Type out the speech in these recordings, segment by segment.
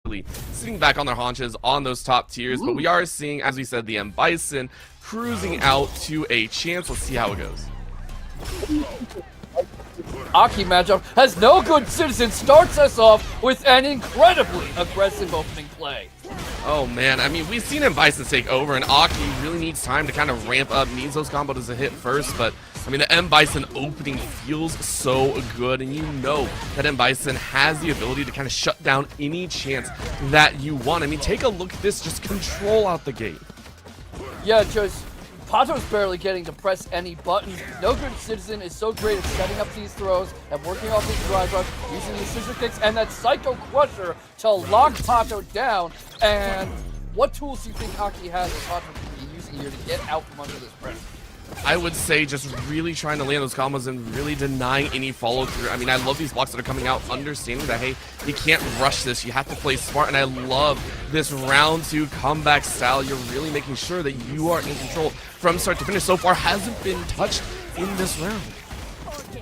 really sitting back on their haunches on those top tiers. But we are seeing, as we said, the Bison cruising out to a chance. Let's see how it goes. Aki matchup has NoGoodCitizen starts us off with an incredibly aggressive opening play. Oh man, I mean, we've seen Bison take over, and Aki really needs time to kind of ramp up, needs those combos to hit first, but I mean, the Bison opening feels so good, and you know that Bison has the ability to kind of shut down any chance that you want. I mean, take a look at this, just control out the gate. Yeah, just Pato's barely getting to press any buttons. NoGoodCitizen is so great at setting up these throws and working off his drive rush, using these scissor kicks and that Psycho Crusher to lock Pato down. And what tools do you think Aki has that Pato can be using here to get out from under this pressure? I would say just really trying to land those combos and really denying any follow through. I mean, I love these blocks that are coming out, understanding that, hey, you can't rush this. You have to play smart, and I love this round 2 comeback style. You're really making sure that you are in control from start to finish. So far, hasn't been touched in this round.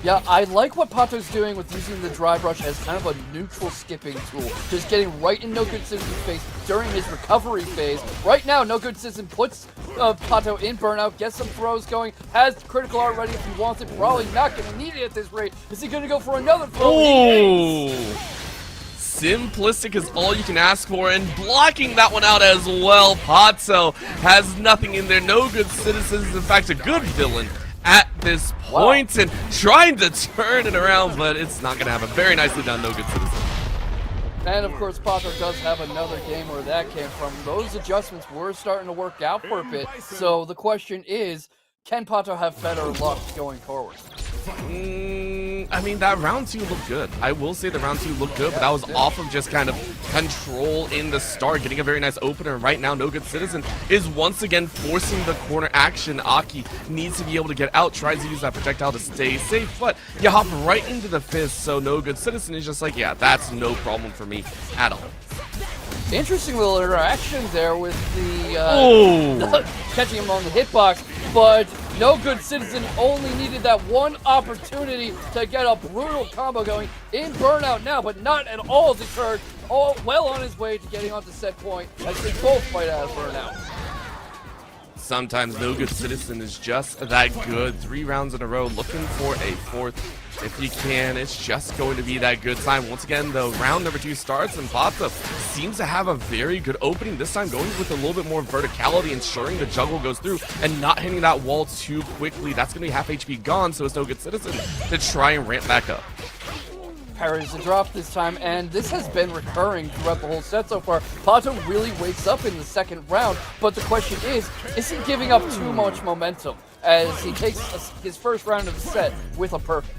Yeah, I like what Pato's doing with using the drive rush as kind of a neutral skipping tool. Just getting right in NoGoodCitizen's face during his recovery phase. Right now, NoGoodCitizen puts Pato in burnout, gets some throws going, has critical art ready if he wants it. Probably not going to need it at this rate. Is he going to go for another throw? Oh! Simplistic is all you can ask for, and blocking that one out as well. Pato has nothing in there. NoGoodCitizen is in fact a good villain at this point, and trying to turn it around, but it's not going to happen. Very nicely done, NoGoodCitizen. And of course, Pato does have another game where that came from. Those adjustments were starting to work out for a bit. So the question is, can Pato have better luck going forward? I mean, that round 2 looked good. I will say the round 2 looked good, but that was off of just kind of control in the start, getting a very nice opener. And right now, NoGoodCitizen is once again forcing the corner action. Aki needs to be able to get out, tries to use that projectile to stay safe, but you hop right into the fist, so NoGoodCitizen is just like, yeah, that's no problem for me at all. Interesting little interaction there with the catching him on the hitbox, but NoGoodCitizen only needed that one opportunity to get a brutal combo going in burnout now, but not at all deterred. All well on his way to getting onto set point as they both fight out of burnout. Sometimes NoGoodCitizen is just that good. 3 rounds in a row, looking for a 4th. If you can, it's just going to be that good time. Once again, the round number 2 starts, and Pato seems to have a very good opening. This time going with a little bit more verticality, ensuring the juggle goes through and not hitting that wall too quickly. That's going to be half HP gone, so it's NoGoodCitizen to try and ramp back up. Parries the drop this time, and this has been recurring throughout the whole set so far. Pato really wakes up in the second round, but the question is he giving up too much momentum as he takes his first round of the set with a perfect?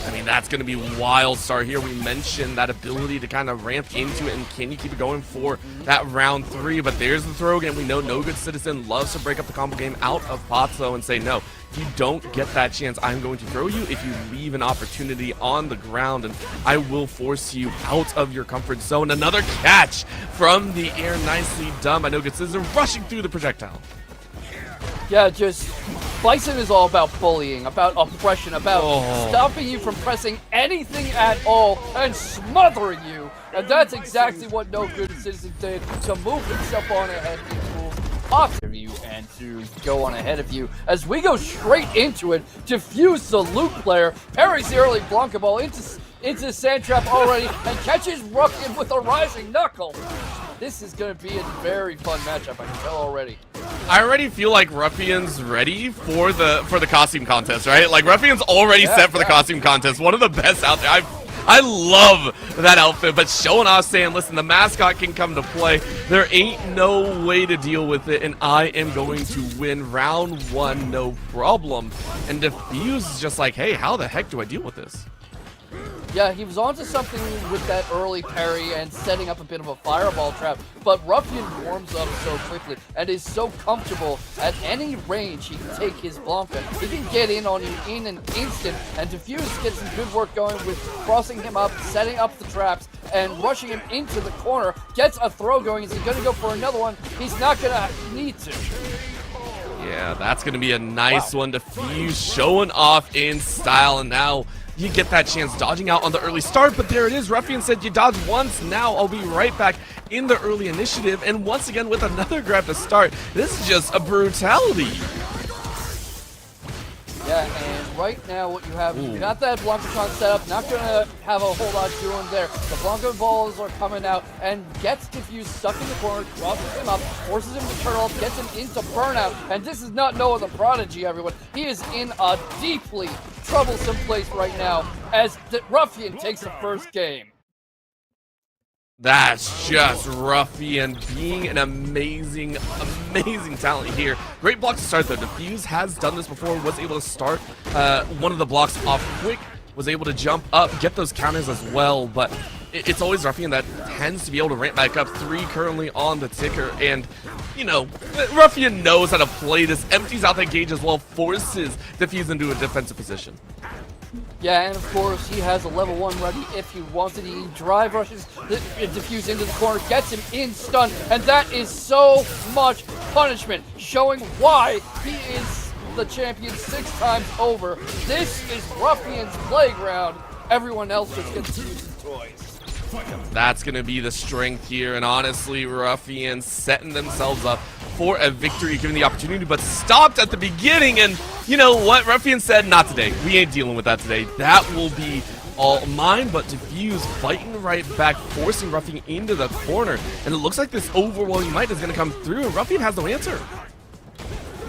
I mean, that's going to be wild start here. We mentioned that ability to kind of ramp into it, and can you keep it going for that round 3? But there's the throw again. We know NoGoodCitizen loves to break up the combo game out of Pato and say, no, if you don't get that chance, I'm going to throw you if you leave an opportunity on the ground, and I will force you out of your comfort zone. Another catch from the air, nicely done by NoGoodCitizen, rushing through the projectile. Yeah, just Bison is all about bullying, about oppression, about stopping you from pressing anything at all and smothering you. And that's exactly what NoGoodCitizen did to move himself on ahead of you and to go on ahead of you. As we go straight into it, Defuse the loot player, parries the early Blanka ball into Sand Trap already and catches Ruffian with a rising knuckle. This is going to be a very fun matchup, I can tell already. I already feel like Ruffian's ready for the costume contest, right? Like, Ruffian's already set for the costume contest. One of the best out there. I love that outfit, but showing off saying, listen, the mascot can come to play. There ain't no way to deal with it, and I am going to win round 1, no problem. And Defuse is just like, hey, how the heck do I deal with this? Yeah, he was onto something with that early parry and setting up a bit of a fireball trap, but Ruffian warms up so quickly and is so comfortable at any range he can take his Blanka. He can get in on you in an instant, and Defuse gets some good work going with crossing him up, setting up the traps, and rushing him into the corner. Gets a throw going. Is he going to go for another one? He's not going to need to. Yeah, that's going to be a nice one. Defuse showing off in style, and now you get that chance dodging out on the early start, but there it is. Ruffian said you dodge once, now I'll be right back in the early initiative, and once again with another grab to start. This is just a brutality. Yeah, and right now what you have, you got that Blanka set up, not going to have a whole lot doing there. The Blanka balls are coming out and gets Defuse stuck in the corner, crosses him up, forces him to turn off, gets him into burnout, and this is not Noah the Prodigy, everyone. He is in a deeply troublesome place right now as the Ruffian takes the first game. That's just Ruffian being an amazing talent here. Great block to start though. Defuse has done this before, was able to start one of the blocks off quick, was able to jump up, get those counters as well, but it's always Ruffian that tends to be able to ramp back up. 3 currently on the ticker, and you know, Ruffian knows how to play this, empties out that gauge as well, forces Defuse into a defensive position. Yeah, and of course, he has a level 1 ready if he wanted. He drive rushes the Defuse into the corner, gets him in stun, and that is so much punishment, showing why he is the champion 6 times over. This is Ruffian's playground. Everyone else just gets to use his toys. That's going to be the strength here, and honestly, Ruffian setting themselves up for a victory, given the opportunity, but stopped at the beginning, and you know what? Ruffian said, not today. We ain't dealing with that today. That will be all mine, but Defuse fighting right back, forcing Ruffian into the corner, and it looks like this overwhelming might is going to come through, and Ruffian has no answer.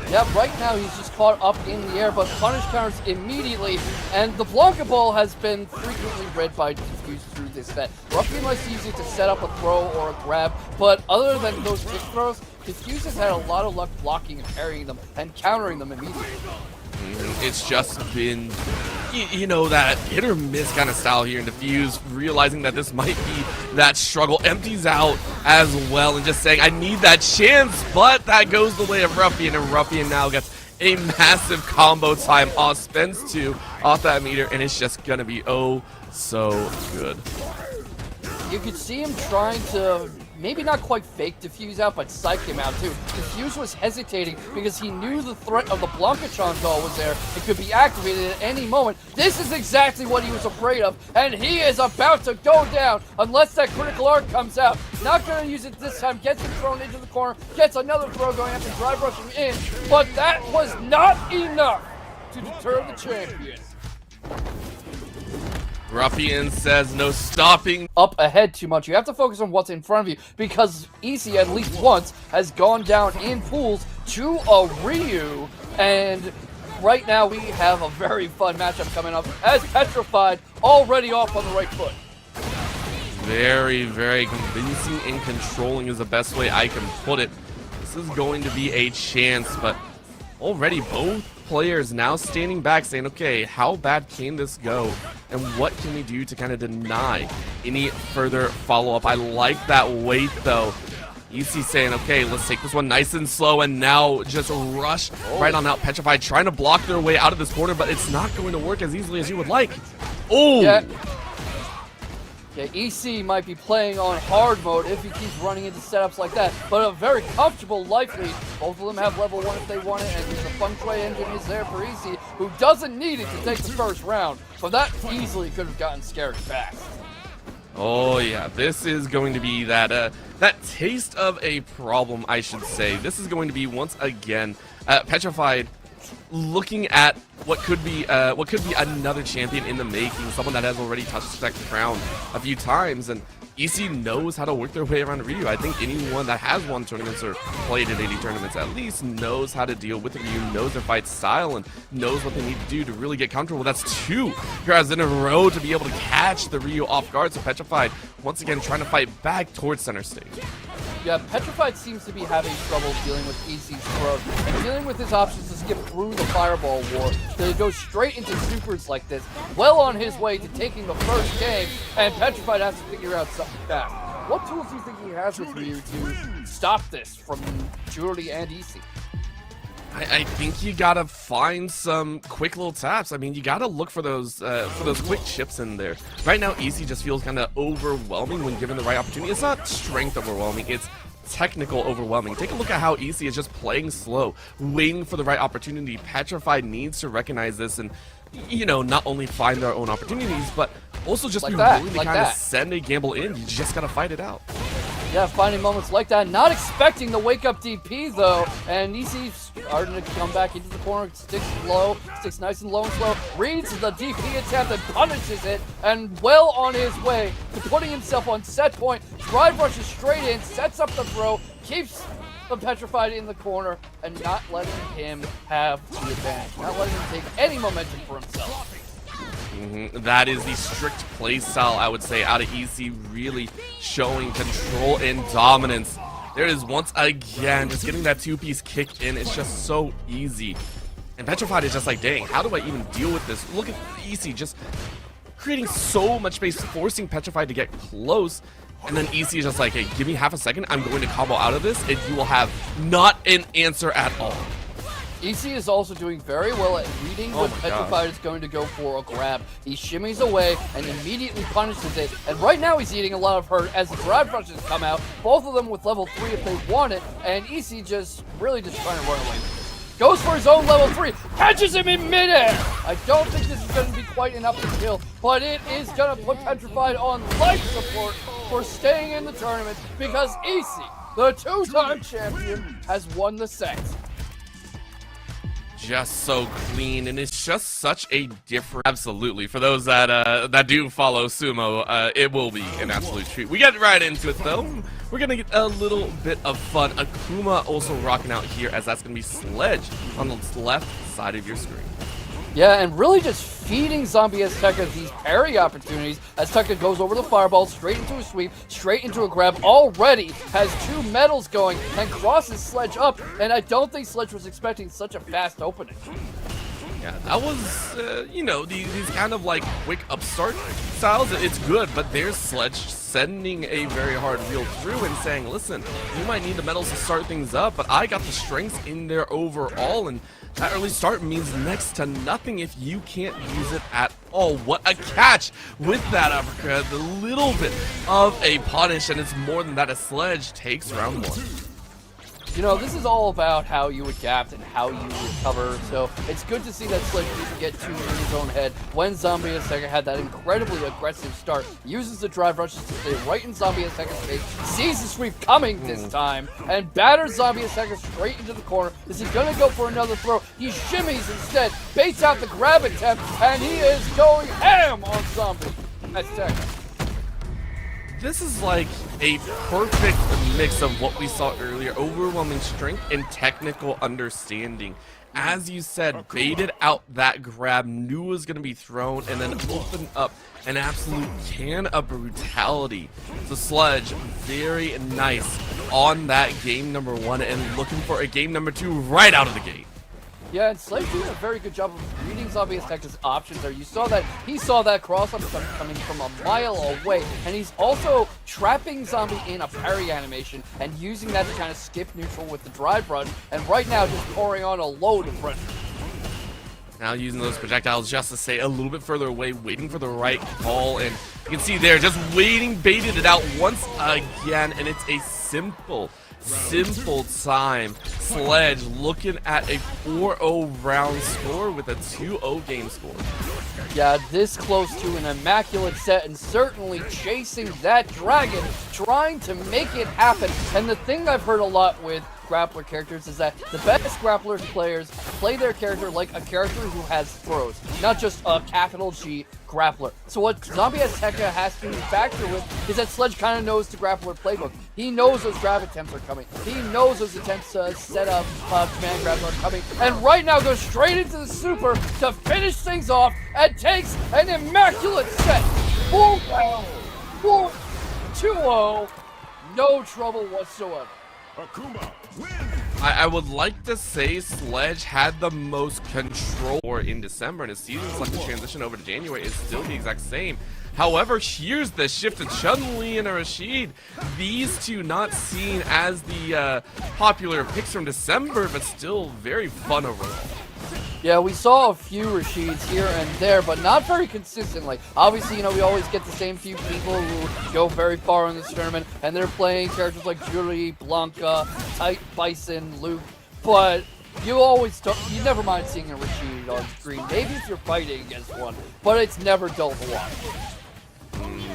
Yeah, right now he's just caught up in the air, but punish counters immediately, and the Blanka ball has been frequently read by Defuse through this set. Ruffian likes to use it to set up a throw or a grab, but other than those kick throws, Defuse has had a lot of luck blocking and parrying them and countering them immediately. It's just been, you know, that hit or miss kind of style here, and Defuse realizing that this might be that struggle, empties out as well and just saying, I need that chance, but that goes the way of Ruffian, and Ruffian now gets a massive combo time off, spends 2 off that meter, and it's just gonna be oh so good. You could see him trying to maybe not quite fake Defuse out, but psych him out too. Defuse was hesitating because he knew the threat of the Blanka doll was there. It could be activated at any moment. This is exactly what he was afraid of, and he is about to go down unless that critical arc comes out. Not going to use it this time. Gets him thrown into the corner, gets another throw going after drive rushing in, but that was not enough to deter the champion. Ruffian says no stopping. Up ahead too much. You have to focus on what's in front of you, because EC at least once has gone down in pools to a Ryu, and right now we have a very fun matchup coming up as Petrafied already off on the right foot. Very, very convincing and controlling is the best way I can put it. This is going to be a chance, but already both players now standing back saying, okay, how bad can this go? And what can we do to kind of deny any further follow-up? I like that wait, though. EC saying, okay, let's take this one nice and slow, and now just rush right on out. Petrified trying to block their way out of this corner, but it's not going to work as easily as you would like. Oh! Yeah, EC might be playing on hard mode if he keeps running into setups like that, but a very comfortable life lead. Both of them have level 1 if they want it, and the feng shui engine is there for EC, who doesn't need it to take the first round, but that easily could have gotten scared fast. Oh yeah, this is going to be that that taste of a problem, I should say. This is going to be once again Petrified looking at what could be another champion in the making, someone that has already touched that crown a few times, and EC knows how to work their way around Ryu. I think anyone that has won tournaments or played in 80 tournaments at least knows how to deal with Ryu, knows their fight style, and knows what they need to do to really get comfortable. That's 2 grabs in a row to be able to catch the Ryu off guard. So Petrified once again trying to fight back towards center stage. Yeah, Petrified seems to be having trouble dealing with EC's throat and dealing with his options to skip through the fireball war, to go straight into supers like this, well on his way to taking the first game, and Petrified has to figure out something back. What tools do you think he has with Ryu to stop this from Juri and EC? I think you gotta find some quick little taps. I mean, you gotta look for those quick chips in there. Right now, EC just feels kind of overwhelming when given the right opportunity. It's not strength overwhelming, it's technical overwhelming. Take a look at how EC is just playing slow, waiting for the right opportunity. Petrified needs to recognize this and you know, not only find their own opportunities, but also just Like be that, willing to like kind of that. send a gamble in. You just gotta fight it out. Yeah, finding moments like that. Not expecting the wake-up DP, though. And EC starting to come back into the corner. Sticks low. Sticks nice and low and slow. Reads the DP attempt and punishes it. And well on his way to putting himself on set point. Drive rushes straight in. Sets up the throw. Keeps the Petrified in the corner. And not letting him have the advantage. Not letting him take any momentum for himself. That is the strict play style, I would say, out of EC, really showing control and dominance. There is once again just getting that two-piece kick in. It's just so easy. And Petrified is just like, dang, how do I even deal with this? Look at EC just creating so much space, forcing Petrified to get close. And then EC is just like, hey, give me half a second. I'm going to combo out of this, and you will have not an answer at all. EC is also doing very well at reading when Petrified is going to go for a grab. He shimmies away and immediately punishes it. And right now he's eating a lot of hurt as the drive rushes come out. Both of them with level 3 if they want it. And EC just really just trying to run away. Goes for his own level 3. Catches him in midair. I don't think this is going to be quite enough to kill. But it is going to put Petrified on life support for staying in the tournament. Because EC, the two-time champion, has won the set. Just so clean, and it's just such a different. Absolutely, for those that that do follow sumo, it will be an absolute treat. We get right into it though. We're gonna get a little bit of fun. Akuma also rocking out here, as that's gonna be Sledge on the left side of your screen. Yeah, and really just feeding ZombieAzteka these parry opportunities as Tekka goes over the fireball, straight into a sweep, straight into a grab, already has 2 medals going, and crosses Sledge up, and I don't think Sledge was expecting such a fast opening. Yeah, that was, you know, these kind of like quick upstart styles. It's good, but there's Sledge sending a very hard reel through and saying, listen, you might need the medals to start things up, but I got the strengths in there overall, and that early start means next to nothing if you can't use it at all. What a catch with that uppercut. A little bit of a punish, and it's more than that. A Sledge takes round 1. You know, this is all about how you adapt and how you recover, so it's good to see that Sledge didn't get too in his own head when ZombieAzteka had that incredibly aggressive start, uses the drive rushes to stay right in ZombieAzteka's face, sees the sweep coming this time, and batters ZombieAzteka straight into the corner. Is he gonna go for another throw? He shimmies instead, baits out the grab attempt, and he is going ham on ZombieAzteka. This is like a perfect mix of what we saw earlier, overwhelming strength and technical understanding. As you said, baited out that grab, knew it was going to be thrown, and then opened up an absolute can of brutality. So Sledge, very nice on that game number 1 and looking for a game number 2 right out of the gate. Yeah, and Sledge doing a very good job of reading ZombieAzteka's options there. You saw that he saw that cross-up coming from a mile away, and he's also trapping Zombie in a parry animation and using that to kind of skip neutral with the drive run, and right now just pouring on a load of pressure. Now using those projectiles just to stay a little bit further away, waiting for the right call, and you can see there, just waiting, baited it out once again, and it's a simple time. Sledge looking at a 4-0 round score with a 2-0 game score. Yeah, this close to an immaculate set and certainly chasing that dragon, trying to make it happen. And the thing I've heard a lot with grappler characters is that the best grapplers players play their character like a character who has throws, not just a capital G grappler. So what ZombieAzteka has to factor with is that Sledge kind of knows the grappler playbook. He knows those grab attempts are coming. He knows those attempts to set up command grabs are coming. And right now goes straight into the super to finish things off and takes an immaculate set. 4-0, 2-0, no trouble whatsoever. Akuma win. I would like to say Sledge had the most control in December, and his season's like the transition over to January is still the exact same. However, here's the shift to Chun-li and Rashid. These two not seen as the popular picks from December, but still very fun overall. Yeah, we saw a few Rashids here and there, but not very consistently. Obviously, you know, we always get the same few people who go very far in this tournament, and they're playing characters like Juri, Blanka, Bison, Luke, but you never mind seeing a Rashid on screen. Maybe if you're fighting against one, but it's never dull to watch.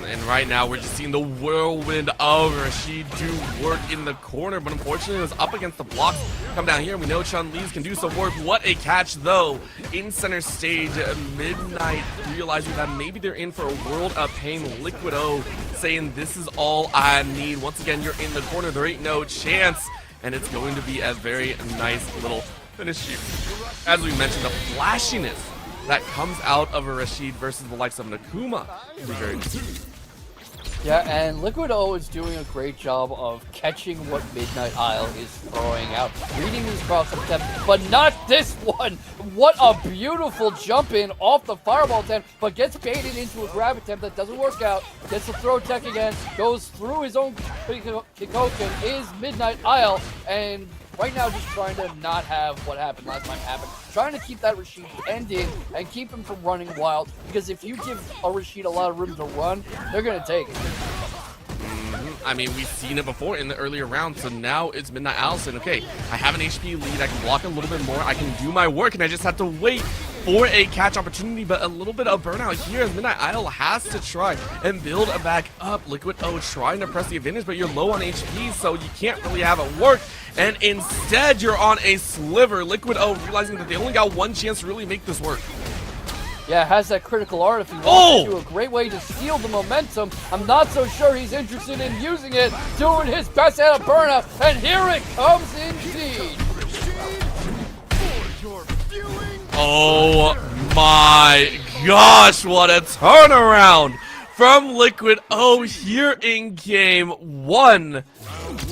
And right now, we're just seeing the whirlwind of Rashid do work in the corner, but unfortunately, it was up against the blocks. Come down here, we know Chun-Li's can do some work. What a catch, though. In center stage, Midnight realizing that maybe they're in for a world of pain. Liquid O saying, this is all I need. Once again, you're in the corner. There ain't no chance. And it's going to be a very nice little finish here. As we mentioned, the flashiness that comes out of a Rashid versus the likes of an Akuma will be very good. Yeah, and Liquid O is doing a great job of catching what MidnightIsle is throwing out, reading these cross-up attempts, but not this one! What a beautiful jump in off the fireball attempt, but gets baited into a grab attempt that doesn't work out, gets the throw tech again, goes through his own Kikoken, is MidnightIsle, and right now just trying to not have what happened last time happen. Trying to keep that Rashid ending and keep him from running wild, because if you give a Rashid a lot of room to run, they're going to take it. I mean, we've seen it before in the earlier rounds, so now it's MidnightIsle saying, okay, I have an HP lead, I can block a little bit more, I can do my work, and I just have to wait for a catch opportunity, but a little bit of burnout here as MidnightIsle has to try and build a back up. Liquid O trying to press the advantage, but you're low on HP, so you can't really have it work, and instead you're on a sliver. Liquid O realizing that they only got one chance to really make this work. Yeah, has that critical art if he wants to do a great way to steal the momentum. I'm not so sure he's interested in using it, doing his best at a burnout, and here it comes indeed. Oh my gosh, what a turnaround from Liquid O here in game one.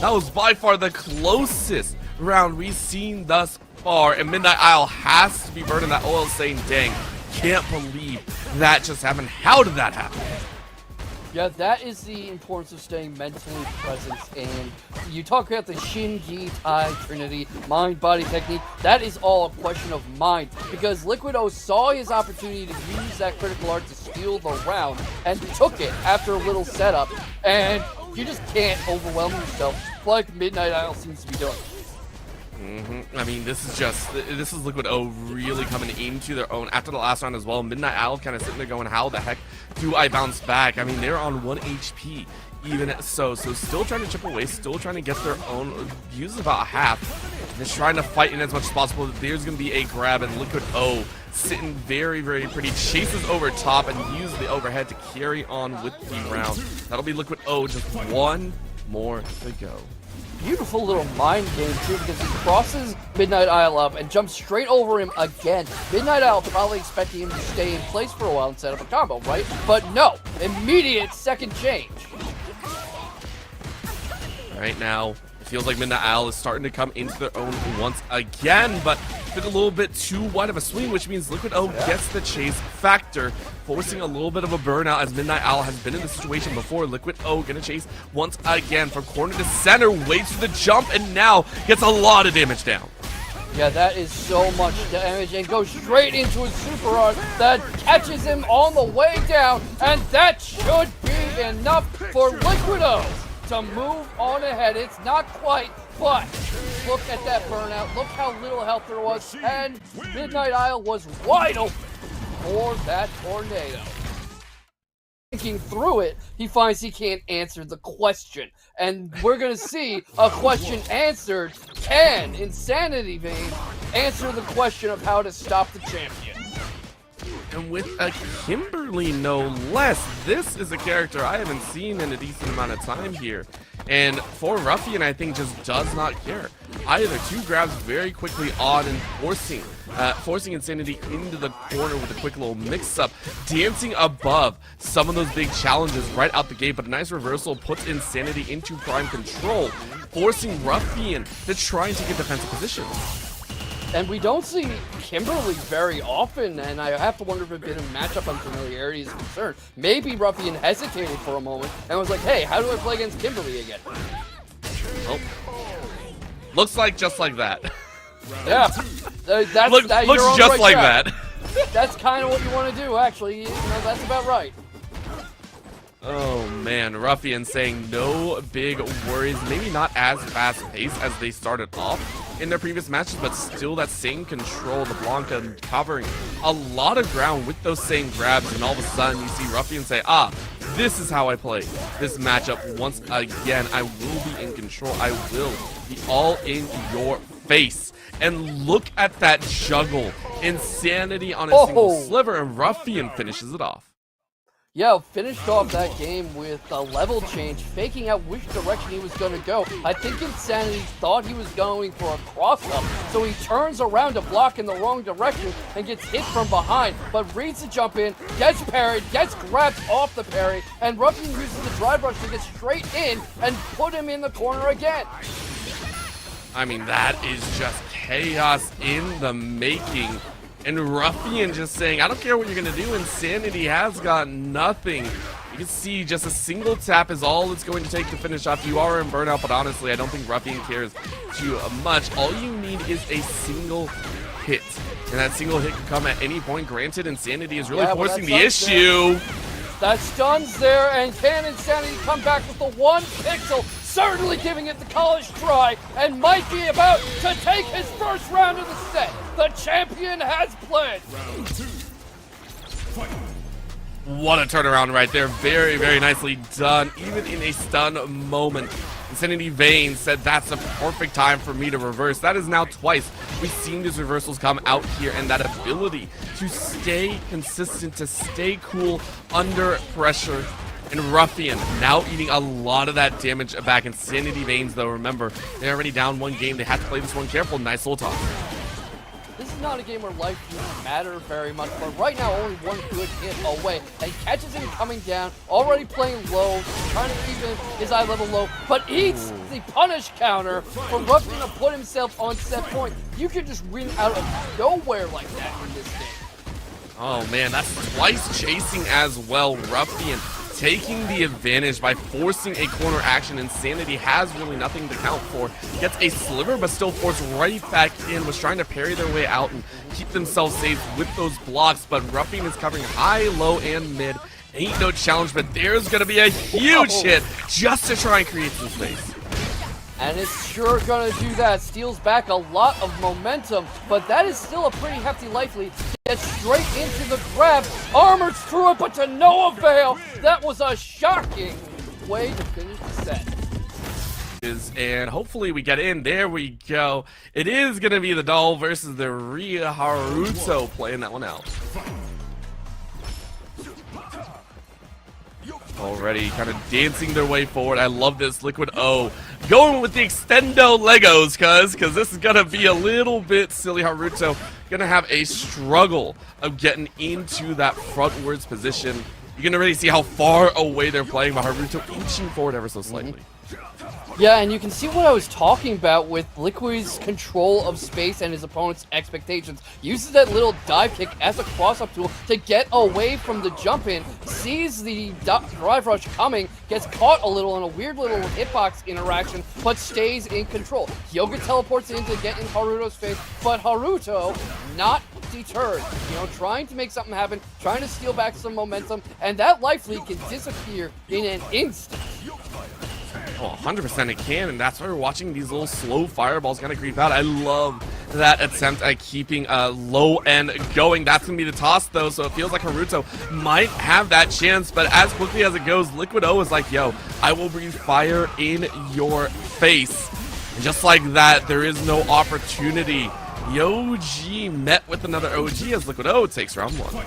That was by far the closest round we've seen thus far, and MidnightIsle has to be burning that oil saying, dang, can't believe that just happened. How did that happen? Yeah, that is the importance of staying mentally present, and you talk about the Shin-Gi Tai Trinity, mind-body technique, that is all a question of mind, because Liquid O saw his opportunity to use that critical art to steal the round, and took it after a little setup, and you just can't overwhelm yourself like MidnightIsle seems to be doing. I mean, this is Liquid O really coming into their own after the last round as well. MidnightIsle kind of sitting there going, how the heck do I bounce back? I mean, they're on 1 HP even so still trying to chip away, still trying to get their own, use about half, just trying to fight in as much as possible. There's going to be a grab, and Liquid O sitting very, very pretty, chases over top and uses the overhead to carry on with the round. That'll be Liquid O, just one more to go. Beautiful little mind game too, because he crosses MidnightIsle up and jumps straight over him again. MidnightIsle probably expecting him to stay in place for a while and set up a combo, right? But no, immediate second change. Right now, it feels like MidnightIsle is starting to come into their own once again, but took a little bit too wide of a swing, which means Liquid O gets the chase factor, forcing a little bit of a burnout as MidnightIsle has been in this situation before. Liquid O gonna chase once again from corner to center, waits for the jump, and now gets a lot of damage down. Yeah, that is so much damage, and goes straight into his super art that catches him on the way down, and that should be enough for Liquid O to move on ahead. It's not quite, but look at that burnout. Look how little health there was, and MidnightIsle was wide open for that tornado. Thinking through it, he finds he can't answer the question, and we're gonna see a question answered. Can InsanityVeins answer the question of how to stop the champion? And with a Kimberly, no less. This is a character I haven't seen in a decent amount of time here. And for Ruffian, I think just does not care. Either two grabs very quickly on and forcing Insanity into the corner with a quick little mix-up, dancing above some of those big challenges right out the gate, but a nice reversal puts Insanity into prime control, forcing Ruffian to try and take a defensive position. And we don't see Kimberly very often, and I have to wonder if a bit of matchup unfamiliarity is concerned. Maybe Ruffian hesitated for a moment and was like, hey, how do I play against Kimberly again? Oh. Looks like just like that. Yeah. That's looks just like that. That's kind of what you want to do, actually. You know, that's about right. Oh man, Ruffian saying no big worries, maybe not as fast paced as they started off, in their previous matches, but still that same control, the Blanka covering a lot of ground with those same grabs, and all of a sudden you see Ruffian say, this is how I play this matchup once again. I will be in control. I will be all in your face. And look at that juggle. Insanity on a single sliver, and Ruffian finishes it off. Yeah, finished off that game with a level change, faking out which direction he was going to go. I think Insanity thought he was going for a cross-up, so he turns around to block in the wrong direction and gets hit from behind, but reads the jump in, gets parried, gets grabbed off the parry, and Ruffian uses the drive rush to get straight in and put him in the corner again. I mean, that is just chaos in the making. And Ruffian just saying, I don't care what you're going to do. Insanity has got nothing. You can see just a single tap is all it's going to take to finish off. You are in burnout, but honestly, I don't think Ruffian cares too much. All you need is a single hit. And that single hit can come at any point. Granted, Insanity is really forcing the issue. That stun's there, and can Insanity come back with the 1 pixel? Certainly giving it the college try, and might be about to take his first round of the set. The champion has played. Round 2. Fight. What a turnaround right there. Very, very nicely done. Even in a stun moment, InsanityVeins said that's a perfect time for me to reverse. That is now twice we've seen these reversals come out here, and that ability to stay consistent, to stay cool under pressure. And Ruffian now eating a lot of that damage back. InsanityVeins, though, remember, they're already down 1 game. They have to play this one careful. Nice little toss. This is not a game where life doesn't matter very much, but right now only 1 good hit away, and catches him coming down, already playing low, trying to keep his eye level low, but eats the punish counter for Ruffian to put himself on set point. You can just win out of nowhere like that in this game. Oh man, that's twice chasing as well. Ruffian taking the advantage by forcing a corner action. Insanity has really nothing to count for. Gets a sliver, but still forced right back in. Was trying to parry their way out and keep themselves safe with those blocks, but Ruffian is covering high, low, and mid. Ain't no challenge, but there's going to be a huge hit just to try and create some space. And it's sure gonna do that. Steals back a lot of momentum, but that is still a pretty hefty life lead. Gets straight into the grab, armored through it, but to no avail. That was a shocking way to finish the set. And hopefully we get in. There we go. It is gonna be the doll versus the Harouto playing that one out. Already kind of dancing their way forward. I love this. Liquid O going with the extendo Legos, cuz this is gonna be a little bit silly. Harouto gonna have a struggle of getting into that frontwards position. You can already see how far away they're playing, but Harouto inching forward ever so slightly. Yeah, and you can see what I was talking about with Liquid's control of space and his opponent's expectations. Uses that little dive kick as a cross-up tool to get away from the jump-in, sees the drive rush coming, gets caught a little in a weird little hitbox interaction, but stays in control. Yoga teleports in to get in Haruto's face, but Harouto not deterred. You know, trying to make something happen, trying to steal back some momentum, and that life lead can disappear in an instant. Oh, 100% it can, and that's why we're watching these little slow fireballs kind of creep out. I love that attempt at keeping low end going. That's going to be the toss, though, so it feels like Harouto might have that chance, but as quickly as it goes, Liquid O is like, yo, I will breathe fire in your face. And just like that, there is no opportunity. YoG met with another OG as Liquid O takes round 1.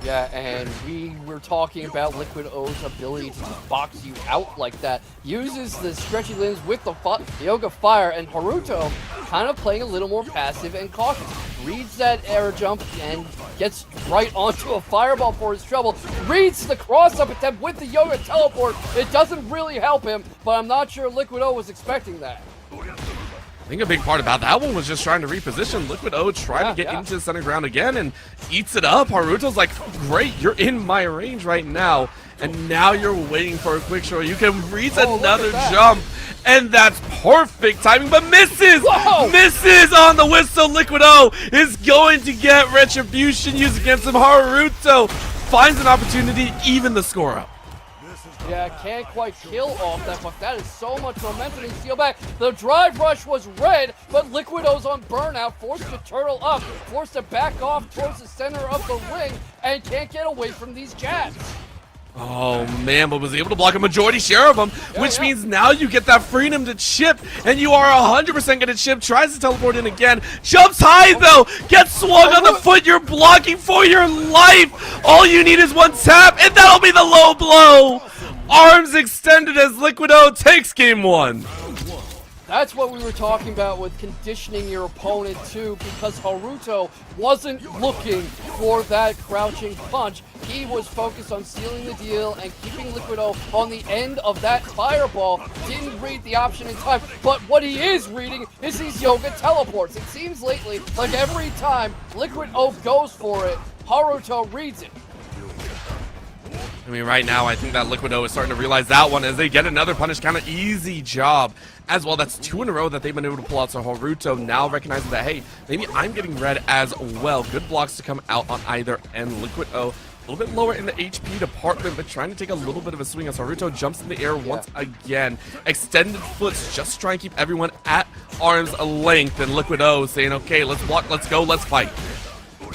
Yeah, and we were talking about Liquid O's ability to box you out like that. Uses the stretchy limbs with the Yoga Fire, and Harouto kind of playing a little more passive and cautious. Reads that air jump and gets right onto a fireball for his trouble. Reads the cross-up attempt with the Yoga Teleport. It doesn't really help him, but I'm not sure Liquid O was expecting that. I think a big part about that one was just trying to reposition. Liquid O trying to get into the center ground again and eats it up. Haruto's like, great, you're in my range right now. And now you're waiting for a quick show. You can reach another jump. And that's perfect timing, but misses! Whoa. Misses on the whistle. Liquid O is going to get retribution used against him. Harouto finds an opportunity, even the score up. Yeah, can't quite kill off that, but that is so much momentum in steal back. The drive rush was red, but Liquid O's on burnout, forced to turtle up, forced to back off towards the center of the ring, and can't get away from these jabs. Oh man, but was able to block a majority share of them, which means now you get that freedom to chip, and you are 100% gonna chip, tries to teleport in again, jumps high though, gets swung on the foot, you're blocking for your life! All you need is one tap, and that'll be the low blow! Arms extended as Liquid O takes game 1. That's what we were talking about with conditioning your opponent too, because Harouto wasn't looking for that crouching punch. He was focused on sealing the deal and keeping Liquid O on the end of that fireball. Didn't read the option in time, but what he is reading is these yoga teleports. It seems lately like every time Liquid O goes for it, Harouto reads it. I mean, right now, I think that Liquid O is starting to realize that one as they get another punish counter. Easy job as well. That's 2 in a row that they've been able to pull out. So Harouto now recognizing that, hey, maybe I'm getting red as well. Good blocks to come out on either end. Liquid O a little bit lower in the HP department, but trying to take a little bit of a swing as Harouto jumps in the air once again. Extended foots, just try and keep everyone at arm's length. And Liquid O saying, okay, let's block, let's go, let's fight.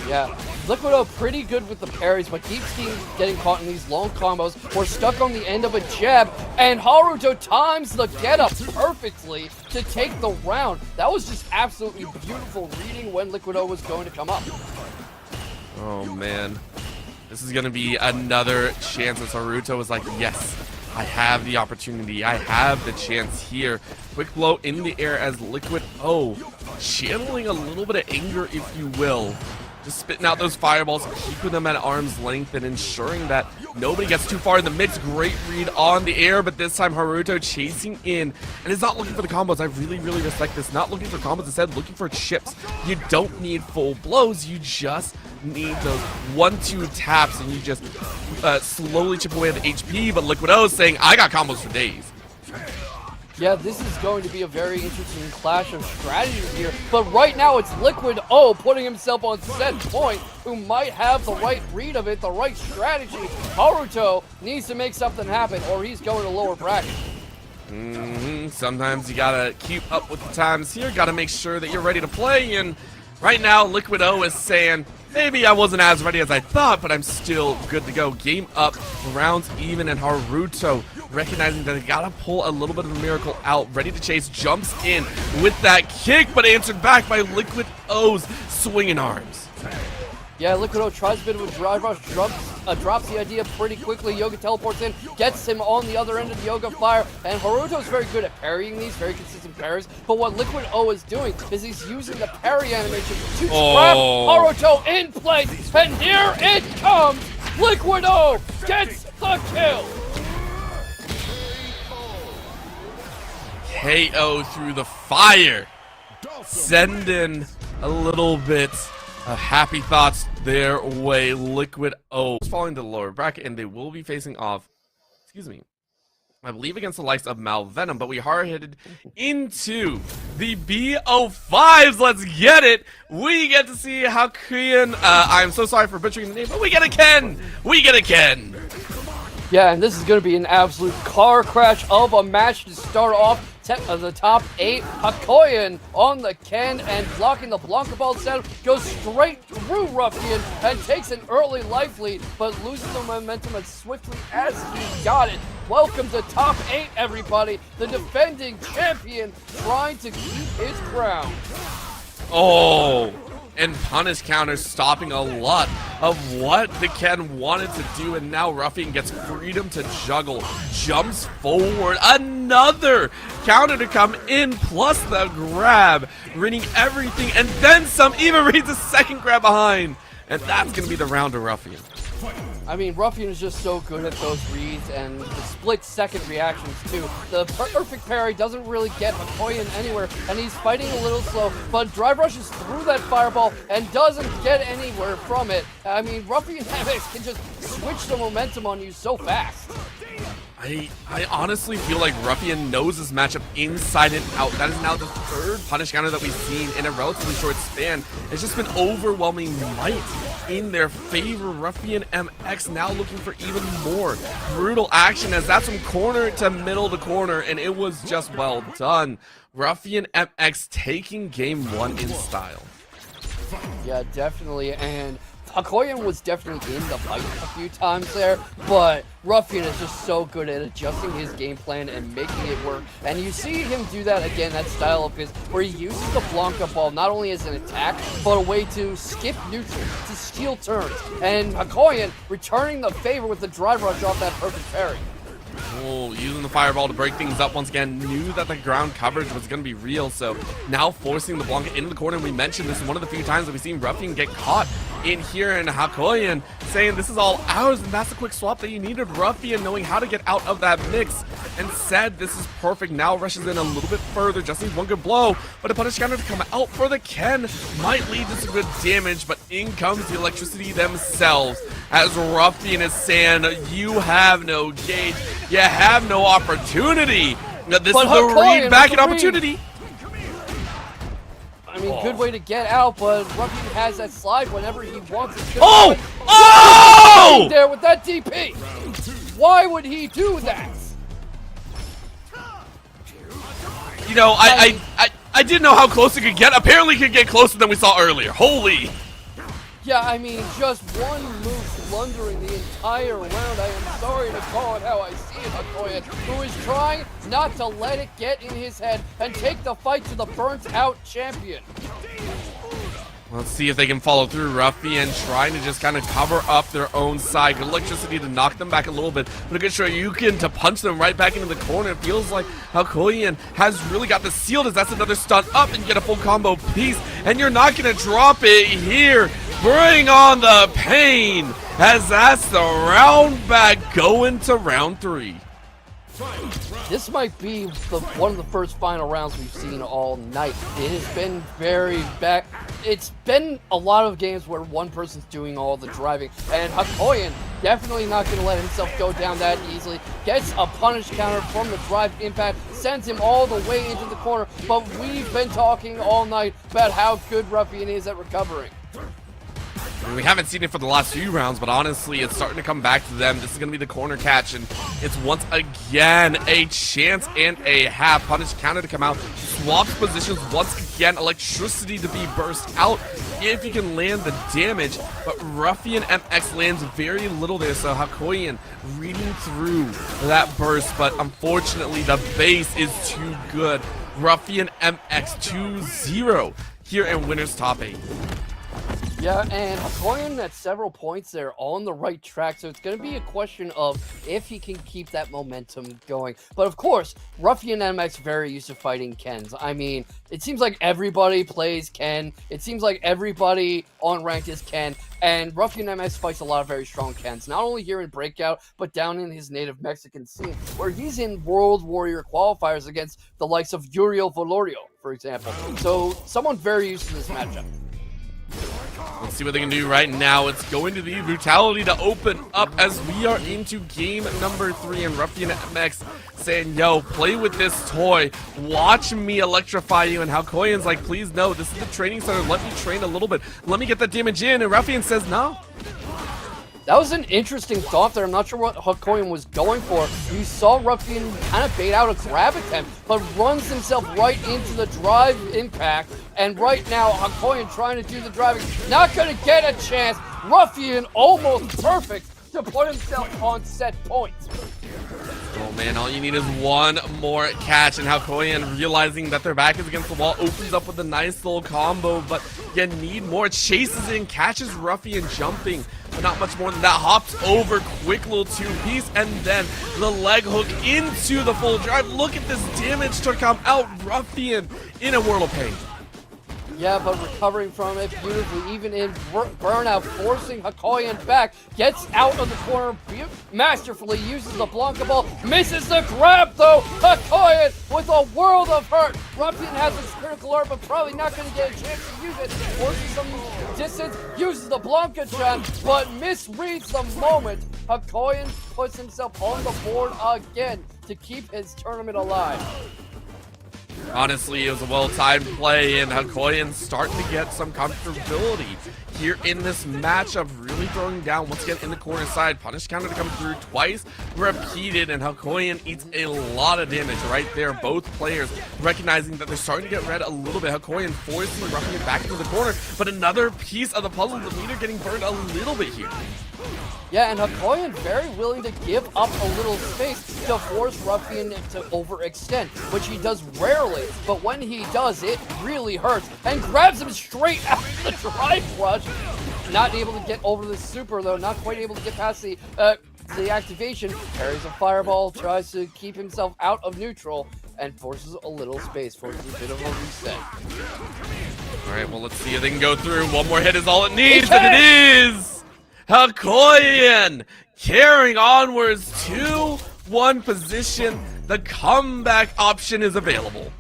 Yeah, Liquid O pretty good with the parries, but keeps getting caught in these long combos. We're stuck on the end of a jab, and Harouto times the get-up perfectly to take the round. That was just absolutely beautiful reading when Liquid O was going to come up. Oh, man. This is going to be another chance as Harouto was like, yes, I have the opportunity. I have the chance here. Quick blow in the air as Liquid O channeling a little bit of anger, if you will. Just spitting out those fireballs, keeping them at arm's length, and ensuring that nobody gets too far in the mix. Great read on the air, but this time Harouto chasing in and is not looking for the combos. I really, really respect this. Not looking for combos, instead looking for chips. You don't need full blows. You just need those 1-2 taps, and you just slowly chip away at the HP. But Liquid O is saying, I got combos for days. Yeah, this is going to be a very interesting clash of strategies here. But right now, it's Liquid O putting himself on set point, who might have the right read of it, the right strategy. Harouto needs to make something happen, or he's going to lower bracket. Sometimes you gotta keep up with the times here. Gotta make sure that you're ready to play. And right now, Liquid O is saying, maybe I wasn't as ready as I thought, but I'm still good to go. Game up, rounds even, and Harouto recognizing that they gotta pull a little bit of a miracle out, ready to chase, jumps in with that kick, but answered back by Liquid O's swinging arms. Yeah, Liquid O tries a bit of a drive rush, drops the idea pretty quickly. Yoga teleports in, gets him on the other end of the Yoga Fire, and Haruto's very good at parrying these, very consistent parries. But what Liquid O is doing is he's using the parry animation to trap Harouto in place, and here it comes! Liquid O gets the kill! KO through the fire, sending a little bit of happy thoughts their way. Liquid O falling to the lower bracket, and they will be facing off, I believe against the likes of Malvenom, but we hard-headed into the BO5s. Let's get it. We get to see Hakoian. I'm so sorry for butchering the name, but we get a Ken. We get a Ken. Yeah, and this is going to be an absolute car crash of a match to start off the top 8. Hakoian on the Ken and blocking the Blanka ball set, goes straight through Ruffian and takes an early life lead, but loses the momentum as swiftly as he got it. Welcome to top 8, everybody. The defending champion trying to keep his crown. Oh, and punish counters stopping a lot of what the Ken wanted to do, and now Ruffian gets freedom to juggle, jumps forward, another counter to come in, plus the grab, reading everything, and then some, even reads a second grab behind, and that's going to be the round to Ruffian. I mean, Ruffian is just so good at those reads and the split-second reactions, too. The perfect parry doesn't really get Hakoian anywhere, and he's fighting a little slow, but drive rushes through that fireball and doesn't get anywhere from it. I mean, RUFIANmx can just switch the momentum on you so fast. I honestly feel like Ruffian knows this matchup inside and out. That is now the third punish counter that we've seen in a relatively short span. It's just been overwhelming might in their favor. RUFIANmx now looking for even more brutal action as that's from corner to middle to corner, and it was just well done. RUFIANmx taking game 1 in style. Yeah, definitely, and Hakoian was definitely in the fight a few times there, but Ruffian is just so good at adjusting his game plan and making it work. And you see him do that again, that style of his, where he uses the Blanka ball not only as an attack, but a way to skip neutral, to steal turns. And Hakoian returning the favor with the drive rush off that perfect parry. Oh, using the fireball to break things up once again. Knew that the ground coverage was going to be real, so now forcing the Blanka into the corner. We mentioned this is one of the few times that we've seen Ruffian get caught in here, and Hakoian saying this is all ours, and that's the quick swap that you needed. Ruffian knowing how to get out of that mix and said this is perfect. Now rushes in a little bit further, just needs one good blow, but a punish counter to come out for the Ken might lead to some good damage, but in comes the electricity themselves as Ruffian is saying you have no gauge, you have no opportunity. Now this is the read back in opportunity. I mean, good way to get out, but Ruffian has that slide whenever he wants it. Oh! There with that DP. Why would he do that? You know, I didn't know how close it could get. Apparently, it could get closer than we saw earlier. Holy! Yeah, I mean, just one move blundering the entire round. I am sorry to call it how I see it, Hakoian, who is trying not to let it get in his head and take the fight to the burnt-out champion. Let's see if they can follow through. Ruffian trying to just kind of cover up their own side. Good electricity to knock them back a little bit, but a good Shoryuken to punch them right back into the corner. It feels like Hakoian has really got this sealed as that's another stun up and you get a full combo piece, and you're not going to drop it here. Bring on the pain as that's the round back going to round 3. This might be one of the first final rounds we've seen all night. It has been very bad. It's been a lot of games where one person's doing all the driving, and Hakoian definitely not going to let himself go down that easily. Gets a punish counter from the drive impact, sends him all the way into the corner, but we've been talking all night about how good Ruffian is at recovering. I mean, we haven't seen it for the last few rounds, but honestly, it's starting to come back to them. This is going to be the corner catch, and it's once again a chance and a half. Punish counter to come out, swaps positions once again, electricity to be burst out if you can land the damage, but RUFIANmx lands very little there, so Hakoian reading through that burst, but unfortunately the base is too good. RUFIANmx 2-0 here in Winners Top 8. Yeah, and Hakoian at several points there on the right track, so it's going to be a question of if he can keep that momentum going. But of course, RUFIANmx very used to fighting Kens. I mean, it seems like everybody plays Ken. It seems like everybody on ranked is Ken, and RUFIANmx fights a lot of very strong Kens, not only here in Breakout, but down in his native Mexican scene, where he's in World Warrior qualifiers against the likes of Uriel Valorio, for example. So, someone very used to this matchup. Let's see what they can do right now. It's going to be brutality to open up as we are into game number 3, and RUFIANmx saying, yo, play with this toy. Watch me electrify you. And Hakoian's like, please no, this is the training center. Let me train a little bit. Let me get that damage in. And Ruffian says no. That was an interesting thought there. I'm not sure what Hakoian was going for. You saw Ruffian kind of bait out a grab attempt, but runs himself right into the drive impact. And right now, Hakoian trying to do the driving, not going to get a chance. Ruffian almost perfect to put himself on set points. Oh man, all you need is one more catch, and Hakoian realizing that their back is against the wall opens up with a nice little combo, but you need more. Chases in, catches Ruffian jumping, but not much more than that. Hops over, quick little 2-piece, and then the leg hook into the full drive. Look at this damage to come out. Ruffian in a world of pain. Yeah, but recovering from it beautifully, even in burnout, forcing Hakoian back, gets out of the corner masterfully, uses the Blanka ball, misses the grab though. Hakoian with a world of hurt. Ruffian has his critical art, but probably not going to get a chance to use it. Forces some distance, uses the Blanka jump, but misreads the moment. Hakoian puts himself on the board again to keep his tournament alive. Honestly, it was a well-timed play, and Hakoian starting to get some comfortability here in this matchup, really throwing down once again in the corner side. Punish counter to come through twice, repeated, and Hakoian eats a lot of damage right there. Both players recognizing that they're starting to get red a little bit. Hakoian forcing Ruffian back into the corner, but another piece of the puzzle, the leader getting burned a little bit here. Yeah, and Hakoian very willing to give up a little space to force Ruffian to overextend, which he does rarely, but when he does, it really hurts, and grabs him straight out of the drive rush. Not able to get over the super, though, not quite able to get past the activation. Parries a fireball, tries to keep himself out of neutral, and forces a little space, forces a bit of a reset. All right, well, let's see if they can go through. One more hit is all it needs, and it is! Hakoian carrying onwards 2-1 position. The comeback option is available.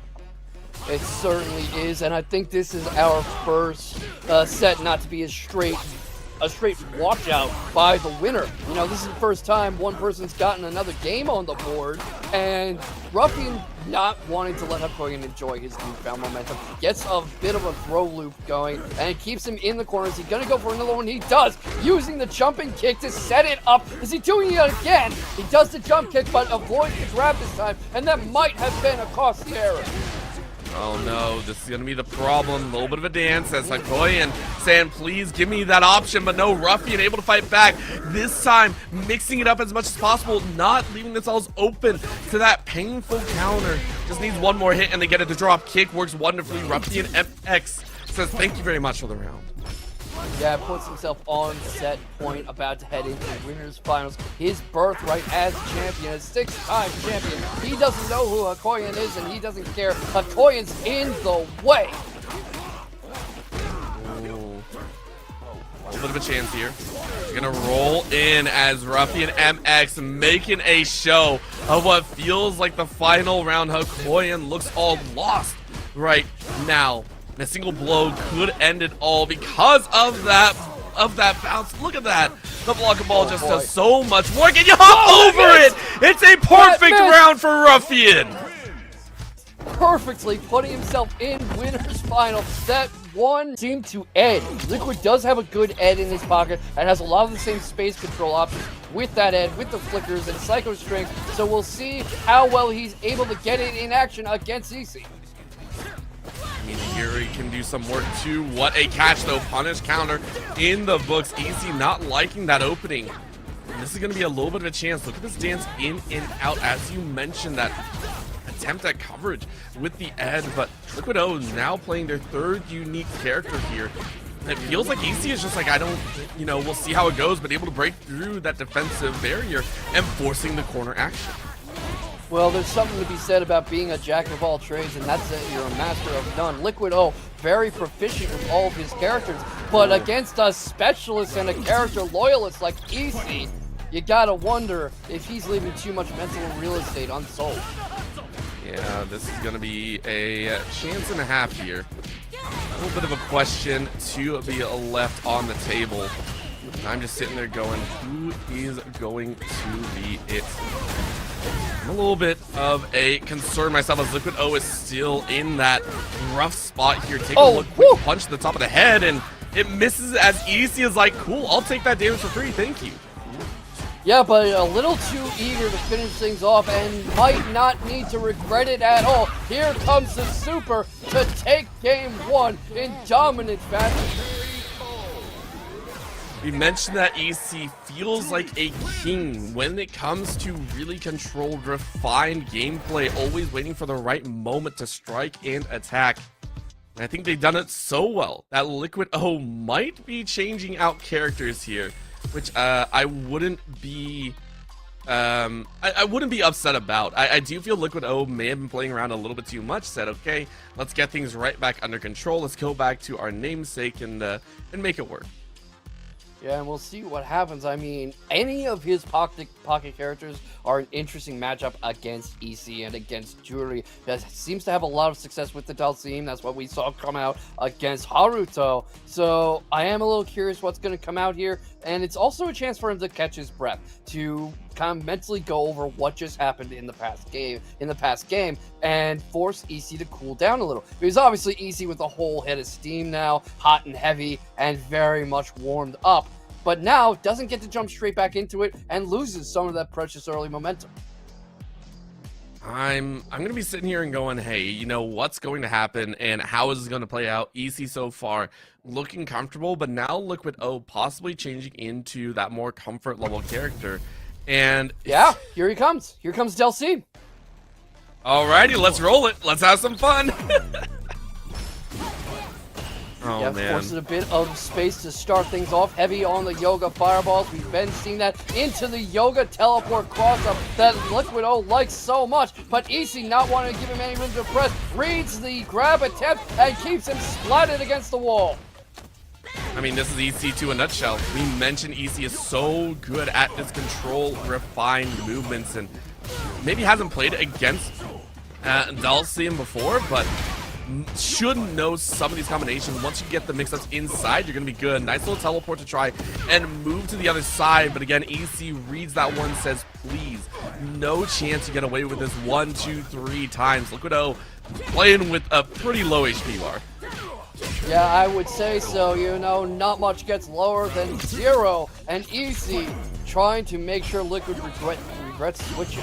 It certainly is, and I think this is our first set not to be a straight washout by the winner. You know, this is the first time one person's gotten another game on the board, and Ruffian not wanting to let Hakoian enjoy his newfound momentum gets a bit of a throw loop going, and it keeps him in the corner. Is he gonna go for another one? He does, using the jumping kick to set it up. Is he doing it again? He does the jump kick, but avoids the grab this time, and that might have been a costly error. Oh no, this is gonna be the problem. A little bit of a dance as Hakoian saying, please give me that option, but no, Ruffian able to fight back. This time, mixing it up as much as possible, not leaving themselves open to that painful counter. Just needs one more hit and they get it. The drop kick works wonderfully. RUFIANmx says thank you very much for the round. Yeah, puts himself on set point, about to head into winners finals. His birthright as champion, a 6-time champion. He doesn't know who Hakoian is, and he doesn't care. Hakoian's in the way. Ooh. A little bit of a chance here. He's gonna roll in as RUFIANmx making a show of what feels like the final round. Hakoian looks all lost right now. And a single blow could end it all because of that bounce. Look at that. The Blanka ball just does so much work, and you hop over it. It's a perfect round for Ruffian. Perfectly putting himself in winners final. That one seemed to Ed. Liquid does have a good Ed in his pocket and has a lot of the same space control options with that Ed, with the flickers and psycho strings. So we'll see how well he's able to get it in action against EC. I mean, Juri can do some work too. What a catch, though. Punish counter in the books. EC not liking that opening. And this is going to be a little bit of a chance. Look at this dance in and out. As you mentioned, that attempt at coverage with the Ed. But Liquid O now playing their third unique character here. It feels like EC is just like, we'll see how it goes, but able to break through that defensive barrier and forcing the corner action. Well, there's something to be said about being a jack of all trades, and that's it. You're a master of none. Liquid O, very proficient with all of his characters, but against a specialist and a character loyalist like EC, you gotta wonder if he's leaving too much mental real estate unsold. Yeah, this is gonna be a chance and a half here. A little bit of a question to be left on the table. I'm just sitting there going, who is going to be it? I'm a little bit of a concern myself as Liquid O is still in that rough spot here. Take a look, quick punch to the top of the head, and it misses as EC is like, cool, I'll take that damage for free, thank you. Yeah, but a little too eager to finish things off and might not need to regret it at all. Here comes the super to take game one in dominant fashion. We mentioned that EC feels like a king when it comes to really controlled, refined gameplay, always waiting for the right moment to strike and attack. And I think they've done it so well that Liquid O might be changing out characters here, which I wouldn't be I wouldn't be upset about. I do feel Liquid O may have been playing around a little bit too much. Said, okay, let's get things right back under control. Let's go back to our namesake and make it work. Yeah, and we'll see what happens. I mean, any of his pocket characters are an interesting matchup against EC and against Juri. That seems to have a lot of success with the Dhalsim. That's what we saw come out against Harouto. So I am a little curious what's going to come out here. And it's also a chance for him to catch his breath, to kind of mentally go over what just happened in the past game, and force EC to cool down a little. Because obviously EC with a whole head of steam now, hot and heavy, and very much warmed up. But now doesn't get to jump straight back into it and loses some of that precious early momentum. I'm going to be sitting here and going, hey, you know, what's going to happen and how is this going to play out? EC so far looking comfortable, but now Liquid O possibly changing into that more comfort level character. And yeah, here he comes. Here comes Dhalsim. Alrighty, let's roll it. Let's have some fun. Oh, yeah, man. Forces a bit of space to start things off. Heavy on the Yoga fireballs. We've been seeing that into the Yoga teleport cross-up that Liquid O likes so much. But EC, not wanting to give him any room to press, reads the grab attempt and keeps him splatted against the wall. I mean, this is EC to a nutshell. We mentioned EC is so good at this control, refined movements, and maybe hasn't played against Dhalsim before, but should know some of these combinations. Once you get the mix-ups inside, you're going to be good. Nice little teleport to try and move to the other side. But again, EC reads that one, says, please. No chance to get away with this 1, 2, 3 times. Liquid O playing with a pretty low HP bar. Yeah, I would say so. You know, not much gets lower than 0. And EC trying to make sure Liquid regrets switching.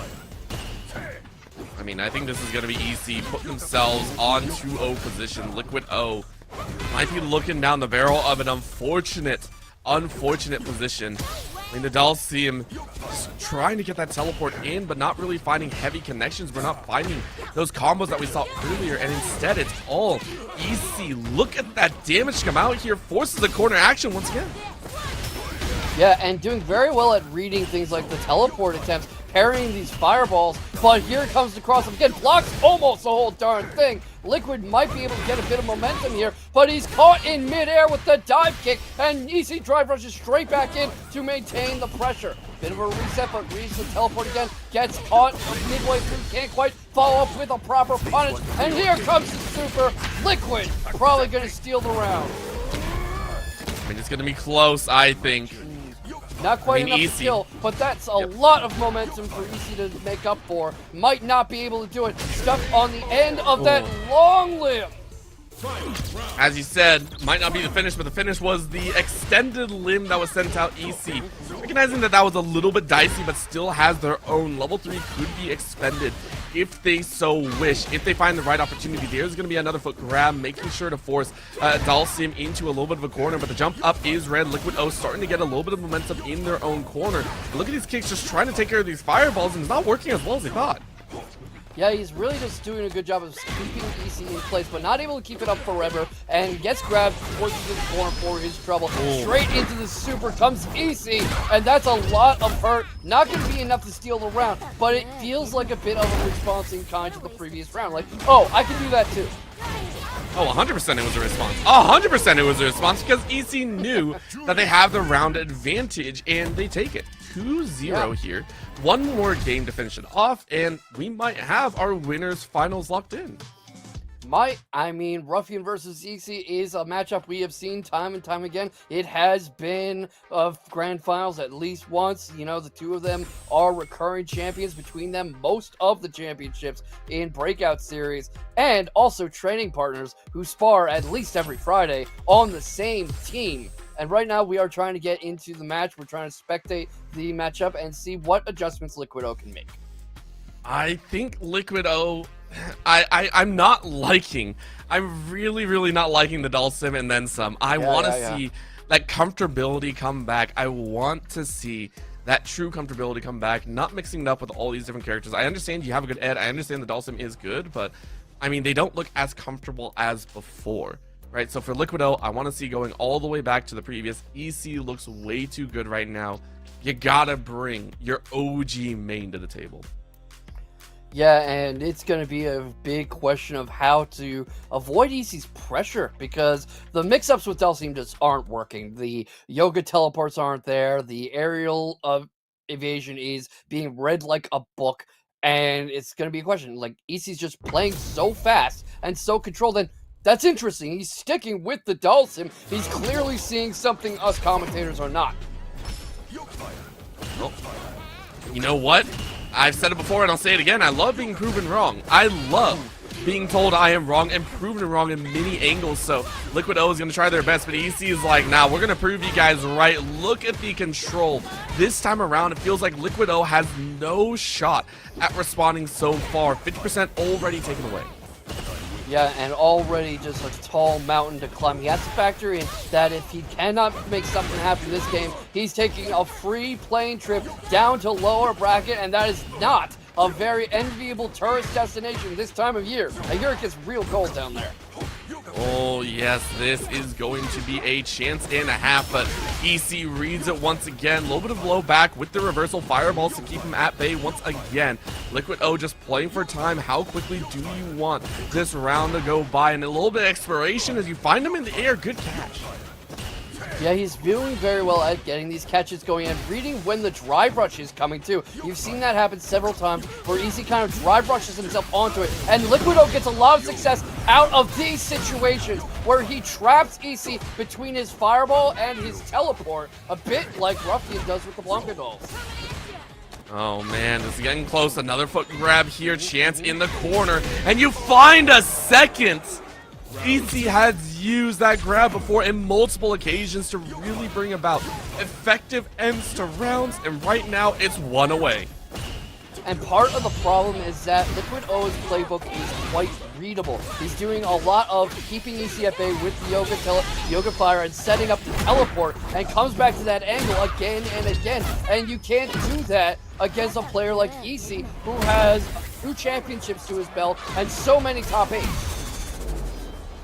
I mean, I think this is going to be EC putting themselves on 2-0 position. Liquid O might be looking down the barrel of an unfortunate position. I mean, the Dhalsim just trying to get that teleport in, but not really finding heavy connections. We're not finding those combos that we saw earlier, and instead it's all EC. Look at that damage come out here, forces the corner action once again. Yeah, and doing very well at reading things like the teleport attempts, parrying these fireballs, but here comes the cross-up again, blocks almost the whole darn thing. Liquid might be able to get a bit of momentum here, but he's caught in midair with the dive kick, and EC drive rushes straight back in to maintain the pressure. Bit of a reset, but reads the teleport again, gets caught midway through, can't quite follow up with a proper punish, and here comes the super. Liquid probably going to steal the round. I mean, it's going to be close, I think. Not quite enough EC. skill, but that's a lot of momentum for EC to make up for. Might not be able to do it. Stuck on the end of that long limb. As you said, might not be the finish, but the finish was the extended limb that was sent out EC. Recognizing that that was a little bit dicey, but still has their own. Level 3 could be expended if they so wish. If they find the right opportunity, there's going to be another foot grab, making sure to force Dhalsim into a little bit of a corner, but the jump up is red. Liquid O starting to get a little bit of momentum in their own corner. But look at these kicks, just trying to take care of these fireballs, and it's not working as well as they thought. Yeah, he's really just doing a good job of keeping EC in place, but not able to keep it up forever, and gets grabbed towards the corner for his trouble. Straight into the super comes EC, and that's a lot of hurt. Not going to be enough to steal the round, but it feels like a bit of a response in kind to the previous round. Like, oh, I can do that too. Oh, 100% it was a response. 100% it was a response because EC knew that they have the round advantage, and they take it. 2-0 here. One more game to finish it off, and we might have our winners finals locked in. I mean, Ruffian versus EC is a matchup we have seen time and time again. It has been grand finals at least once. You know, the two of them are recurring champions, between them most of the championships in Breakout Series, and also training partners who spar at least every Friday on the same team. And right now we are trying to get into the match. We're trying to spectate the matchup and see what adjustments Liquid O can make. I think Liquid O, I'm not liking. I'm really not liking the Dhalsim and then some. I want to see that comfortability come back. I want to see that true comfortability come back, not mixing it up with all these different characters. I understand you have a good Ed. I understand the Dhalsim is good, but I mean, they don't look as comfortable as before. Right, so for Liquid O, I want to see going all the way back to the previous. EC looks way too good right now. You gotta bring your OG main to the table. Yeah, and it's going to be a big question of how to avoid EC's pressure, because the mix-ups with Dhalsim just aren't working. The Yoga teleports aren't there. The aerial evasion is being read like a book, and it's going to be a question. Like, EC's just playing so fast and so controlled, and that's interesting. He's sticking with the Dhalsim. He's clearly seeing something us commentators are not. Well, you know what? I've said it before and I'll say it again. I love being proven wrong. I love being told I am wrong and proven wrong in many angles. So Liquid O is going to try their best, but EC is like, nah, we're going to prove you guys right. Look at the control. This time around, it feels like Liquid O has no shot at responding so far. 50% already taken away. Yeah, and already just a tall mountain to climb. He has to factor in that if he cannot make something happen this game, he's taking a free plane trip down to lower bracket, and that is not a very enviable tourist destination this time of year. I hear it gets real cold down there. Oh, yes, this is going to be a chance and a half, but EC reads it once again. A little bit of blow back with the reversal fireballs to keep him at bay once again. Liquid O just playing for time. How quickly do you want this round to go by? And a little bit of exploration as you find him in the air. Good catch. Yeah, he's doing very well at getting these catches going and reading when the drive rush is coming too. You've seen that happen several times where EC kind of drive rushes himself onto it, and Liquido gets a lot of success out of these situations where he traps EC between his fireball and his teleport, a bit like Ruffian does with the Blanka dolls. Oh man, this is getting close. Another foot grab here, chance in the corner, and you find a second. EC has used that grab before in multiple occasions to really bring about effective ends to rounds, and right now it's one away. And part of the problem is that Liquid O's playbook is quite readable. He's doing a lot of keeping EC at bay with the Yoga Fire and setting up the teleport, and comes back to that angle again and again. And you can't do that against a player like EC, who has 2 championships to his belt and so many top 8s.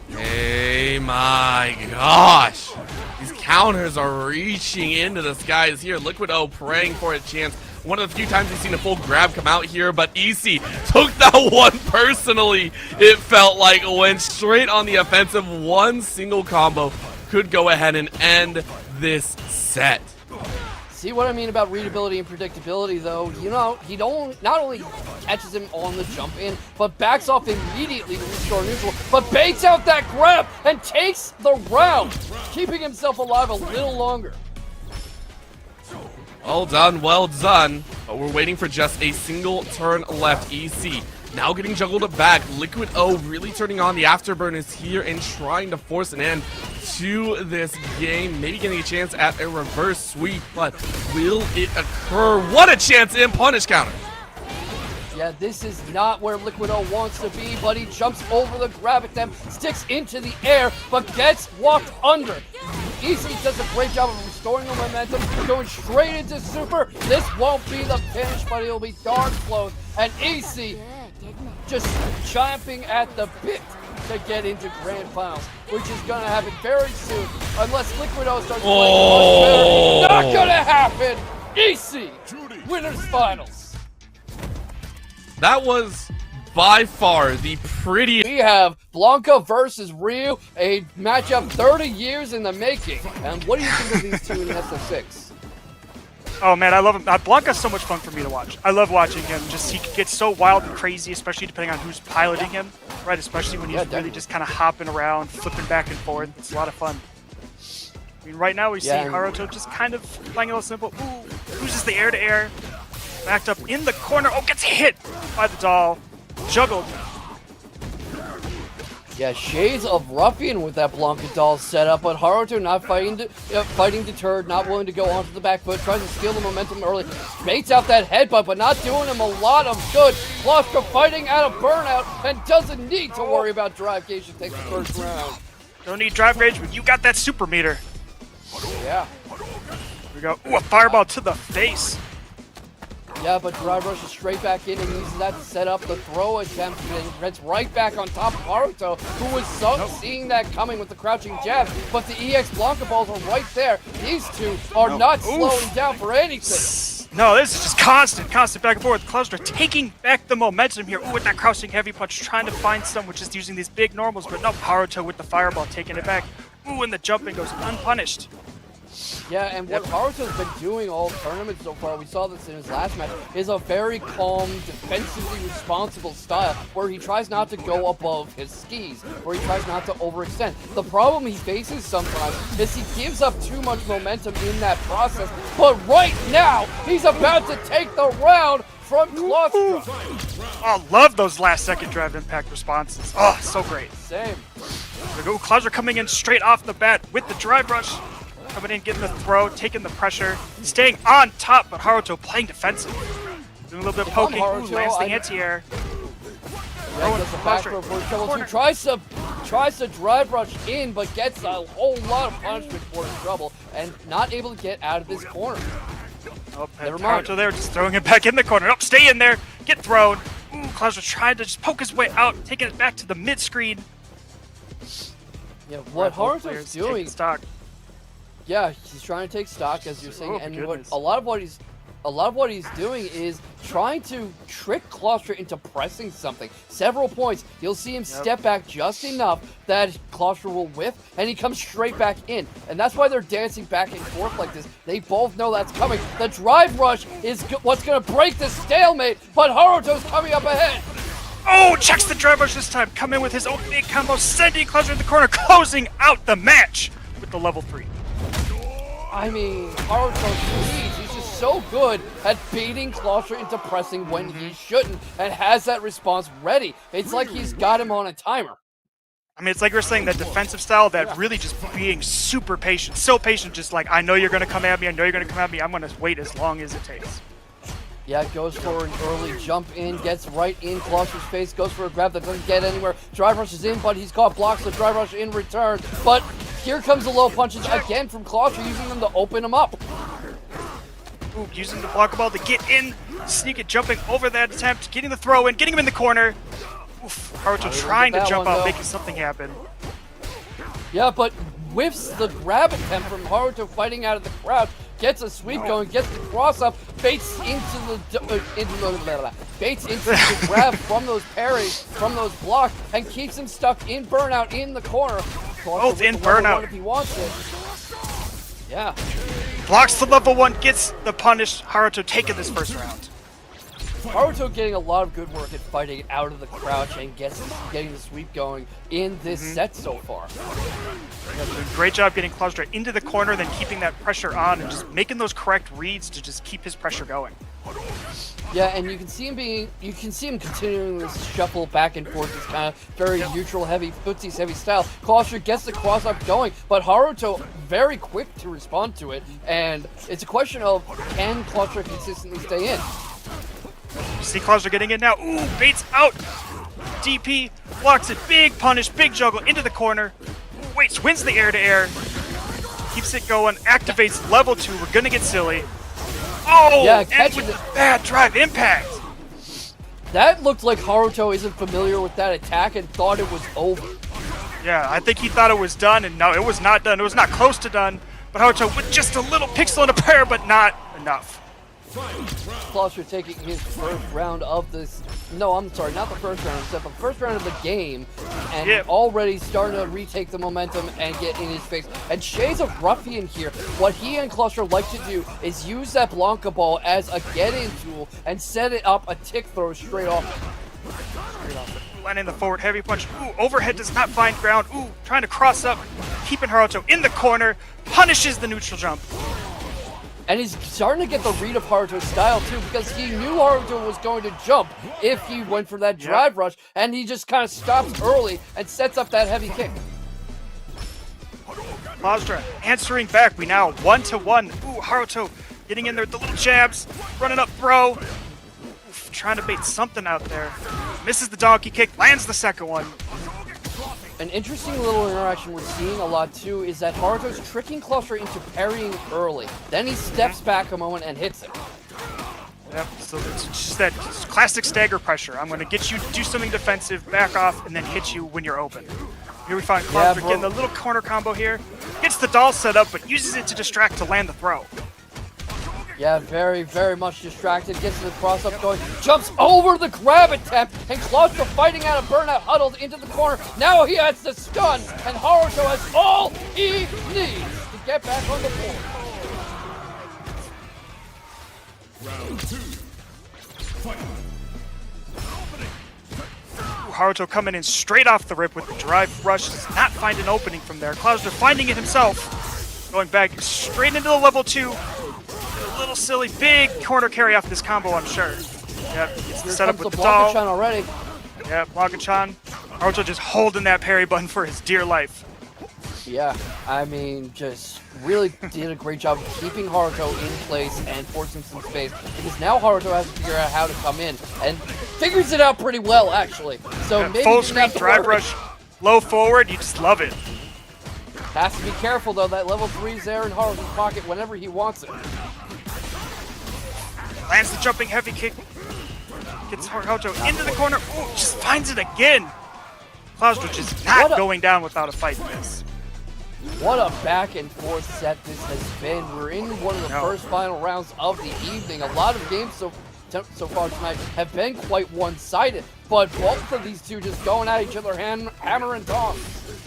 Hey, my gosh. These counters are reaching into the skies here. Liquid O praying for a chance. One of the few times we've seen a full grab come out here, but EC took that one personally. It felt like went straight on the offensive. One single combo could go ahead and end this set. See what I mean about readability and predictability, though? You know, he not only catches him on the jump in, but backs off immediately to restore neutral, but baits out that grab and takes the round, keeping himself alive a little longer. Well done, well done. But we're waiting for just a single turn left. EC now getting juggled back. Liquid O really turning on the afterburners here and trying to force an end to this game. Maybe getting a chance at a reverse sweep, but will it occur? What a chance in punish counter. Yeah, this is not where Liquid O wants to be, but he jumps over the grab attempt, sticks into the air, but gets walked under. EC does a great job of restoring the momentum, going straight into super. This won't be the finish, but it'll be darn close. And EC just champing at the bit to get into grand finals, which is going to happen very soon, unless Liquid O starts playing much better. Not going to happen! EC, winners finals. That was by far the prettiest. We have Blanka versus Ryu, a matchup 30 years in the making. And what do you think of these two in SF6? Oh man, I love him. Blanka's so much fun for me to watch. I love watching him. Just he gets so wild and crazy, especially depending on who's piloting him, right? Especially when he's really just kind of hopping around, flipping back and forth. It's a lot of fun. I mean, right now we see Harouto just kind of playing a little simple. Ooh, loses the air-to-air. Backed up in the corner. Oh, gets hit by the doll. Juggled. Yeah, shades of Ruffian with that Blanka doll set up, but Harouto not fighting deterred, not willing to go onto the back foot, tries to steal the momentum early, baits out that headbutt, but not doing him a lot of good. Closdra fighting out of burnout and doesn't need to worry about drive gauge to take the first round. Don't need drive gauge, but you got that super meter. Yeah. Here we go. Ooh, a fireball to the face. Yeah, but drive rushes straight back in and uses that to set up the throw attempt, and gets right back on top of Harouto, who was seeing that coming with the crouching jab, but the EX Blanka balls are right there. These two are not slowing down for anything. No, this is just constant back and forth. Closdra taking back the momentum here. Ooh, with that crouching heavy punch, trying to find someone just using these big normals, but no, Harouto with the fireball taking it back. Ooh, and the jumping goes unpunished. Yeah, and what Harouto's been doing all tournament so far, we saw this in his last match, is a very calm, defensively responsible style where he tries not to go above his skis, where he tries not to overextend. The problem he faces sometimes is he gives up too much momentum in that process, but right now, he's about to take the round from Closdra. Oh, love those last second drive impact responses. Oh, so great. Same. Closdra coming in straight off the bat with the drive rush. Coming in, getting the throw, taking the pressure, staying on top, but Harouto playing defensive. Doing a little bit of poking, Harouto, lands the anti-air. Yeah, gets the back throw for trouble. He tries to drive rush in, but gets a whole lot of punishment for his trouble, and not able to get out of this corner. Oh, Never mind. Harouto there, just throwing it back in the corner. Oh, stay in there, get thrown. Closdra trying to just poke his way out, taking it back to the mid-screen. Yeah, what Harouto's doing... Stock. Yeah, he's trying to take stock, as you're saying, and goodness. a lot of what he's doing is trying to trick Closdra into pressing something. Several points, you'll see him step back just enough that Closdra will whiff, and he comes straight back in. And that's why they're dancing back and forth like this. They both know that's coming. The drive rush is what's going to break the stalemate, but Haruto's coming up ahead. Oh, checks the drive rush this time. Come in with his own big combo, sending Closdra in the corner, closing out the match with the level 3. I mean, Haruto, he's just so good at baiting Closdra into pressing when he shouldn't, and has that response ready. It's like he's got him on a timer. I mean, it's like we're saying that defensive style, that really just being super patient. So patient, just like, I know you're going to come at me, I know you're going to come at me, I'm going to wait as long as it takes. Yeah, goes for an early jump in, gets right in Closdra's face, goes for a grab that doesn't get anywhere. Drive rush is in, but he's caught, blocks the drive rush in return. But here comes the low punches again from Closdra, using them to open him up. Ooh, using the block ball to get in, sneak it, jumping over that attempt, getting the throw in, getting him in the corner. Oof, Harouto trying to jump out, making something happen. Yeah, but whiffs the grab attempt from Harouto fighting out of the crowd. Gets a sweep going, gets the cross up, baits into the grab from those parries, from those blocks, and keeps him stuck in burnout in the corner. Both in burnout. If he wants it. Yeah. Blocks the level 1, gets the punish. Harouto taking this first round. Harouto getting a lot of good work at fighting out of the crouch and getting the sweep going in this set so far. Yeah, doing a great job getting Closdra into the corner, then keeping that pressure on and just making those correct reads to just keep his pressure going. Yeah, and you can see him continuing this shuffle back and forth, this kind of very neutral, heavy, footsies heavy style. Closdra gets the cross up going, but Harouto very quick to respond to it, and it's a question of can Closdra consistently stay in. You see Closdra getting in now. Ooh, baits out. DP blocks it. Big punish, big juggle into the corner. Waits, wins the air-to-air. Keeps it going, activates level 2. We're going to get silly. Oh, yeah, and with the bad drive impact. That looked like Harouto isn't familiar with that attack and thought it was over. Yeah, I think he thought it was done, and no, it was not done. It was not close to done. But Harouto with just a little pixel and a prayer, but not enough. Closdra taking his first round of this. No, I'm sorry, not the first round. Except the first round of the game, and already starting to retake the momentum and get in his face. And Shay's a ruffian here. What he and Closdra like to do is use that Blanka ball as a get-in tool and set it up a tick throw straight off. Landing the forward heavy punch. Ooh, overhead does not find ground. Ooh, trying to cross up, keeping Harouto in the corner. Punishes the neutral jump. And he's starting to get the read of Haruto's style too, because he knew Harouto was going to jump if he went for that drive rush, and he just kind of stops early and sets up that heavy kick. Closdra answering back. We now 1-1. Ooh, Harouto getting in there with the little jabs, running up throw. Oof, trying to bait something out there. Misses the donkey kick, lands the second one. An interesting little interaction we're seeing a lot too is that Haruto's tricking Closdra into parrying early. Then he steps back a moment and hits it. Yep, so it's just that classic stagger pressure. I'm going to get you to do something defensive, back off, and then hit you when you're open. Here we find Closdra getting the little corner combo here. Gets the doll set up, but uses it to distract to land the throw. Yeah, very, very much distracted. Gets the cross up going, jumps over the grab attempt, and Closdra fighting out of burnout, huddled into the corner. Now he has the stun, and Harouto has all he needs to get back on the board. Round 2. Fight. Harouto coming in straight off the rip with the drive rush. Does not find an opening from there. Closdra finding it himself. Going back straight into the level 2. A little silly. Big corner carry off this combo, I'm sure. Yep, gets the setup with the doll. Blanka-chan already. Yeah, Blanka-chan. Harouto just holding that parry button for his dear life. Yeah, I mean, just really did a great job of keeping Harouto in place and forcing some space, because now Harouto has to figure out how to come in, and figures it out pretty well, actually. So Yeah, maybe full you screen have to drive worry. rush, low forward, you just love it. Has to be careful, though. That level 3's there in Harouto's pocket whenever he wants it. Lands the jumping heavy kick. Gets Harouto into the corner. Ooh, just finds it again. Closdra just not going down without a fight in this. What a back and forth set this has been. We're in one of the first final rounds of the evening. A lot of games so far tonight have been quite one-sided, but both of these two just going at each other hammer and tongs.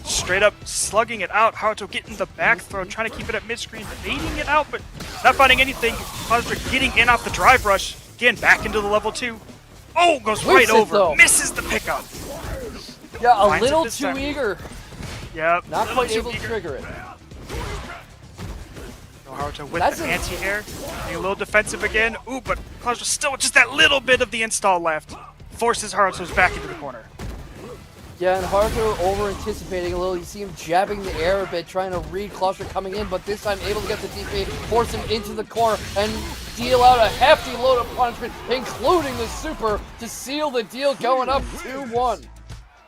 Straight up slugging it out. Harouto getting the back throw, trying to keep it at mid-screen, baiting it out, but not finding anything. Closdra getting in off the drive rush. Again, back into the level 2. Oh, goes right over. Misses the pickup. Yeah, a Finds little it this too time. eager. Yep. Not little quite too able to eager. trigger it. Harouto with the anti-air. Being a little defensive again. Ooh, but Closdra still with just that little bit of the install left. Forces Harouto's back into the corner. Yeah, and Harouto over-anticipating a little. You see him jabbing the air a bit, trying to read Closdra coming in, but this time able to get the DP, force him into the corner, and deal out a hefty load of punishment, including the super, to seal the deal, going up 2-1.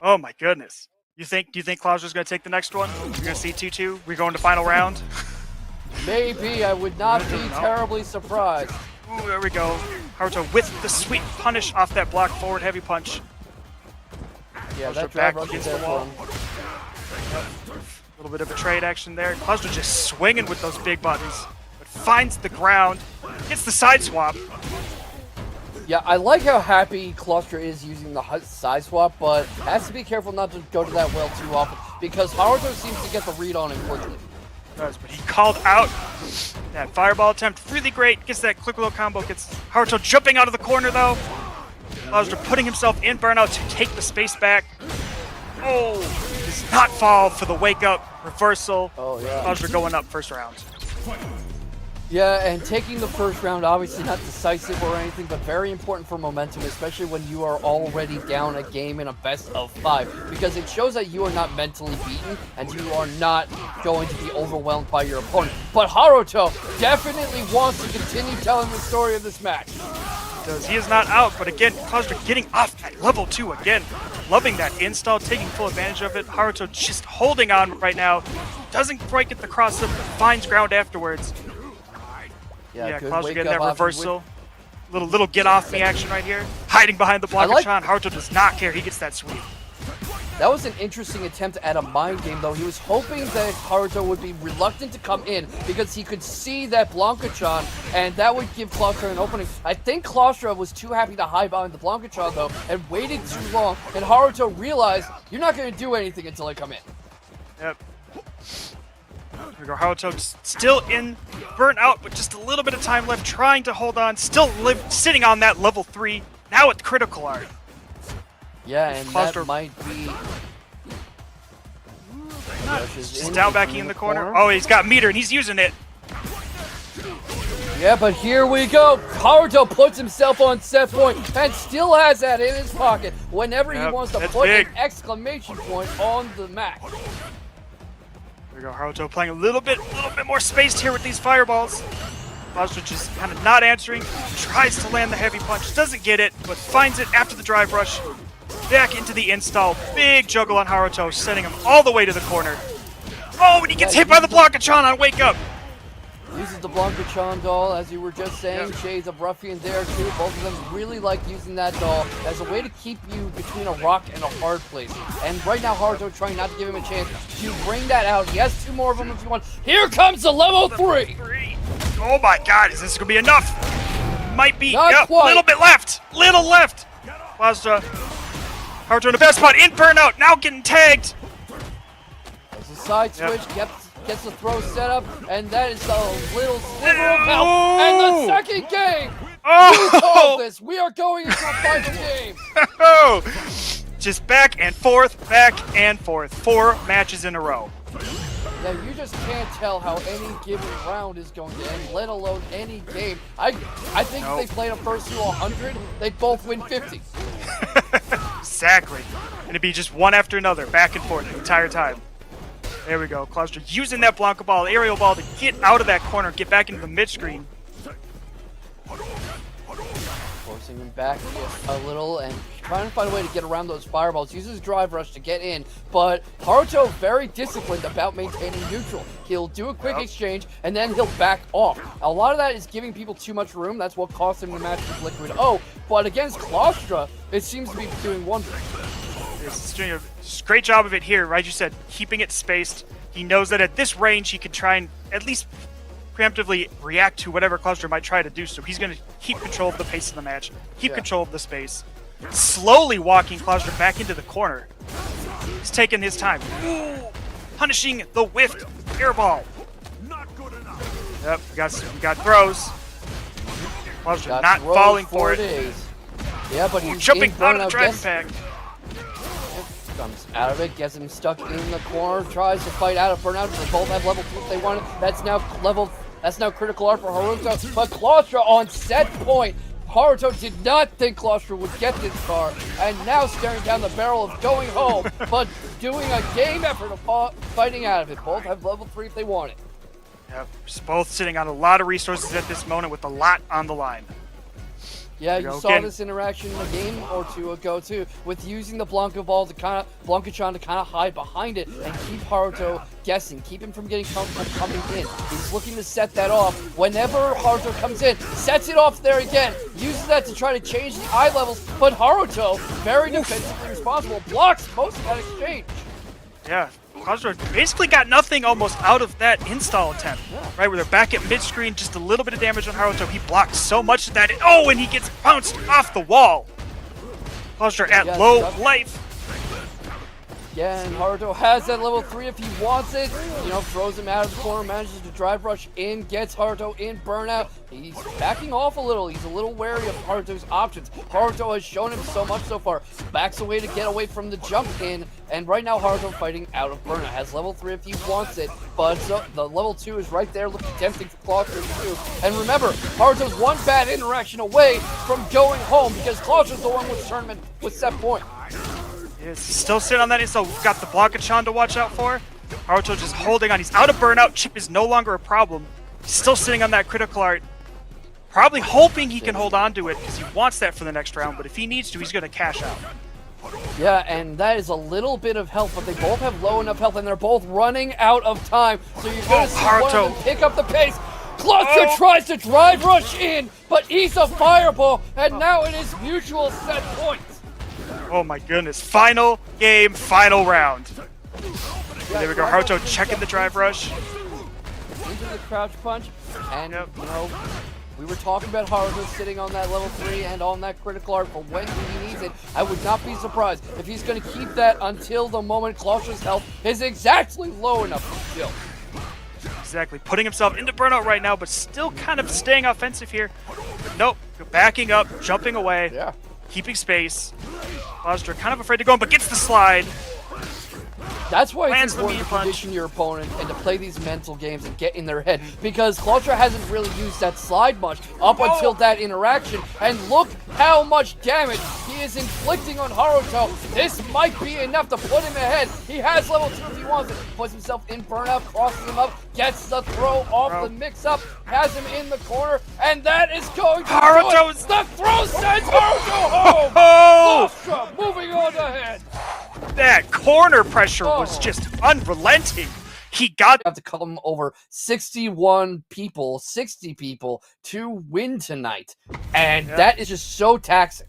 Oh my goodness. Do you think Closdra's gonna take the next one? You're gonna see 2-2? We're going to final round? Maybe. I would not be terribly surprised. Ooh, there we go. Harouto with the sweet punish off that block forward heavy punch. Yeah, Closdra that back drive rush is against there the for wall. him. A little bit of a trade action there. Closdra just swinging with those big buttons. But finds the ground. Gets the side swap. Yeah, I like how happy Closdra is using the side swap, but has to be careful not to go to that well too often, because Harouto seems to get the read on him quickly. But he called out that fireball attempt. Really great. Gets that quick little combo. Gets Harouto jumping out of the corner though. Closdra putting himself in burnout to take the space back. Oh, does not fall for the wake up reversal. Oh yeah. Closdra going up first round. Yeah, and taking the first round, obviously not decisive or anything, but very important for momentum, especially when you are already down a game in a best of 5, because it shows that you are not mentally beaten and you are not going to be overwhelmed by your opponent. But Harouto definitely wants to continue telling the story of this match. He is not out, but again, Closdra getting off at level 2 again. Loving that install, taking full advantage of it. Harouto just holding on right now. Doesn't quite get the cross up, but finds ground afterwards. Yeah, Closdra getting that reversal. Little get off me action right here. Hiding behind the Blanka-chan. Harouto does not care. He gets that sweep. That was an interesting attempt at a mind game, though. He was hoping that Harouto would be reluctant to come in because he could see that Blanka-chan, and that would give Closdra an opening. I think Closdra was too happy to hide behind the Blanka-chan, though, and waited too long, and Harouto realized, you're not going to do anything until I come in. Yep. Here we go. Harouto still in, burnt out, but just a little bit of time left, trying to hold on. Still sitting on that level 3, now with critical art. Yeah, and Closdra that might be... Just down backing in the corner. Oh, he's got meter, and he's using it. Yeah, but here we go. Harouto puts himself on set point and still has that in his pocket whenever he wants to put an exclamation point on the match. There we go. Harouto playing a little bit more spaced here with these fireballs. Closdra just kind of not answering. Tries to land the heavy punch. Doesn't get it, but finds it after the drive rush. Back into the install. Big juggle on Harouto, sending him all the way to the corner. Oh, and he gets hit by the Blanka-chan on wake up. Uses the Blanka-chan doll, as you were just saying. Shades of Ruffian there, too. Both of them really like using that doll as a way to keep you between a rock and a hard place. And right now, Harouto trying not to give him a chance to bring that out. He has 2 more of them if you want. Here comes the level 3! Oh my god, is this going to be enough? Might be. Not quite. Little bit left. Little left. Closdra. Harouto in the best spot. In burnout. Now getting tagged. There's a side switch. Gets the throw set up, and that is a little sliver of help. And the second game! Who called this? We are going into a final game. Oh! Just back and forth, 4 matches in a row. Yeah, you just can't tell how any given round is going to end, let alone any game. I think if they played a first to 100, they'd both win 50. Exactly. And it'd be just one after another, back and forth the entire time. There we go. Closdra using that Blanka ball, aerial ball to get out of that corner, get back into the mid screen. Forcing him back a little and trying to find a way to get around those fireballs. Uses drive rush to get in, but Harouto very disciplined about maintaining neutral. He'll do a quick exchange and then he'll back off. A lot of that is giving people too much room. That's what cost him the match with Liquid O. But against Closdra, it seems to be doing wonders. He's doing a great job of it here, right? You said keeping it spaced. He knows that at this range he can try and at least preemptively react to whatever Closdra might try to do. So he's going to keep control of the pace of the match, keep control of the space. Slowly walking Closdra back into the corner. He's taking his time. Ooh, punishing the whiffed air ball. Not good enough. Yep, we got throws. Closdra not falling for it. Yeah, but he's jumping in out of the burnout, driving pack. Comes out of it, gets him stuck in the corner, tries to fight out of burnout. They both have level 2 if they want it. That's now critical art for Harouto. But Closdra on set point. Harouto did not think Closdra would get this far, and now staring down the barrel of going home, but doing a game effort of fighting out of it. Both have level 3 if they want it. Yep, just both sitting on a lot of resources at this moment with a lot on the line. Yeah, you saw this interaction a game or two ago too, with using the Blanka ball to Blanka-chan to kind of hide behind it and keep Harouto guessing, keep him from getting coming in. He's looking to set that off. Whenever Harouto comes in, sets it off there again, uses that to try to change the eye levels, but Harouto, very defensively responsible, blocks most of that exchange. Yeah, Closdra basically got nothing almost out of that install attempt, right? Where they're back at mid-screen, just a little bit of damage on Harouto. He blocked so much of that, and he gets bounced off the wall. Closdra at low life. Yeah, and Harouto has that level 3 if he wants it. You know, throws him out of the corner, manages to drive rush in, gets Harouto in burnout. He's backing off a little. He's a little wary of Haruto's options. Harouto has shown him so much so far. Backs away to get away from the jump in, and right now Harouto fighting out of burnout. Has level 3 if he wants it, but the level 2 is right there looking tempting for Closdra too. And remember, Haruto's one bad interaction away from going home because Closdra's the one with tournament with set point. He's still sitting on that install. We've got the Blanka-chan to watch out for. Harouto just holding on. He's out of burnout. Chip is no longer a problem. He's still sitting on that critical art. Probably hoping he can hold on to it because he wants that for the next round, but if he needs to, he's going to cash out. Yeah, and that is a little bit of health, but they both have low enough health, and they're both running out of time. So you're going to see one of them pick up the pace. Closdra tries to drive rush in, but eats a fireball, and now it is mutual set points. Oh my goodness. Final game, final round. There we go. Harouto checking the drive rush. Into the crouch punch, and you know, we were talking about Harouto sitting on that level 3 and on that critical art for when he needs it. I would not be surprised if he's going to keep that until the moment Closdra's health is exactly low enough to kill. Exactly. Putting himself into burnout right now, but still kind of staying offensive here. But nope. Backing up, jumping away. Yeah. Keeping space. Closdra kind of afraid to go in, but gets the slide. That's why it's important to condition your opponent and to play these mental games and get in their head. Because Closdra hasn't really used that slide much up until that interaction. And look how much damage he is inflicting on Harouto. This might be enough to put him ahead. He has level 2 if he wants it. Puts himself in burnout, crosses him up, gets the throw off the mix-up, has him in the corner, and that is going to do it. The throw sends Harouto home! Closdra moving on ahead. That corner pressure was just unrelenting. He got have to come over 60 people to win tonight. And that is just so taxing.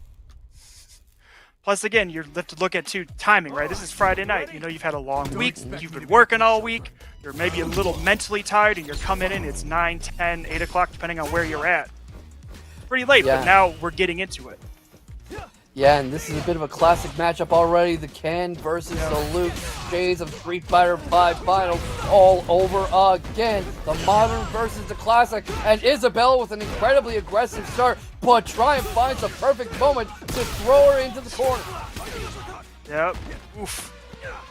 Plus, again, you're to look at timing, right? This is Friday night. You know, you've had a long week. You've been working all week. You're maybe a little mentally tired, and you're coming in. It's 9, 10, 8 o'clock, depending on where you're at. Pretty late, but now we're getting into it. Yeah, and this is a bit of a classic matchup already. The Ken versus the Luke. Shades of Street Fighter V Final all over again. The Modern versus the Classic. And Isabella with an incredibly aggressive start but Triumph finds the perfect moment to throw her into the corner. Yep. Oof.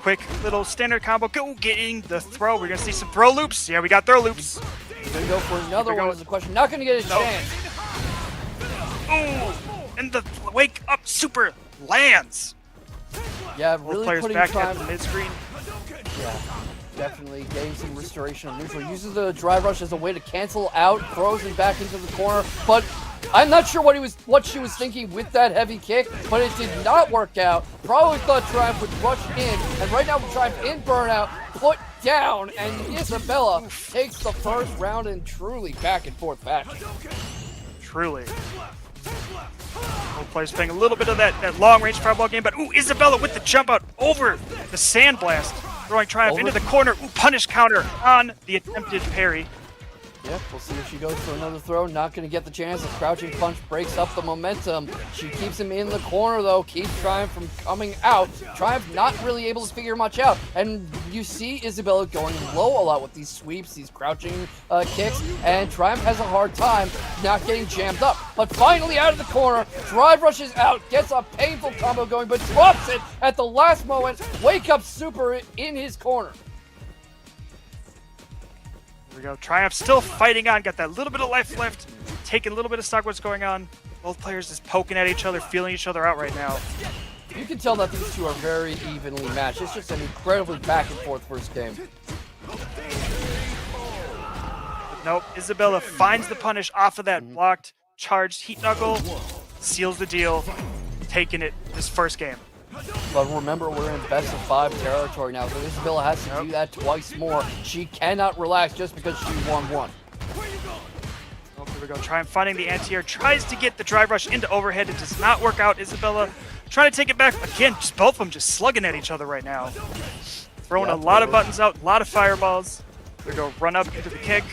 Quick little standard combo. Go getting the throw. We're going to see some throw loops. Yeah, we got throw loops. We're going to go for another one is the question. Not going to get a chance. Ooh. And the wake up super lands. Yeah, Both really players putting back Triumph. at the mid-screen. Yeah, definitely getting some restoration of neutral. Uses the drive rush as a way to cancel out, throws him back into the corner. But I'm not sure what she was thinking with that heavy kick, but it did not work out. Probably thought Triumph would rush in, and right now with Triumph in burnout, put down, and Isabella takes the first round in truly back and forth fashion. Truly. Both players playing a little bit of that long-range fireball game, but ooh, Isabella with the jump out over the sandblast, throwing Triumph into the corner. Ooh, punish counter on the attempted parry. Yep, we'll see if she goes for another throw. Not going to get the chance. A crouching punch breaks up the momentum. She keeps him in the corner, though. Keeps Triumph from coming out. Triumph not really able to figure much out. And you see Isabella going low a lot with these sweeps, these crouching kicks. And Triumph has a hard time not getting jammed up. But finally out of the corner, drive rushes out, gets a painful combo going, but drops it at the last moment. Wake up super in his corner. Here we go. Triumph still fighting on. Got that little bit of life left. Taking a little bit of stock what's going on. Both players just poking at each other, feeling each other out right now. You can tell that these two are very evenly matched. It's just an incredibly back and forth first game. Nope. Isabella finds the punish off of that blocked charged heat knuckle. Seals the deal. Taking it this first game. But remember, we're in best of 5 territory now, so Isabella has to do that twice more. She cannot relax just because she won one. Oh, here we go. Triumph finding the anti-air. Tries to get the drive rush into overhead. It does not work out. Isabella trying to take it back. Again, just both of them just slugging at each other right now. Throwing a lot of buttons out, a lot of fireballs. Here we go. Run up into the kick.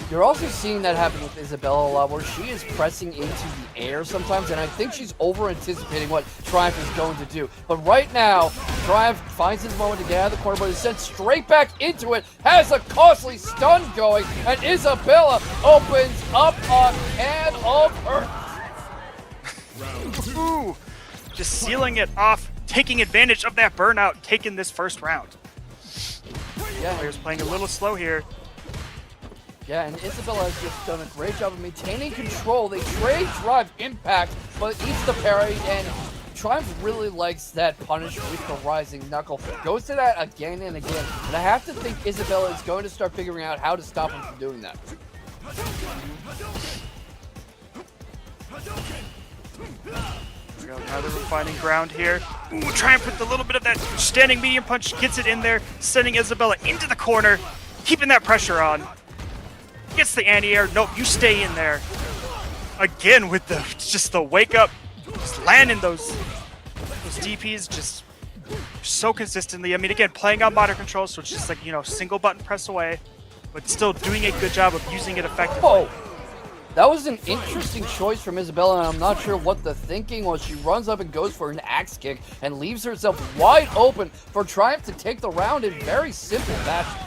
You're also seeing that happen with Isabella a lot, where she is pressing into the air sometimes, and I think she's over-anticipating what Triumph is going to do. But right now, Triumph finds his moment to get out of the corner, but is sent straight back into it, has a costly stun going, and Isabella opens up a can of earth. Ooh, just sealing it off, taking advantage of that burnout, taking this first round. Yeah, Players playing a little slow here. Yeah, and Isabella has just done a great job of maintaining control. They trade drive impact, but eats the parry, and Triumph really likes that punish with the rising knuckle. Goes to that again and again, and I have to think Isabella is going to start figuring out how to stop him from doing that. Now they're finding ground here. Ooh, Triumph with a little bit of that standing medium punch, gets it in there, sending Isabella into the corner, keeping that pressure on. Gets the anti-air. Nope, you stay in there. Again with the wake up, just landing those DPs just so consistently. I mean, again, playing on motor controls, so it's just like, you know, single button press away, but still doing a good job of using it effectively. Whoa! That was an interesting choice from Isabella, and I'm not sure what the thinking was. She runs up and goes for an axe kick and leaves herself wide open for Triumph to take the round in very simple fashion.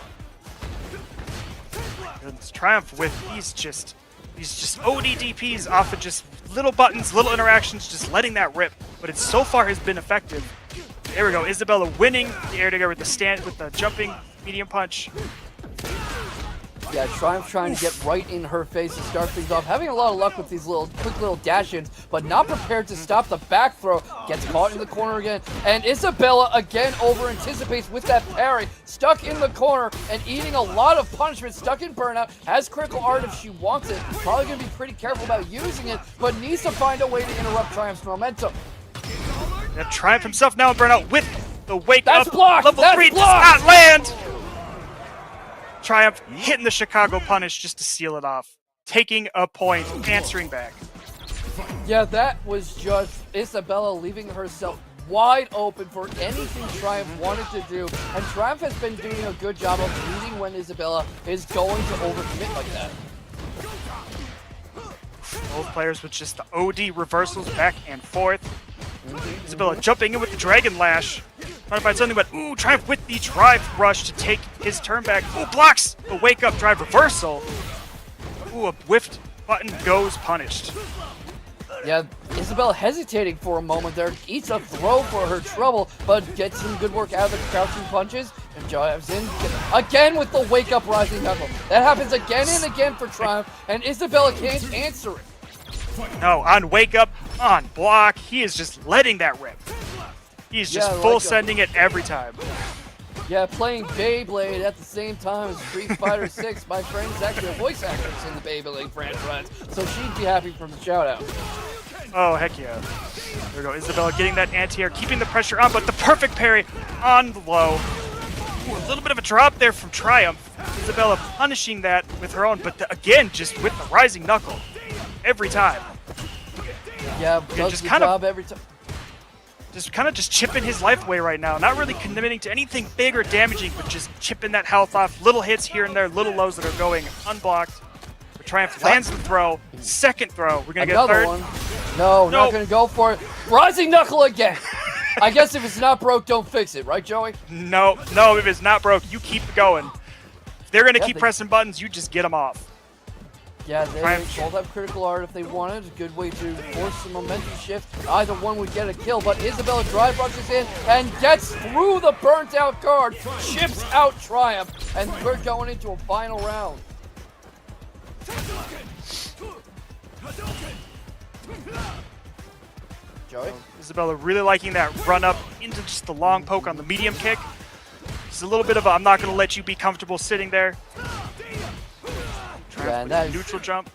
Triumph with these just OD DPs off of just little buttons, little interactions, just letting that rip. But it so far has been effective. There we go. Isabella winning the air to go with the jumping medium punch. Yeah, Triumph trying to get right in her face to start things off. Having a lot of luck with these quick little dash-ins, but not prepared to stop the back throw. Gets caught in the corner again. And Isabella again over-anticipates with that parry. Stuck in the corner and eating a lot of punishment. Stuck in burnout. Has critical art if she wants it. Probably going to be pretty careful about using it, but needs to find a way to interrupt Triumph's momentum. And Triumph himself now in burnout with the wake That's up. blocked! Level That's 3 blocked! does not land! Triumph hitting the Chicago punish just to seal it off. Taking a point, answering back. Yeah, that was just Isabella leaving herself wide open for anything Triumph wanted to do. And Triumph has been doing a good job of reading when Isabella is going to overcommit like that. Both players with just the OD reversals back and forth. Isabella jumping in with the Dragon Lash. Trying to find something, but ooh, Triumph with the drive rush to take his turn back. Ooh, blocks the wake up drive reversal. Ooh, a whiffed button goes punished. Yeah, Isabella hesitating for a moment there, eats a throw for her trouble, but gets some good work out of the crouching punches, and dives in again with the wake-up rising knuckle. That happens again and again for Triumph, and Isabella can't answer it. No, on wake up, on block, he is just letting that rip. He's just full sending it every time. Yeah, playing Beyblade at the same time as Street Fighter 6. My friend's actually a voice actress in the Beyblade franchise, so she'd be happy from the shout-out. Oh, heck yeah. There we go. Isabella getting that anti-air, keeping the pressure on, but the perfect parry on the low. Ooh, a little bit of a drop there from Triumph. Isabella punishing that with her own, but again, just with the rising knuckle. Every time. Yeah, does the job every time. Just kind of chipping his life away right now. Not really committing to anything big or damaging, but just chipping that health off. Little hits here and there, little lows that are going unblocked. But Triumph lands the throw. Second throw. We're going to get a third. One. No, not going to go for it. Rising knuckle again. I guess if it's not broke, don't fix it. Right, Joey? No, if it's not broke, you keep going. If they're going to keep pressing buttons, you just get them off. Yeah, they both have critical art if they wanted. A good way to force the momentum shift. Either one would get a kill, but Isabella drive rushes in and gets through the burnt out guard, chips out Triumph, and we're going into a final round. Joey? Isabella really liking that run up into just the long poke on the medium kick. Just a little bit of a, I'm not going to let you be comfortable sitting there. Yeah, and that is, neutral jump.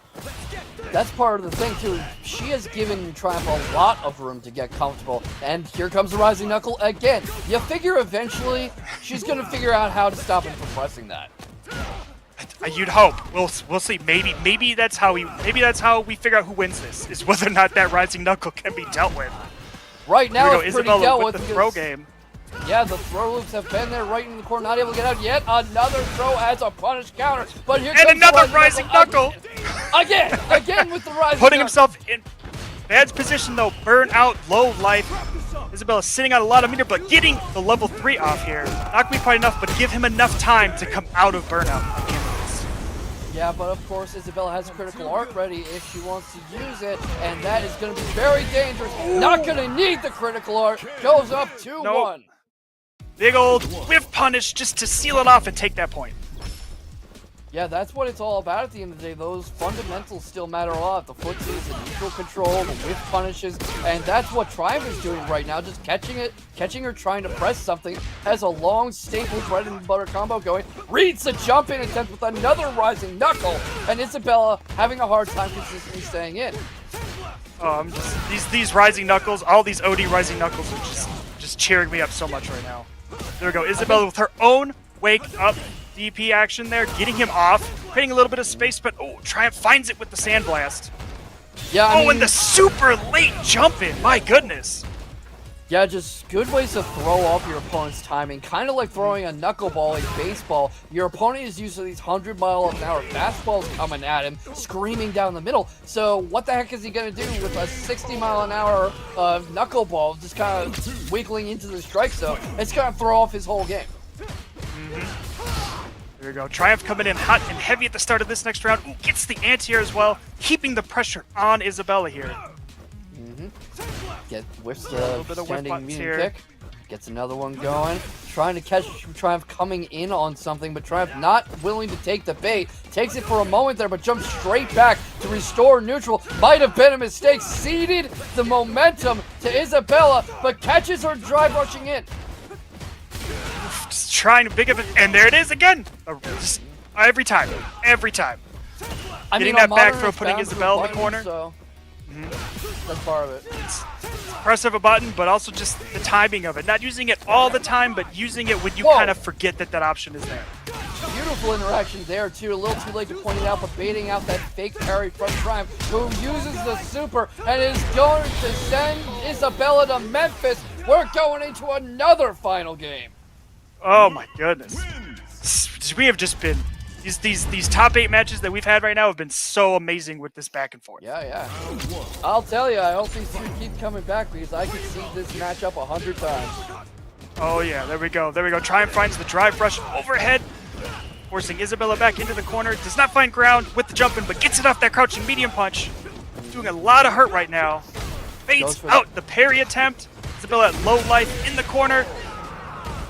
That's part of the thing too. She has given Triumph a lot of room to get comfortable, and here comes the rising knuckle again. You figure eventually she's gonna figure out how to stop him from pressing that. You'd hope. We'll see. Maybe that's how we figure out who wins this. Is whether or not that rising knuckle can be dealt with. Right now it's pretty dealt with the throw game. Yeah, the throw loops have been there right in the corner, not able to get out yet. Another throw as a punish counter, but here comes another rising knuckle. Again with the rising Putting knuckle. himself in bad position though, burn out, low life. Isabella sitting on a lot of meter, but getting the level 3 off here. Not gonna be quite enough, but give him enough time to come out of burnout at the end of this. Yeah, but of course Isabella has critical art ready if she wants to use it, and that is going to be very dangerous. Not going to need the critical art. Goes up 2-1. Nope. Big old whiff punish just to seal it off and take that point. Yeah, that's what it's all about at the end of the day. Those fundamentals still matter a lot. The footsies, the neutral control, the whiff punishes, and that's what Triumph is doing right now. Just catching her trying to press something. Has a long staple bread and butter combo going. Reads the jump in attempt with another rising knuckle, and Isabella having a hard time consistently staying in. These rising knuckles, all these OD rising knuckles are just cheering me up so much right now. There we go. Isabella with her own wake up DP action there, getting him off, creating a little bit of space, but Triumph finds it with the sandblast. Yeah, I mean, and the super late jump in, my goodness. Yeah, just good ways to throw off your opponent's timing. Kind of like throwing a knuckleball in baseball. Your opponent is used to these 100-mile-an-hour fastballs coming at him, screaming down the middle. So what the heck is he going to do with a 60-mile-an-hour knuckleball just kind of wiggling into the strike zone? It's going to throw off his whole game. There we go. Triumph coming in hot and heavy at the start of this next round. Ooh, gets the anti-air as well, keeping the pressure on Isabella here. Whiffs the standing medium kick. Gets another one going. Trying to catch Triumph coming in on something, but Triumph not willing to take the bait. Takes it for a moment there, but jumps straight back to restore neutral. Might have been a mistake. Ceded the momentum to Isabella, but catches her drive rushing in. Just trying to big of it, and there it is again. Just every time. Getting that back throw, putting Isabella in the corner. So that's part of it. It's impressive a button, but also just the timing of it. Not using it all the time, but using it when you kind of forget that option is there. Beautiful interaction there too. A little too late to point it out, but baiting out that fake parry from Triumph, who uses the super and is going to send Isabella to Memphis. We're going into another final game. Oh my goodness. We have just been these top 8 matches that we've had right now have been so amazing with this back and forth. Yeah. I'll tell you, I hope these two keep coming back because I could see this matchup 100 times. Oh yeah, there we go. Triumph finds the drive rush overhead. forcing Isabella back into the corner. Does not find ground with the jump in, but gets it off that crouching medium punch. Doing a lot of hurt right now. Baits out the parry attempt. Isabella at low life in the corner.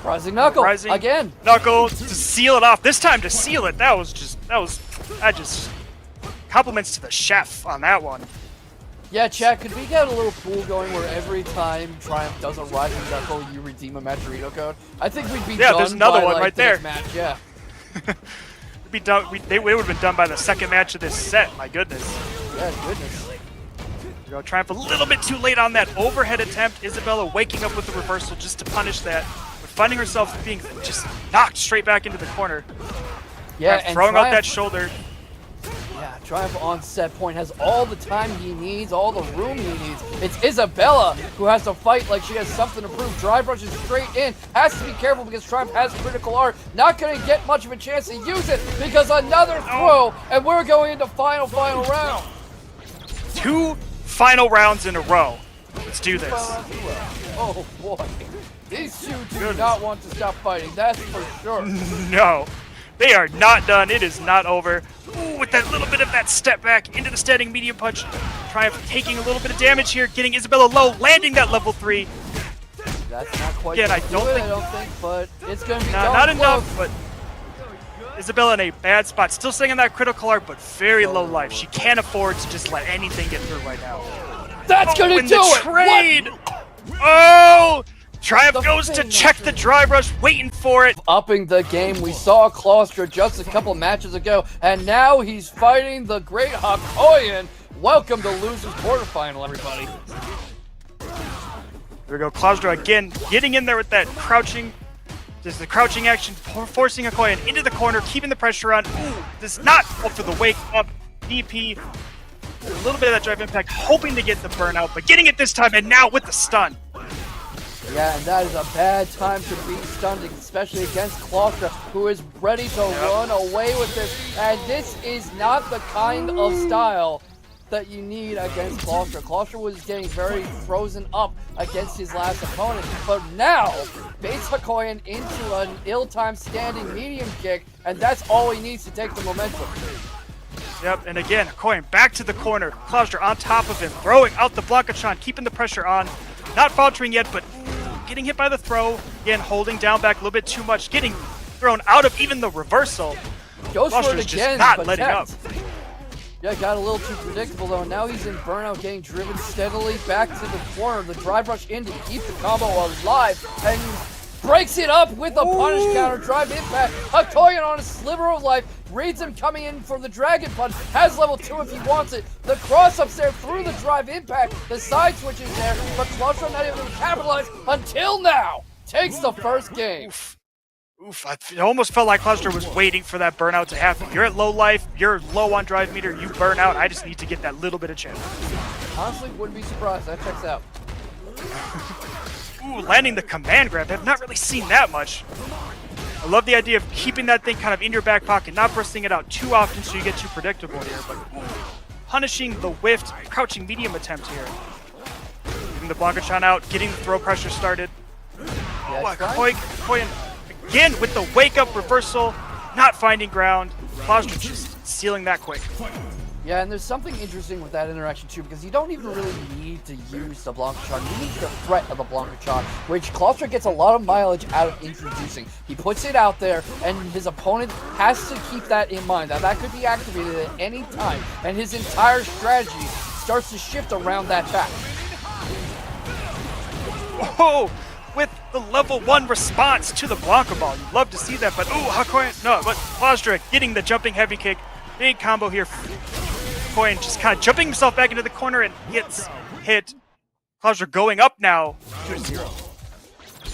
Rising Knuckle again. Knuckle to seal it off. This time to seal it. That was compliments to the chef on that one. Yeah, chat, could we get a little pool going where every time Triumph does a Rising Knuckle, you redeem a Maturito code? I think we'd be done there's another by, one like, right the there. next match, yeah. It'd be done. They would have been done by the second match of this set. My goodness. Yeah, goodness. Triumph a little bit too late on that overhead attempt. Isabella waking up with the reversal just to punish that, but finding herself being just knocked straight back into the corner. Yeah, and throwing Triumph, out that shoulder. Yeah, Triumph on set point has all the time he needs, all the room he needs. It's Isabella who has to fight like she has something to prove. Drive rushes straight in. Has to be careful because Triumph has critical art. Not going to get much of a chance to use it because another throw, and we're going into final round. 2 final rounds in a row. Let's do this. Oh boy. These two do not want to stop fighting, that's for sure. No. They are not done. It is not over. Ooh, with that little bit of that step back into the standing medium punch. Triumph taking a little bit of damage here, getting Isabella low, landing that level 3. That's not quite Again, I I don't think, but it's going to be not enough, but Isabella in a bad spot. Still staying on that critical art, but very low life. She can't afford to just let anything get through right now. That's going to do the it! Trade! Oh! Triumph The goes to thing check the drive rush, waiting for it. Upping the game, we saw Closdra just a couple matches ago, and now he's fighting the great Hakoian. Welcome to Losers Quarterfinal, everybody. There we go, Closdra again, getting in there with that crouching. There's the crouching action, forcing Hakoian into the corner, keeping the pressure on. Ooh, does not go for the wake up. DP, a little bit of that drive impact, hoping to get the burnout, but getting it this time, and now with the stun. Yeah, and that is a bad time to be stunned, especially against Closdra, who is ready to run away with this. And this is not the kind of style that you need against Closdra. Closdra was getting very frozen up against his last opponent, but now baits Hakoian into an ill-timed standing medium kick, and that's all he needs to take the momentum. Yep, and again, Hakoian back to the corner. Closdra on top of him, throwing out the Blanka, keeping the pressure on. Not faltering yet, but getting hit by the throw. Again, holding down back a little bit too much, getting thrown out of even the reversal. Goes for it just again, not but letting up. Yeah, got a little too predictable though. Now he's in burnout, getting driven steadily back to the corner. The drive rush in to keep the combo alive, and breaks it up with a punish counter drive impact. Hakoian on a sliver of life, reads him coming in for the dragon punch, has level 2 if he wants it. The cross ups there through the drive impact, the side switch is there, but Closdra not able to capitalize until now. Takes the first game. Oof, it almost felt like Closdra was waiting for that burnout to happen. You're at low life, you're low on drive meter, you burn out. I just need to get that little bit of chance. Honestly, wouldn't be surprised. That checks out. Ooh, landing the command grab. I've not really seen that much. I love the idea of keeping that thing kind of in your back pocket, not bursting it out too often so you get too predictable here, but punishing the whiffed crouching medium attempt here. Getting the Blanka out, getting the throw pressure started. Hakoian again with the wake up reversal, not finding ground. Closdra just sealing that quick. Yeah, and there's something interesting with that interaction too, because you don't even really need to use the Blanka. You need the threat of the Blanka, which Closdra gets a lot of mileage out of introducing. He puts it out there, and his opponent has to keep that in mind. That could be activated at any time, and his entire strategy starts to shift around that fact. Oh, with the level 1 response to the Blanka ball. You'd love to see that, but ooh, Hakoian, no, but Closdra getting the jumping heavy kick. Big combo here. Hakoian just kind of jumping himself back into the corner and gets hit. Closdra going up now 2-0.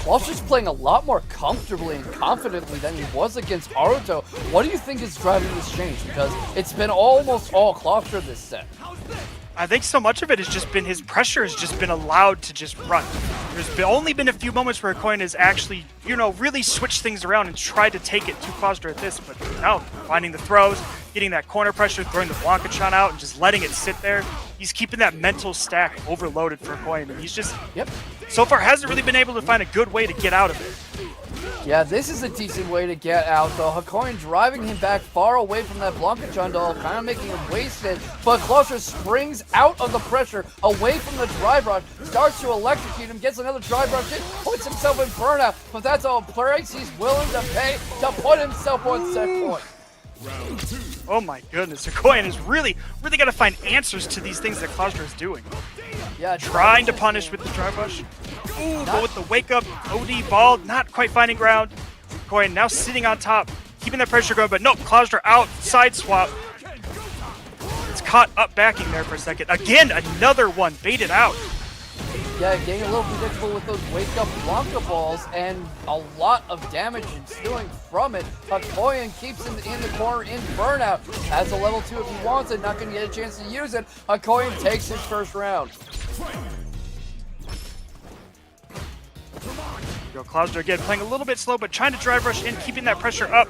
Clostra's playing a lot more comfortably and confidently than he was against Harouto. What do you think is driving this change? Because it's been almost all Clostra this set. I think so much of it has just been his pressure has just been allowed to just run. There's only been a few moments where Hakoian has actually, really switched things around and tried to take it to Closdra at this, but now finding the throws, getting that corner pressure, throwing the Blanka out, and just letting it sit there. He's keeping that mental stack overloaded for Hakoian, and he's just, so far hasn't really been able to find a good way to get out of it. Yeah, this is a decent way to get out, though. Hakoian driving him back far away from that Blanka Chun-li, kind of making him wasted. But Closdra springs out of the pressure, away from the drive rush, starts to electrocute him, gets another drive rush in, puts himself in burnout. But that's all price he's willing to pay to put himself on set point. Oh my goodness, Hakoian is really got to find answers to these things that Closdra is doing. Yeah, Trying to punish with the drive rush. Ooh, but with the wake up, OD ball, not quite finding ground. Hakoian now sitting on top, keeping that pressure going, but nope, Closdra out, side swap. It's caught up backing there for a second. Again, another one, baited out. Yeah, getting a little predictable with those wake-up Blanka balls, and a lot of damage ensuing from it. Hakoian keeps him in the corner in burnout. Has a level 2 if he wants it, not going to get a chance to use it. Hakoian takes his first round. Closdra again playing a little bit slow, but trying to drive rush in, keeping that pressure up.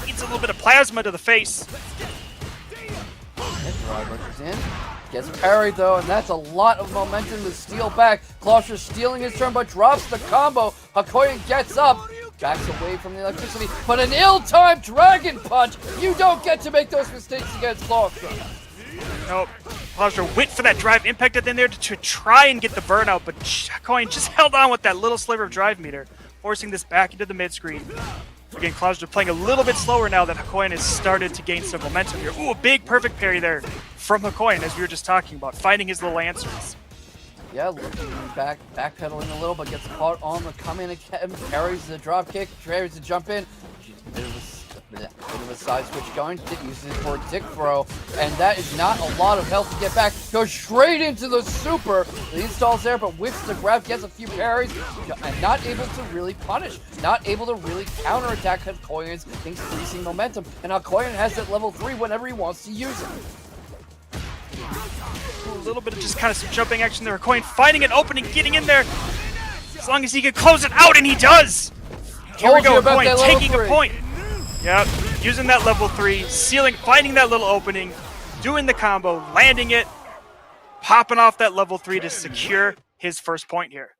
Needs a little bit of plasma to the face. Drive rushes in. Gets parried though, and that's a lot of momentum to steal back. Closdra stealing his turn, but drops the combo. Hakoian gets up, backs away from the electricity, but an ill-timed dragon punch. You don't get to make those mistakes against Closdra. Nope. Closdra went for that drive, impacted in there to try and get the burnout, but Hakoian just held on with that little sliver of drive meter, forcing this back into the mid screen. Again, Closdra playing a little bit slower now that Hakoian has started to gain some momentum here. Ooh, a big perfect parry there from Hakoian, as we were just talking about, finding his little answers. Yeah, looking backpedaling a little, but gets caught on the come in again, parries the drop kick, parries the jump in. Bit of a side switch going, uses it for a dick throw, and that is not a lot of health to get back. Goes straight into the super. The install's there, but whiffs the grab, gets a few parries, and not able to really punish, not able to really counterattack Hakoian's increasing momentum. And Hakoian has that level 3 whenever he wants to use it. A little bit of just kind of some jumping action there. Hakoian finding an opening, getting in there. As long as he can close it out, and he does. Here we go, Hakoian taking a point. Yep, using that level 3, sealing, finding that little opening, doing the combo, landing it, popping off that level 3 to secure his first point here.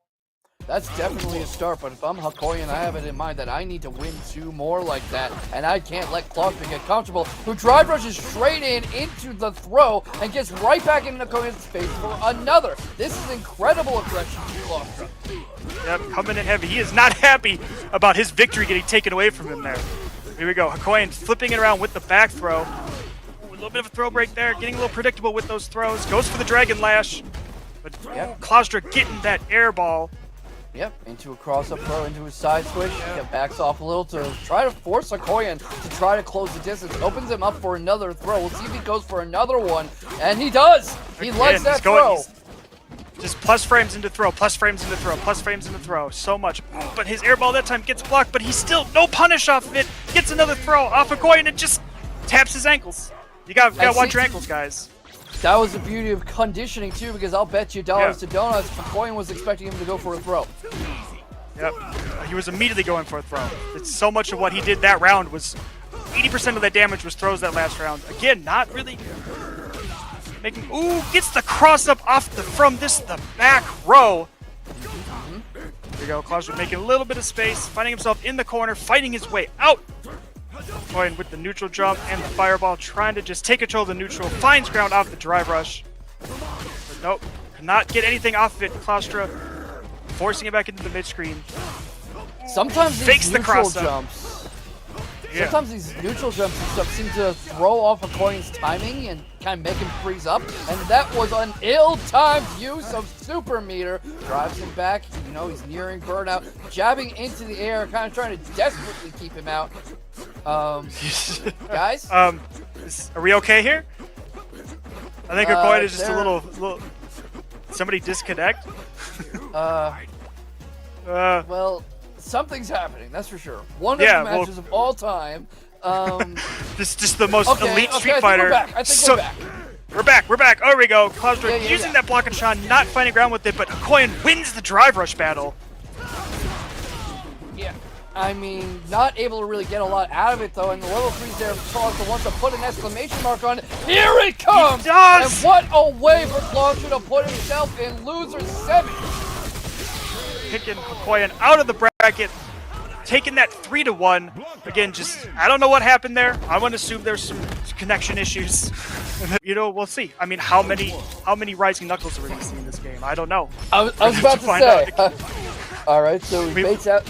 That's definitely a start, but if I'm Hakoian, I have it in mind that I need to win 2 more like that, and I can't let Closdra get comfortable, who drive rushes straight into the throw and gets right back into Hakoian's face for another. This is incredible aggression from Closdra. Yep, coming in heavy. He is not happy about his victory getting taken away from him there. Here we go, Hakoian flipping it around with the back throw. Ooh, a little bit of a throw break there, getting a little predictable with those throws. Goes for the Dragon Lash, but Closdra getting that air ball. Yep, into a cross-up throw, into his side switch. Backs off a little to try to force Hakoian to try to close the distance. Opens him up for another throw. We'll see if he goes for another one. And he does! He likes that throw. Just plus frames into throw, plus frames into throw, plus frames into throw. So much. But his air ball that time gets blocked, but he's still no punish off of it. Gets another throw off Hakoian and just taps his ankles. You gotta watch your ankles, guys. That was the beauty of conditioning too, because I'll bet you dollars to donuts Hakoian was expecting him to go for a throw. Yep, he was immediately going for a throw. It's so much of what he did that round was 80% of that damage was throws that last round. Again, not really making. Ooh, gets the cross up off from the back row. There we go, Closdra making a little bit of space, finding himself in the corner, fighting his way out. Going with the neutral jump and the fireball, trying to just take control of the neutral, finds ground off the drive rush. But nope, cannot get anything off of it. Closdra forcing it back into the mid screen. Sometimes fakes these the neutral cross jumps. Sometimes these neutral jumps and stuff seem to throw off Hakoian's timing and kind of make him freeze up. And that was an ill-timed use of super meter. Drives him back. You know, he's nearing burnout. Jabbing into the air, kind of trying to desperately keep him out. Guys? Are we okay here? I think Hakoian is just a little... Somebody disconnect? Well... Something's happening, that's for sure. One of the matches of all time. This is just the most elite Street Fighter. I think we're back. We're back. Oh, there we go. Closdra using that block and shot, not finding ground with it, but Hakoian wins the drive rush battle. Yeah. I mean, not able to really get a lot out of it, though, and the level 3's there. Closdra wants to put an exclamation mark on it. Here it comes! He does! And what a way for Closdra to put himself in loser 7. Picking Hakoian out of the bracket, taking that 3-1. Again, just, I don't know what happened there. I want to assume there's some connection issues. You know, we'll see. I mean, how many Rising Knuckles are we going to see in this game? I don't know. I was about to say. All right, so he baits out.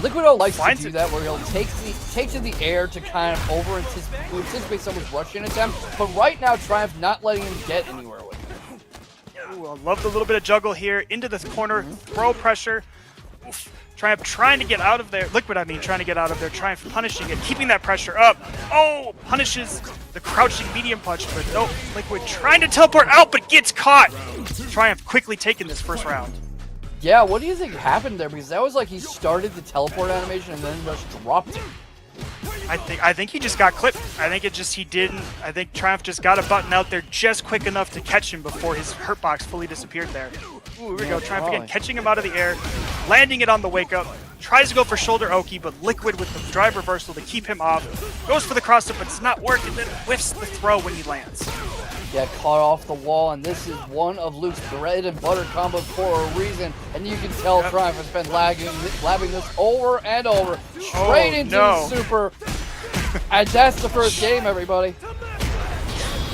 Liquido likes to do that, where he'll take to the air to kind of anticipate someone's rushing attempt. But right now, Triumph not letting him get anywhere with it. Ooh, I love the little bit of juggle here into this corner, throw pressure. Oof. Triumph trying to get out of there. Liquid, I mean, trying to get out of there. Triumph punishing it, keeping that pressure up. Oh, punishes the crouching medium punch, but no. Liquid trying to teleport out, but gets caught. Triumph quickly taking this first round. Yeah, what do you think happened there? Because that was like he started the teleport animation and then just dropped it. I think he just got clipped. I think he didn't. I think Triumph just got a button out there just quick enough to catch him before his hurt box fully disappeared there. Ooh, here we go. Triumph again, catching him out of the air, landing it on the wake up. Tries to go for shoulder Oki, but Liquid with the drive reversal to keep him off. Goes for the cross up, but it's not working. Then whiffs the throw when he lands. Yeah, caught off the wall, and this is one of Luke's bread and butter combos for a reason. And you can tell Triumph has been labbing this over and over, straight into the super. And that's the first game, everybody.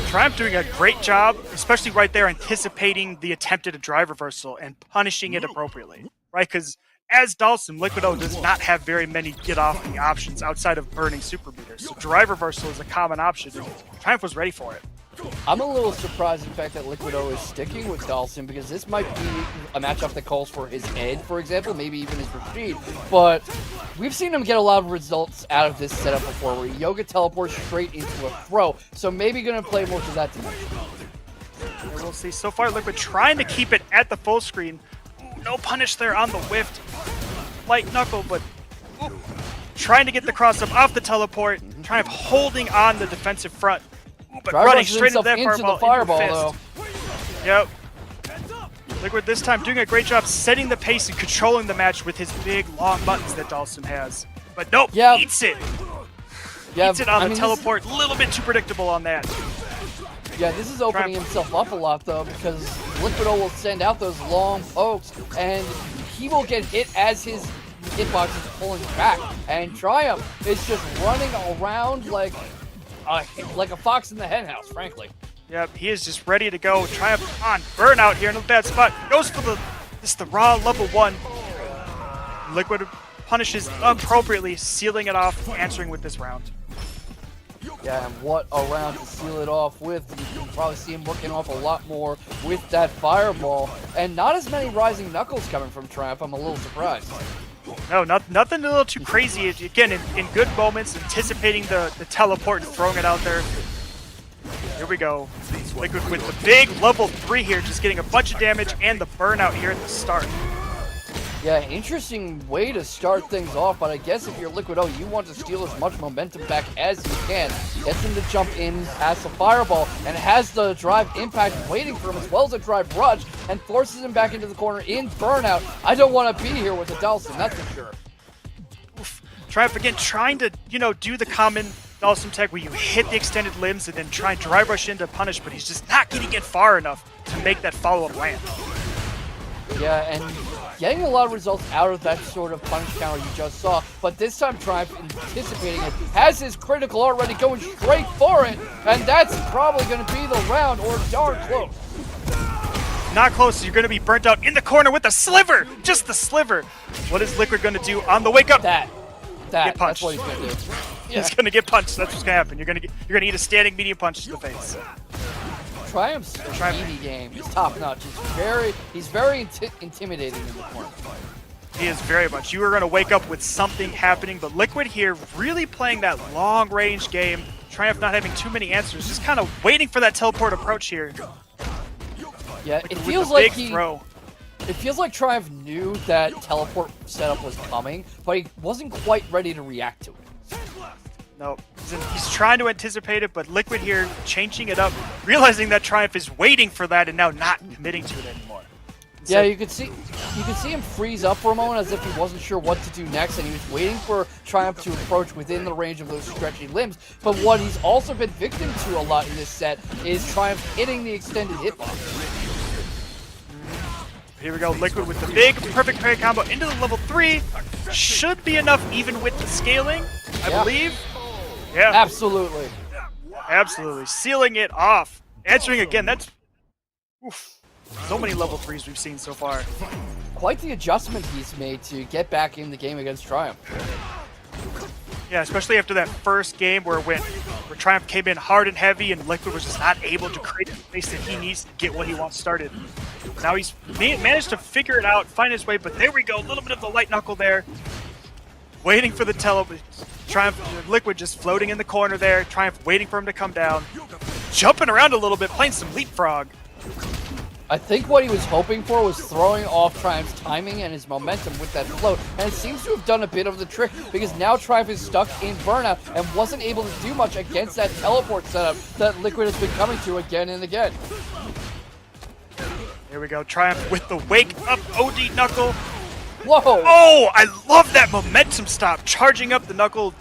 Triumph doing a great job, especially right there, anticipating the attempted drive reversal and punishing it appropriately, right? Because as Dhalsim, Liquido does not have very many get-off-me options outside of burning super beaters. So drive reversal is a common option, and Triumph was ready for it. I'm a little surprised, in fact, that Liquido is sticking with Dhalsim, because this might be a matchup that calls for his Ed, for example, maybe even his Rashid. But we've seen him get a lot of results out of this setup before, where he Yoga teleports straight into a throw. So maybe going to play more to that dimension. And we'll see. So far, Liquid trying to keep it at the full screen. Ooh, no punish there on the whiff. Light knuckle, but ooh, trying to get the cross up off the teleport. Triumph holding on the defensive front. But running straight into that fireball, though. Yep. Liquid this time doing a great job setting the pace and controlling the match with his big, long buttons that Dhalsim has. But nope, eats it. Eats it on the teleport. A little bit too predictable on that. Yeah, this is opening himself up a lot, though, because Liquido will send out those long pokes, and he will get hit as his hitbox is pulling back. And Triumph is just running around like a fox in the henhouse, frankly. Yep, he is just ready to go. Triumph on burnout here in a bad spot. Goes for the raw level 1. Liquid punishes appropriately, sealing it off, answering with this round. Yeah, and what a round to seal it off with. You can probably see him working off a lot more with that fireball. And not as many Rising Knuckles coming from Triumph. I'm a little surprised. No, nothing a little too crazy. Again, in good moments, anticipating the teleport and throwing it out there. Here we go. Liquid with the big level 3 here, just getting a bunch of damage and the burnout here at the start. Yeah, interesting way to start things off, but I guess if you're Liquido, you want to steal as much momentum back as you can. Gets him to jump in, has the fireball, and has the drive impact waiting for him, as well as a drive rush, and forces him back into the corner in burnout. I don't want to be here with a Dhalsim, that's for sure. Oof. Triumph again trying to, do the common Dhalsim tech where you hit the extended limbs and then try and drive rush in to punish, but he's just not getting it far enough to make that follow-up land. Yeah, and getting a lot of results out of that sort of punish counter you just saw, but this time Triumph anticipating it, has his critical already going straight for it, and that's probably going to be the round, or darn close. Not close, you're going to be burnt out in the corner with a sliver, just the sliver. What is Liquid going to do on the wake up? That's what he's going to do. Yeah. He's going to get punched, that's what's going to happen. You're going to eat a standing medium punch to the face. Triumph's speedy game is top notch. He's very intimidating in the corner. He is very much. You are going to wake up with something happening, but Liquid here really playing that long range game. Triumph not having too many answers, just kind of waiting for that teleport approach here. Yeah, it feels like Triumph knew that teleport setup was coming, but he wasn't quite ready to react to it. No, he's trying to anticipate it, but Liquid here changing it up, realizing that Triumph is waiting for that and now not committing to it anymore. Yeah, you could see him freeze up for a moment as if he wasn't sure what to do next, and he was waiting for Triumph to approach within the range of those stretchy limbs. But what he's also been victim to a lot in this set is Triumph hitting the extended hitbox. Here we go, Liquid with the big perfect parry combo into the level 3. Should be enough even with the scaling, I believe. Yeah. Absolutely. Absolutely. Sealing it off. Answering again, that's... Oof. So many level 3s we've seen so far. Quite the adjustment he's made to get back in the game against Triumph. Yeah, especially after that first game where Triumph came in hard and heavy and Liquid was just not able to create the space that he needs to get what he wants started. Now he's managed to figure it out, find his way, but there we go, a little bit of the light knuckle there. Waiting for the Triumph, Liquid just floating in the corner there, Triumph waiting for him to come down. Jumping around a little bit, playing some leapfrog. I think what he was hoping for was throwing off Triumph's timing and his momentum with that float, and it seems to have done a bit of the trick because now Triumph is stuck in burnout and wasn't able to do much against that teleport setup that Liquid has been coming to again and again. Here we go, Triumph with the wake up OD knuckle. Whoa! Oh, I love that momentum stop, charging up the knuckle,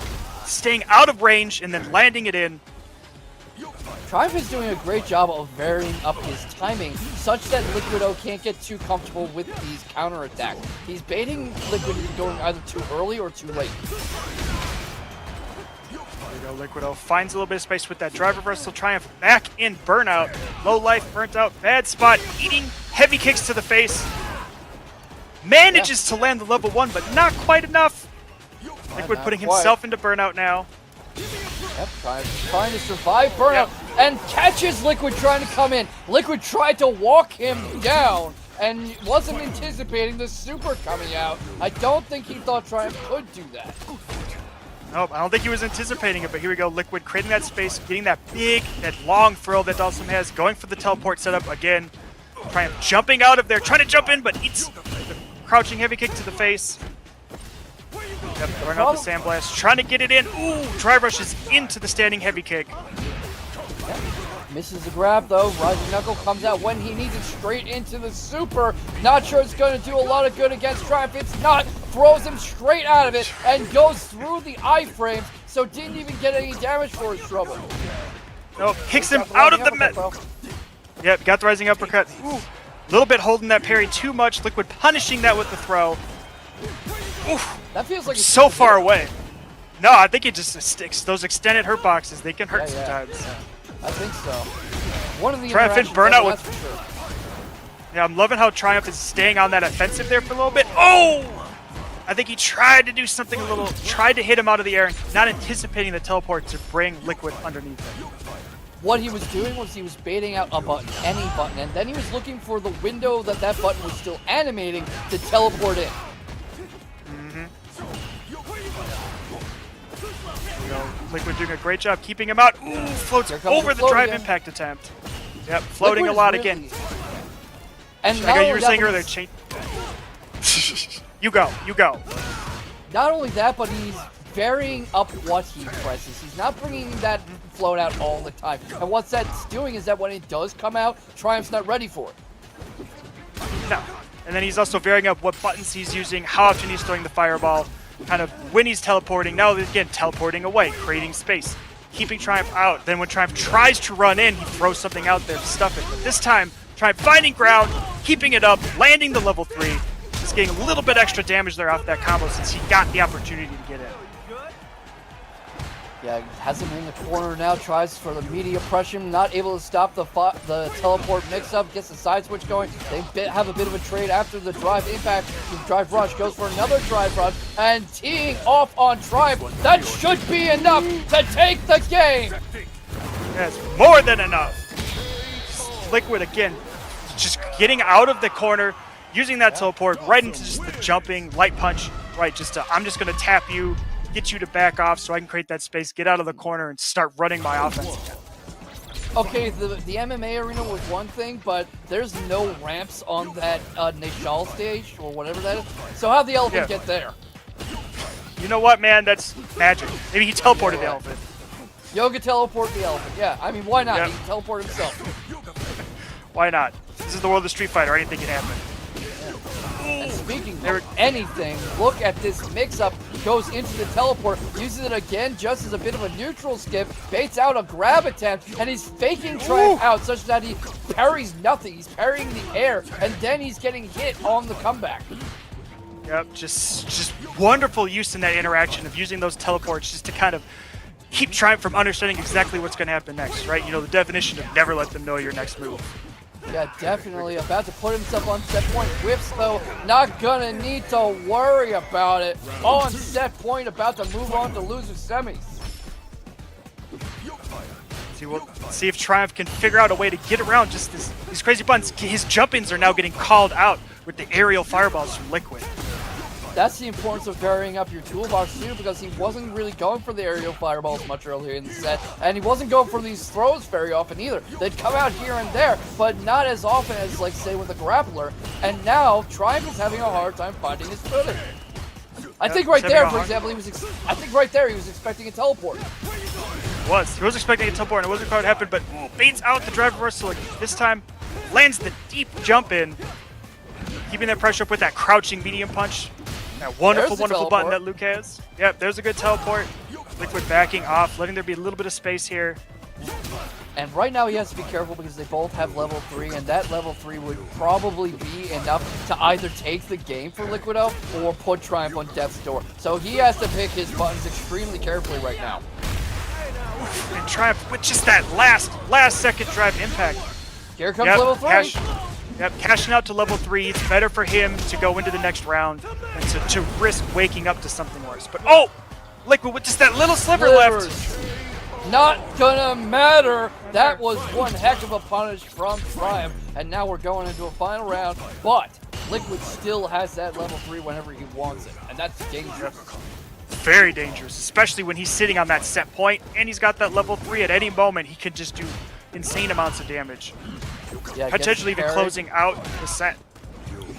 staying out of range, and then landing it in. Triumph is doing a great job of varying up his timing such that Liquido can't get too comfortable with these counterattacks. He's baiting Liquid into going either too early or too late. There we go, Liquido finds a little bit of space with that drive reversal. Triumph back in burnout. Low life, burnt out, bad spot, eating heavy kicks to the face. Manages to land the level 1, but not quite enough. Liquid putting himself into burnout now. Yep, trying to survive burnout and catches Liquid trying to come in. Liquid tried to walk him down and wasn't anticipating the super coming out. I don't think he thought Triumph could do that. Nope, I don't think he was anticipating it, but here we go. Liquid creating that space, getting that long throw that Dhalsim has, going for the teleport setup again. Triumph jumping out of there, trying to jump in, but eats the crouching heavy kick to the face. Yep, throwing out the sandblast, trying to get it in. Ooh, drive rushes into the standing heavy kick. Yep. Misses the grab though. Rising Knuckle comes out when he needs it, straight into the super. Not sure it's going to do a lot of good against Triumph. It's not. Throws him straight out of it and goes through the iframes, so didn't even get any damage for his trouble. Nope, kicks him out of the Yep, got the rising uppercut. Ooh, a little bit holding that parry too much. Liquid punishing that with the throw. Oof. That feels like it's so far away. No, I think it just sticks. Those extended hurt boxes, they can hurt sometimes. Yeah. I think so. One of the Triumph in burnout with. sure. Yeah, I'm loving how Triumph is staying on that offensive there for a little bit. Oh! I think he tried to do something tried to hit him out of the air, not anticipating the teleport to bring Liquid underneath him. What he was doing was he was baiting out a button, any button, and then he was looking for the window that button was still animating to teleport in. Liquid doing a great job keeping him out. Ooh, floats over the drive impact attempt. Yep, floating Liquid a lot really, again. And I got you were saying earlier, you go. Not only that, but he's varying up what he presses. He's not bringing that float out all the time. And what that's doing is that when it does come out, Triumph's not ready for it. No. And then he's also varying up what buttons he's using, how often he's throwing the fireball, kind of when he's teleporting. Now again, teleporting away, creating space, keeping Triumph out. Then when Triumph tries to run in, he throws something out there to stuff it. But this time, Triumph finding ground, keeping it up, landing the level 3. Just getting a little bit extra damage there off that combo since he got the opportunity to get in. Yeah, has him in the corner now, tries for the media pressure, not able to stop the teleport mix-up, gets the side switch going. They have a bit of a trade after the drive impact. The drive rush goes for another drive rush, and teeing off on Triumph. That should be enough to take the game! That's more than enough. Liquid again, just getting out of the corner, using that teleport right into just the jumping light punch. Right, I'm just going to tap you, get you to back off so I can create that space, get out of the corner, and start running my offense again. Okay, the MMA arena was one thing, but there's no ramps on that Nishal stage, or whatever that is. So how'd the elephant get there? You know what, man? That's magic. Maybe he teleported the elephant. Yoga teleport the elephant. Yeah, I mean, why not? He can teleport himself. Why not? This is the world of Street Fighter. Anything can happen. And speaking doesn't know anything. Look at this mix-up. Goes into the teleport, uses it again just as a bit of a neutral skip, baits out a grab attempt, and he's faking Triumph out such that he parries nothing. He's parrying the air, and then he's getting hit on the comeback. Yep, just wonderful use in that interaction of using those teleports just to kind of keep Triumph from understanding exactly what's going to happen next, right? You know, the definition of never let them know your next move. Yeah, definitely. About to put himself on set point. Whips, though, not gonna need to worry about it. On set point, about to move on to loser semis. See if Triumph can figure out a way to get around just these crazy buttons. His jump-ins are now getting called out with the aerial fireballs from Liquid. That's the importance of varying up your toolbox too, because he wasn't really going for the aerial fireballs much earlier in the set, and he wasn't going for these throws very often either. They'd come out here and there, but not as often as, like, say, with a grappler. And now Triumph is having a hard time finding his footing. I think right there, for example, he was expecting a teleport. He was expecting a teleport, and it wasn't quite what happened, but baits out the drive reversal. This time lands the deep jump in, keeping that pressure up with that crouching medium punch. That wonderful button that Luke has. Yep, there's a good teleport. Liquid backing off, letting there be a little bit of space here. And right now he has to be careful because they both have level 3, and that level 3 would probably be enough to either take the game for Liquido or put Triumph on death's door. So he has to pick his buttons extremely carefully right now. And Triumph with just that last second drive impact. Here comes level 3. Cashing out to level 3. It's better for him to go into the next round than to risk waking up to something worse. But Liquid with just that little sliver left. Not gonna matter. That was one heck of a punish from Triumph. And now we're going into a final round. But Liquid still has that level 3 whenever he wants it. And that's dangerous. Very dangerous, especially when he's sitting on that set point and he's got that level 3. At any moment, he can just do insane amounts of damage. Yeah, potentially even closing out the set.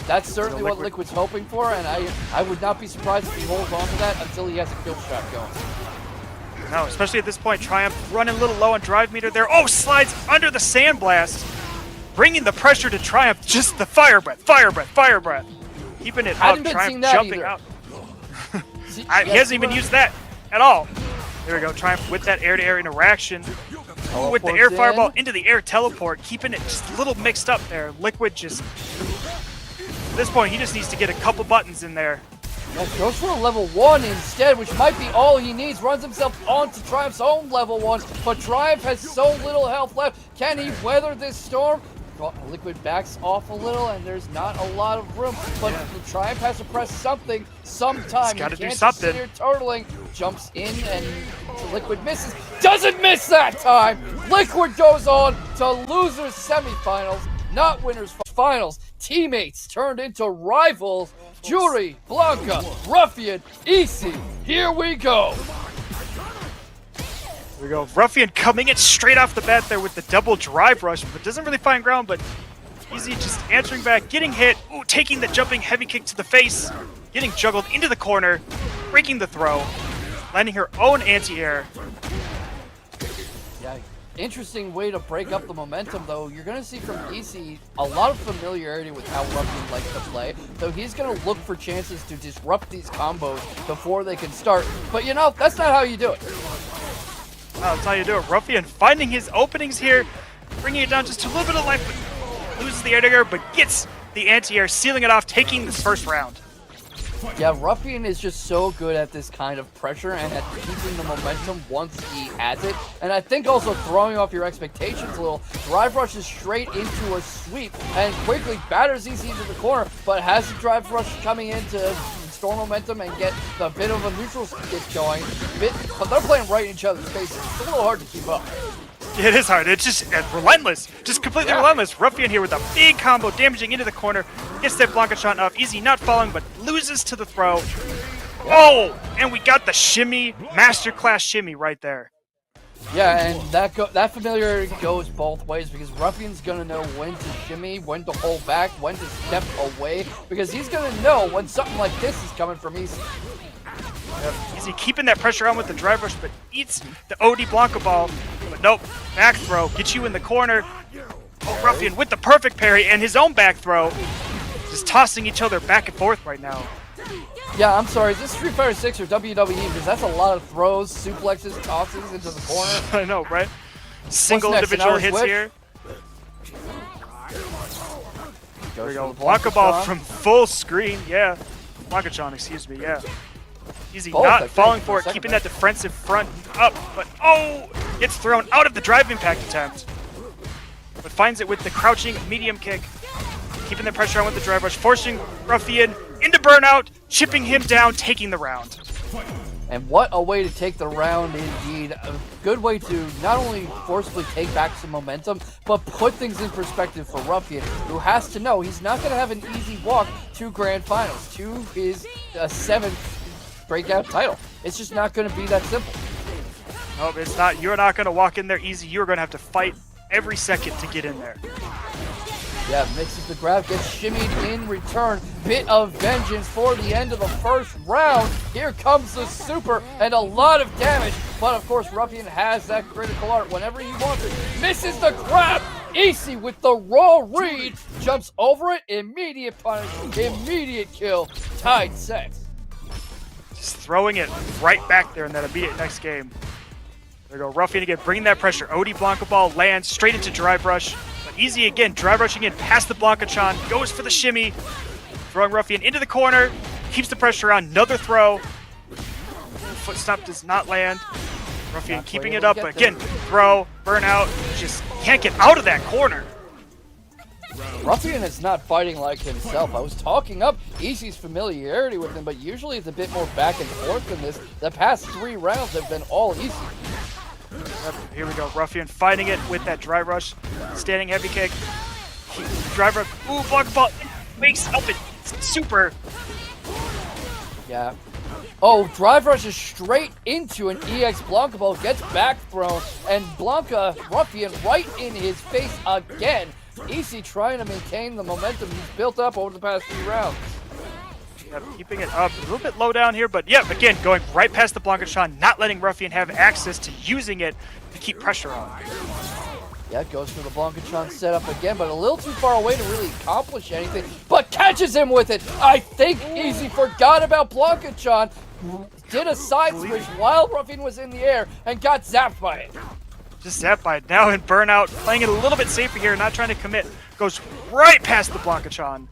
That's certainly what Liquid's hoping for, and I would not be surprised if he holds on to that until he has a kill shot going. No, especially at this point, Triumph running a little low on drive meter there. Slides under the sandblast, bringing the pressure to Triumph. Just the fire breath. Keeping it up, Triumph jumping out. He hasn't even used that at all. There we go, Triumph with that air-to-air interaction. With the air fireball into the air teleport, keeping it just a little mixed up there. Liquid just, at this point, he just needs to get a couple buttons in there. Goes for a level 1 instead, which might be all he needs. Runs himself onto Triumph's own level 1, but Triumph has so little health left. Can he weather this storm? Liquid backs off a little, and there's not a lot of room, but Triumph has to press something sometime. He's got to do Just something. sit here turtling, jumps in, and Liquid misses. Doesn't miss that time! Liquid goes on to losers semifinals, not winners finals. Teammates turned into rivals. Juri, Blanka, Ruffian, Easy. Here we go. There we go. Ruffian coming in straight off the bat there with the double drive rush, but doesn't really find ground, but Easy just answering back, getting hit, taking the jumping heavy kick to the face, getting juggled into the corner, breaking the throw, landing her own anti-air. Yeah, interesting way to break up the momentum, though. You're going to see from Easy a lot of familiarity with how Ruffian likes to play, so he's going to look for chances to disrupt these combos before they can start. But you know, that's not how you do it. That's how you do it. Ruffian finding his openings here, bringing it down just to a little bit of life, but loses the air-to-air, but gets the anti-air, sealing it off, taking this first round. Yeah, Ruffian is just so good at this kind of pressure and at keeping the momentum once he has it. And I think also throwing off your expectations a little. Drive rushes straight into a sweep and quickly batters Easy into the corner, but has the drive rush coming in to store momentum and get a bit of a neutral skip going. But they're playing right in each other's faces. It's a little hard to keep up. It is hard. It's just relentless. Just completely relentless. Ruffian here with a big combo, damaging into the corner. Gets that Blanka shot off. Easy not falling, but loses to the throw. And we got the shimmy, masterclass shimmy right there. Yeah, and that familiarity goes both ways because Ruffian's going to know when to shimmy, when to hold back, when to step away, because he's going to know when something like this is coming from Easy. Yep. Easy keeping that pressure on with the drive rush, but eats the OD Blanka ball. But nope, back throw, get you in the corner. Ruffian with the perfect parry and his own back throw. just tossing each other back and forth right now. Yeah, I'm sorry. Is this Street Fighter 6 or WWE? Because that's a lot of throws, suplexes, tosses into the corner. I know, right? Single next, individual an hits Irish here. There we go. Blanka Blanka ball from full screen. Yeah. Blanka-chan, excuse me. Yeah. Easy not falling for it, keeping that defensive front up. But, oh! Gets thrown out of the drive impact attempt. But finds it with the crouching medium kick. Keeping the pressure on with the drive rush. Forcing Ruffian into burnout. Chipping him down, taking the round. And what a way to take the round indeed. A good way to not only forcibly take back some momentum, but put things in perspective for Ruffian, who has to know he's not going to have an easy walk to Grand Finals, to his 7th breakout title. It's just not going to be that simple. Nope, it's not. You're not going to walk in there easy. You're going to have to fight every second to get in there. Yeah, mixes the grab, gets shimmied in return. Bit of vengeance for the end of the first round. Here comes the super and a lot of damage. But of course, Ruffian has that critical art whenever he wants it. Misses the grab. Easy with the raw read. Jumps over it. Immediate punish. Immediate kill. Tied set. Just throwing it right back there in that immediate next game. There we go. Ruffian again, bringing that pressure. OD Blanka ball lands straight into drive rush. Easy again, drive rushing in past the Blanka-chan, goes for the shimmy, throwing Ruffian into the corner, keeps the pressure on, another throw. Foot stomp does not land. Ruffian keeping it up, but again, throw, burnout, just can't get out of that corner. Ruffian is not fighting like himself. I was talking up Easy's familiarity with him, but usually it's a bit more back and forth than this. The past 3 rounds have been all Easy. Here we go, Ruffian fighting it with that drive rush, standing heavy kick, drive rush, ooh, Blanka ball, makes up it, super. Yeah. Oh, drive rushes straight into an EX Blanka ball, gets back thrown, and Blanka, Ruffian right in his face again. Easy trying to maintain the momentum he's built up over the past 3 rounds. Yeah, keeping it up, a little bit low down here, but yeah, again, going right past the Blanka-chan, not letting Ruffian have access to using it to keep pressure on. Yeah, goes for the Blanka-chan setup again, but a little too far away to really accomplish anything, but catches him with it! I think Easy forgot about Blanka-chan, did a side switch while Ruffian was in the air, and got zapped by it. Just zapped by it, now in burnout, playing it a little bit safer here, not trying to commit, goes right past the Blanka-chan.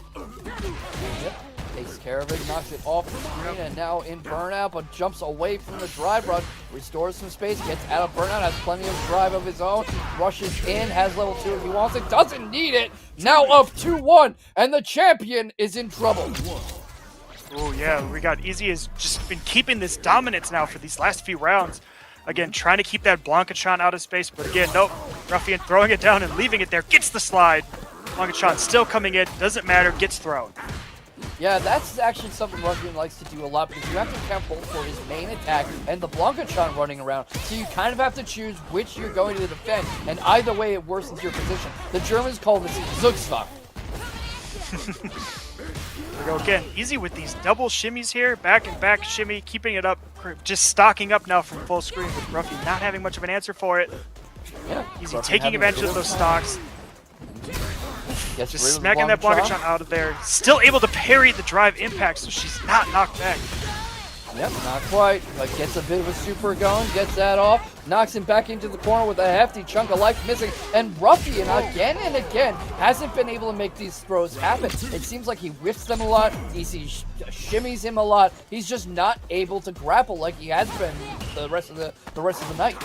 Yep. Takes care of it, knocks it off the screen, and now in burnout, but jumps away from the drive rush, restores some space, gets out of burnout, has plenty of drive of his own, rushes in, has level 2 if he wants it, doesn't need it, now up 2-1, and the champion is in trouble. Oh yeah, we got Easy has just been keeping this dominance now for these last few rounds. Again, trying to keep that Blanka-chan out of space, but again, nope. Ruffian throwing it down and leaving it there, gets the slide. Blanka-chan still coming in, doesn't matter, gets thrown. Yeah, that's actually something Ruffian likes to do a lot, because you have to account both for his main attack and the Blanka-chan running around, so you kind of have to choose which you're going to defend, and either way it worsens your position. The Germans call this Zugzwang. There we go again, Easy with these double shimmies here, back and back shimmy, keeping it up, just stocking up now from full screen with Ruffian not having much of an answer for it. Yeah, Easy taking advantage of those stocks. Just smacking that Blanka-chan out of there. Still able to parry the drive impact, so she's not knocked back. Yep, not quite, but gets a bit of a super going, gets that off, knocks him back into the corner with a hefty chunk of life missing, and Ruffian again and again hasn't been able to make these throws happen. It seems like he whiffs them a lot, Easy shimmies him a lot, he's just not able to grapple like he has been the rest of the night.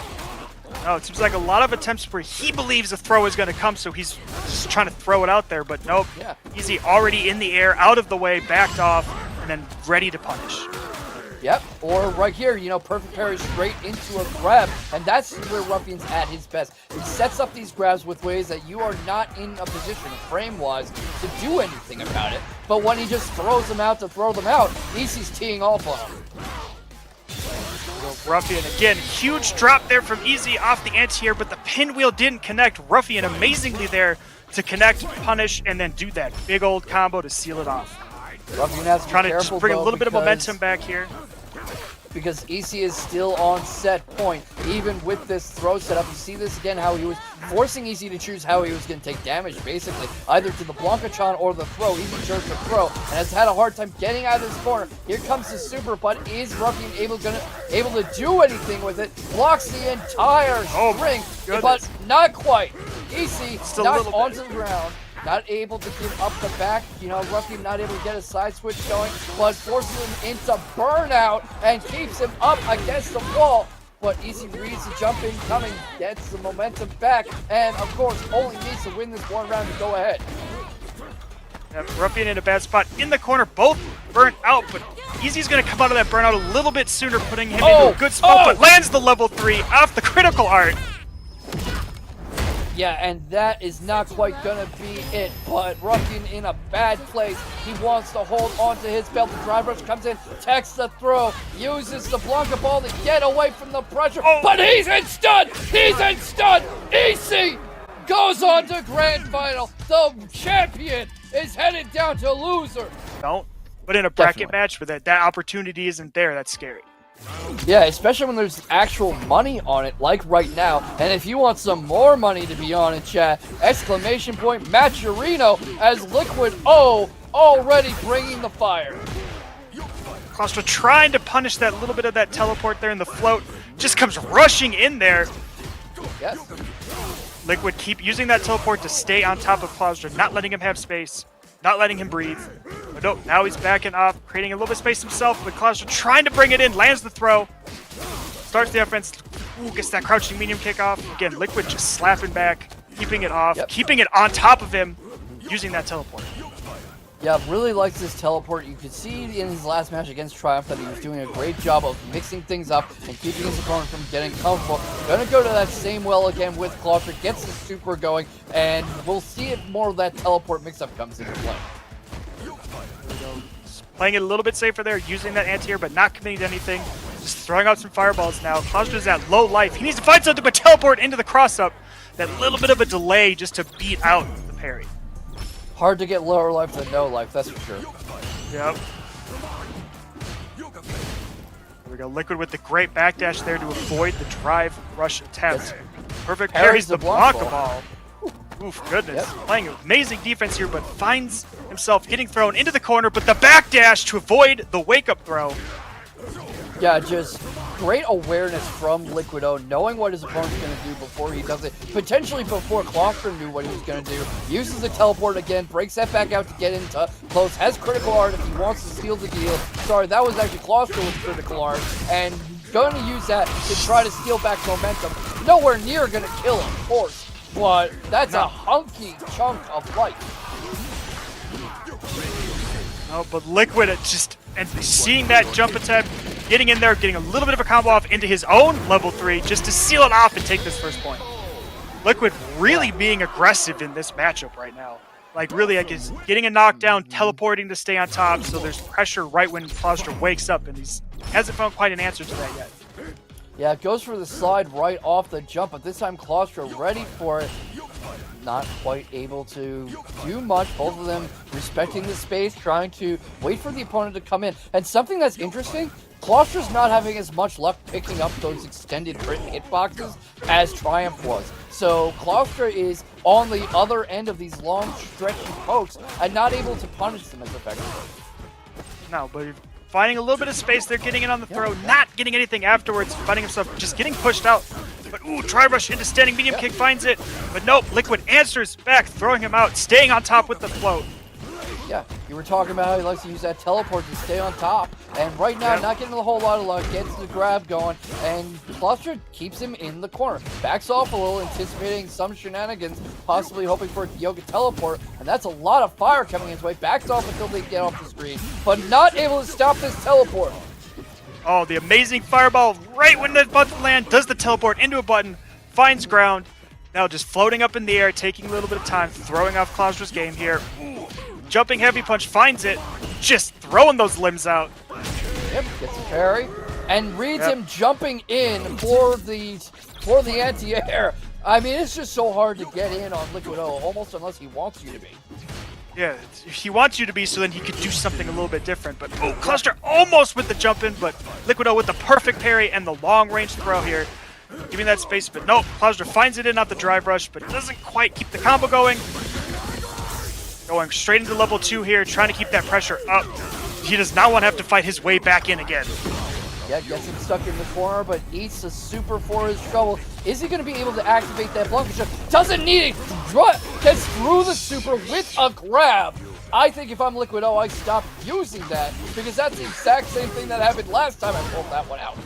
No, it seems like a lot of attempts where he believes a throw is going to come, so he's just trying to throw it out there, but nope. Yeah. Easy already in the air, out of the way, backed off, and then ready to punish. Yep, or right here, you know, perfect parry straight into a grab, and that's where Ruffian's at his best. He sets up these grabs with ways that you are not in a position, frame-wise, to do anything about it, but when he just throws them out to throw them out, Easy's teeing off on him. Ruffian again, huge drop there from Easy off the anti-air, but the pinwheel didn't connect. Ruffian amazingly there to connect, punish, and then do that big old combo to seal it off. Ruffian has to be trying to careful, just bring a though, little bit of momentum back here. Because Easy is still on set point, even with this throw setup. You see this again, how he was forcing Easy to choose how he was going to take damage, basically, either to the Blanka-chan or the throw. Easy chose the throw, and has had a hard time getting out of this corner. Here comes the super, but is Ruffian able to do anything with it? Blocks the entire string, but not quite. Easy knocks onto the ground. Not able to get up the back, Ruffian not able to get a side switch going, but forces him into burnout and keeps him up against the wall. But Easy reads the jump in coming, gets the momentum back, and of course only needs to win this one round to go ahead. Ruffian in a bad spot in the corner, both burnt out, but Easy's going to come out of that burnout a little bit sooner, putting him into a good spot, but lands the level 3 off the critical art. Yeah, and that is not quite gonna be it, but Ruffian in a bad place. He wants to hold onto his belt. The drive rush comes in, takes the throw, uses the Blanka ball to get away from the pressure, but he's in stun! He's in stun! Easy goes on to grand final. The champion is headed down to loser. Don't, but in a bracket match where that opportunity isn't there, that's scary. Yeah, especially when there's actual money on it, like right now. And if you want some more money to be on it, chat, exclamation point Matcherino as Liquid O already bringing the fire. Closdra trying to punish that little bit of that teleport there in the float, just comes rushing in there. Yes. Liquid keep using that teleport to stay on top of Closdra, not letting him have space, not letting him breathe. But nope, now he's backing off, creating a little bit of space himself, but Closdra trying to bring it in, lands the throw, starts the offense, gets that crouching medium kick off. Again, Liquid just slapping back, keeping it off, keeping it on top of him, using that teleport. Yeah, really likes this teleport. You could see in his last match against Triumph that he was doing a great job of mixing things up and keeping his opponent from getting comfortable. Gonna go to that same well again with Closdra, gets the super going, and we'll see if more of that teleport mix-up comes into play. Playing it a little bit safer there, using that anti-air, but not committing to anything. Just throwing out some fireballs now. Closdra's at low life. He needs to find something but teleport into the cross-up. That little bit of a delay just to beat out the parry. Hard to get lower life than no life, that's for sure. Yep. Here we go. Liquid with the great backdash there to avoid the drive rush attempt. Perfect parries the Blanka ball. Oof, goodness. Playing amazing defense here, but finds himself getting thrown into the corner, but the backdash to avoid the wake-up throw. Yeah, just great awareness from Liquid O, knowing what his opponent's going to do before he does it. Potentially before Closdra knew what he was going to do. Uses the teleport again, breaks that back out to get into close. Has critical art if he wants to steal the deal. Sorry, that was actually Closdra with critical art. And going to use that to try to steal back momentum. Nowhere near going to kill him, of course. But that's a hunky chunk of life. Oh, but Liquid just, and seeing that jump attempt, getting in there, getting a little bit of a combo off into his own level 3 just to seal it off and take this first point. Liquid really being aggressive in this matchup right now. Like really, I guess, getting a knockdown, teleporting to stay on top, so there's pressure right when Closdra wakes up, and he hasn't found quite an answer to that yet. Yeah, it goes for the slide right off the jump, but this time Closdra ready for it. Not quite able to do much. Both of them respecting the space, trying to wait for the opponent to come in. And something that's interesting, Clostra's not having as much luck picking up those extended hitboxes as Triumph was. So Closdra is on the other end of these long stretchy pokes and not able to punish them as effectively. No, but finding a little bit of space there, getting in on the throw, not getting anything afterwards, finding himself just getting pushed out. But ooh, drive rush into standing medium kick, finds it. But nope, Liquid answers back, throwing him out, staying on top with the float. Yeah, you were talking about how he likes to use that teleport to stay on top. And right now, not getting a whole lot of luck, gets the grab going, and Closdra keeps him in the corner. Backs off a little, anticipating some shenanigans, possibly hoping for a Yoga teleport, and that's a lot of fire coming his way. Backs off until they get off the screen, but not able to stop this teleport. Oh, the amazing fireball right when the button land, does the teleport into a button, finds ground. Now just floating up in the air, taking a little bit of time, throwing off Closdra's game here. Ooh, jumping heavy punch, finds it, just throwing those limbs out. Yep, gets a parry, and reads him jumping in for the anti-air. I mean, it's just so hard to get in on Liquid O, almost unless he wants you to be. Yeah, he wants you to be so then he could do something a little bit different. But oh, Closdra almost with the jump in, but Liquid O with the perfect parry and the long range throw here. Give me that space, but no. Closdra finds it in off the drive rush, but doesn't quite keep the combo going. Going straight into level 2 here, trying to keep that pressure up. He does not want to have to fight his way back in again. Yeah, gets him stuck in the corner, but eats the super for his trouble. Is he going to be able to activate that Blanka shot? Doesn't need it! Gets through the super with a grab. I think if I'm Liquid I stop using that, because that's the exact same thing that happened last time I pulled that one out.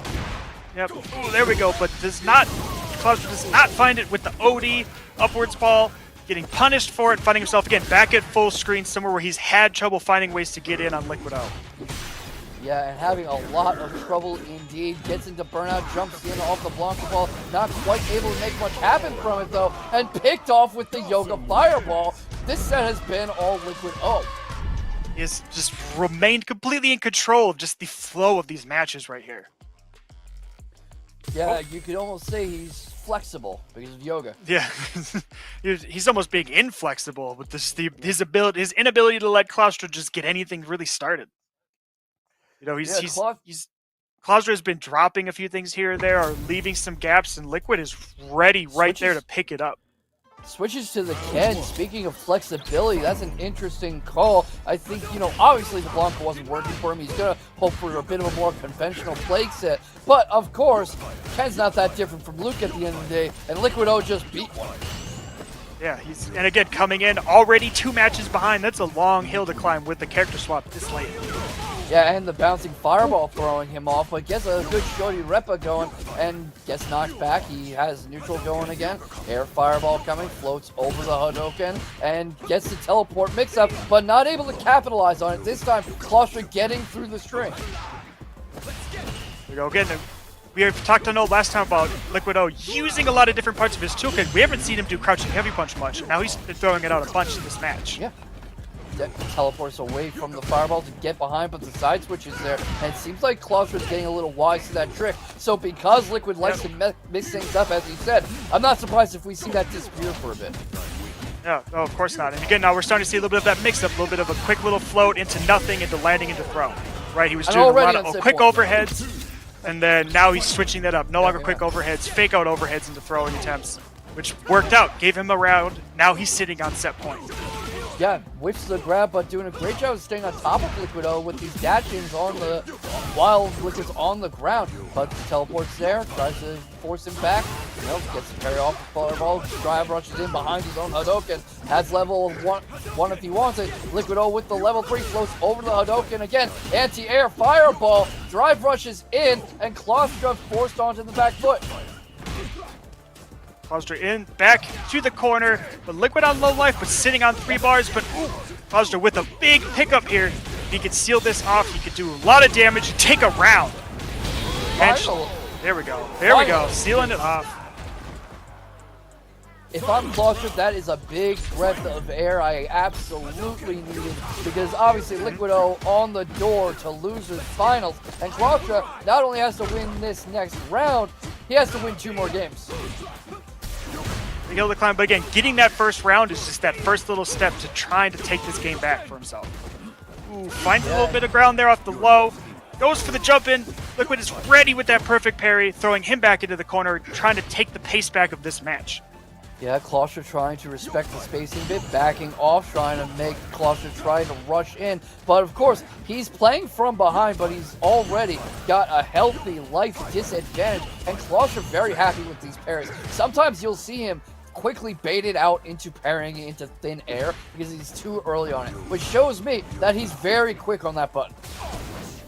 Yep, ooh, there we go, but Closdra does not find it with the OD upwards ball. Getting punished for it, finding himself again back at full screen, somewhere where he's had trouble finding ways to get in on Liquid O. Yeah, and having a lot of trouble indeed. Gets into burnout, jumps in off the Blanka ball. Not quite able to make much happen from it though, and picked off with the Yoga Fireball. This set has been all Liquid O. He has just remained completely in control of just the flow of these matches right here. Yeah, you could almost say he's flexible because of yoga. Yeah, he's almost being inflexible with his inability to let Closdra just get anything really started. You know, Closdra has been dropping a few things here or there, or leaving some gaps, and Liquid is ready right there to pick it up. Switches to the Ken. Speaking of flexibility, that's an interesting call. I think, you know, obviously the Blanka wasn't working for him. He's going to hope for a bit of a more conventional plague set. But, of course, Ken's not that different from Luke at the end of the day, and Liquid O just beat one. Yeah, and again, coming in already 2 matches behind. That's a long hill to climb with the character swap this late. Yeah, and the bouncing fireball throwing him off, but gets a good Shorty Repa going and gets knocked back. He has neutral going again. Air fireball coming, floats over the Hadoken and gets the teleport mix up, but not able to capitalize on it. This time, Closdra getting through the string. There we go again. We have talked last time about Liquid O using a lot of different parts of his toolkit. We haven't seen him do crouching heavy punch much. Now he's throwing it out a bunch in this match. Yeah. Teleports away from the fireball to get behind, but the side switch is there, and it seems like Closdra's getting a little wise to that trick. So because Liquid likes to mix things up, as he said, I'm not surprised if we see that disappear for a bit. Yeah, no, of course not. And again, now we're starting to see a little bit of that mix-up, a little bit of a quick little float into nothing, into landing into throw. Right, he was doing a lot of quick overheads, and then now he's switching that up. No longer quick overheads, fake out overheads into throwing attempts, which worked out, gave him a round. Now he's sitting on set point. Yeah, whips the grab, but doing a great job of staying on top of Liquid O with these dash-ins while Liquid's on the ground. But the teleport's there, tries to force him back. You know, gets the parry off the fireball, drive rushes in behind his own Hadoken. Has level 1 if he wants it. Liquid O with the level 3 floats over the Hadoken again. Anti-air fireball, drive rushes in, and Closdra forced onto the back foot. Closdra in, back to the corner, but Liquid on low life, but sitting on 3 bars, but Closdra with a big pickup here. If he could seal this off, he could do a lot of damage and take a round. And there we go, sealing it off. If I'm Closdra, that is a big breath of air I absolutely needed, because obviously Liquid O on the door to losers finals, and Closdra not only has to win this next round, he has to win 2 more games. Big hill to climb, but again, getting that first round is just that first little step to trying to take this game back for himself. Ooh, finds a little bit of ground there off the low, goes for the jump in. Liquid is ready with that perfect parry, throwing him back into the corner, trying to take the pace back of this match. Yeah, Closdra trying to respect the spacing bit, backing off, trying to make Closdra try to rush in. But of course, he's playing from behind, but he's already got a healthy life disadvantage. And Closdra very happy with these parries. Sometimes you'll see him quickly baited out into parrying into thin air because he's too early on it, which shows me that he's very quick on that button.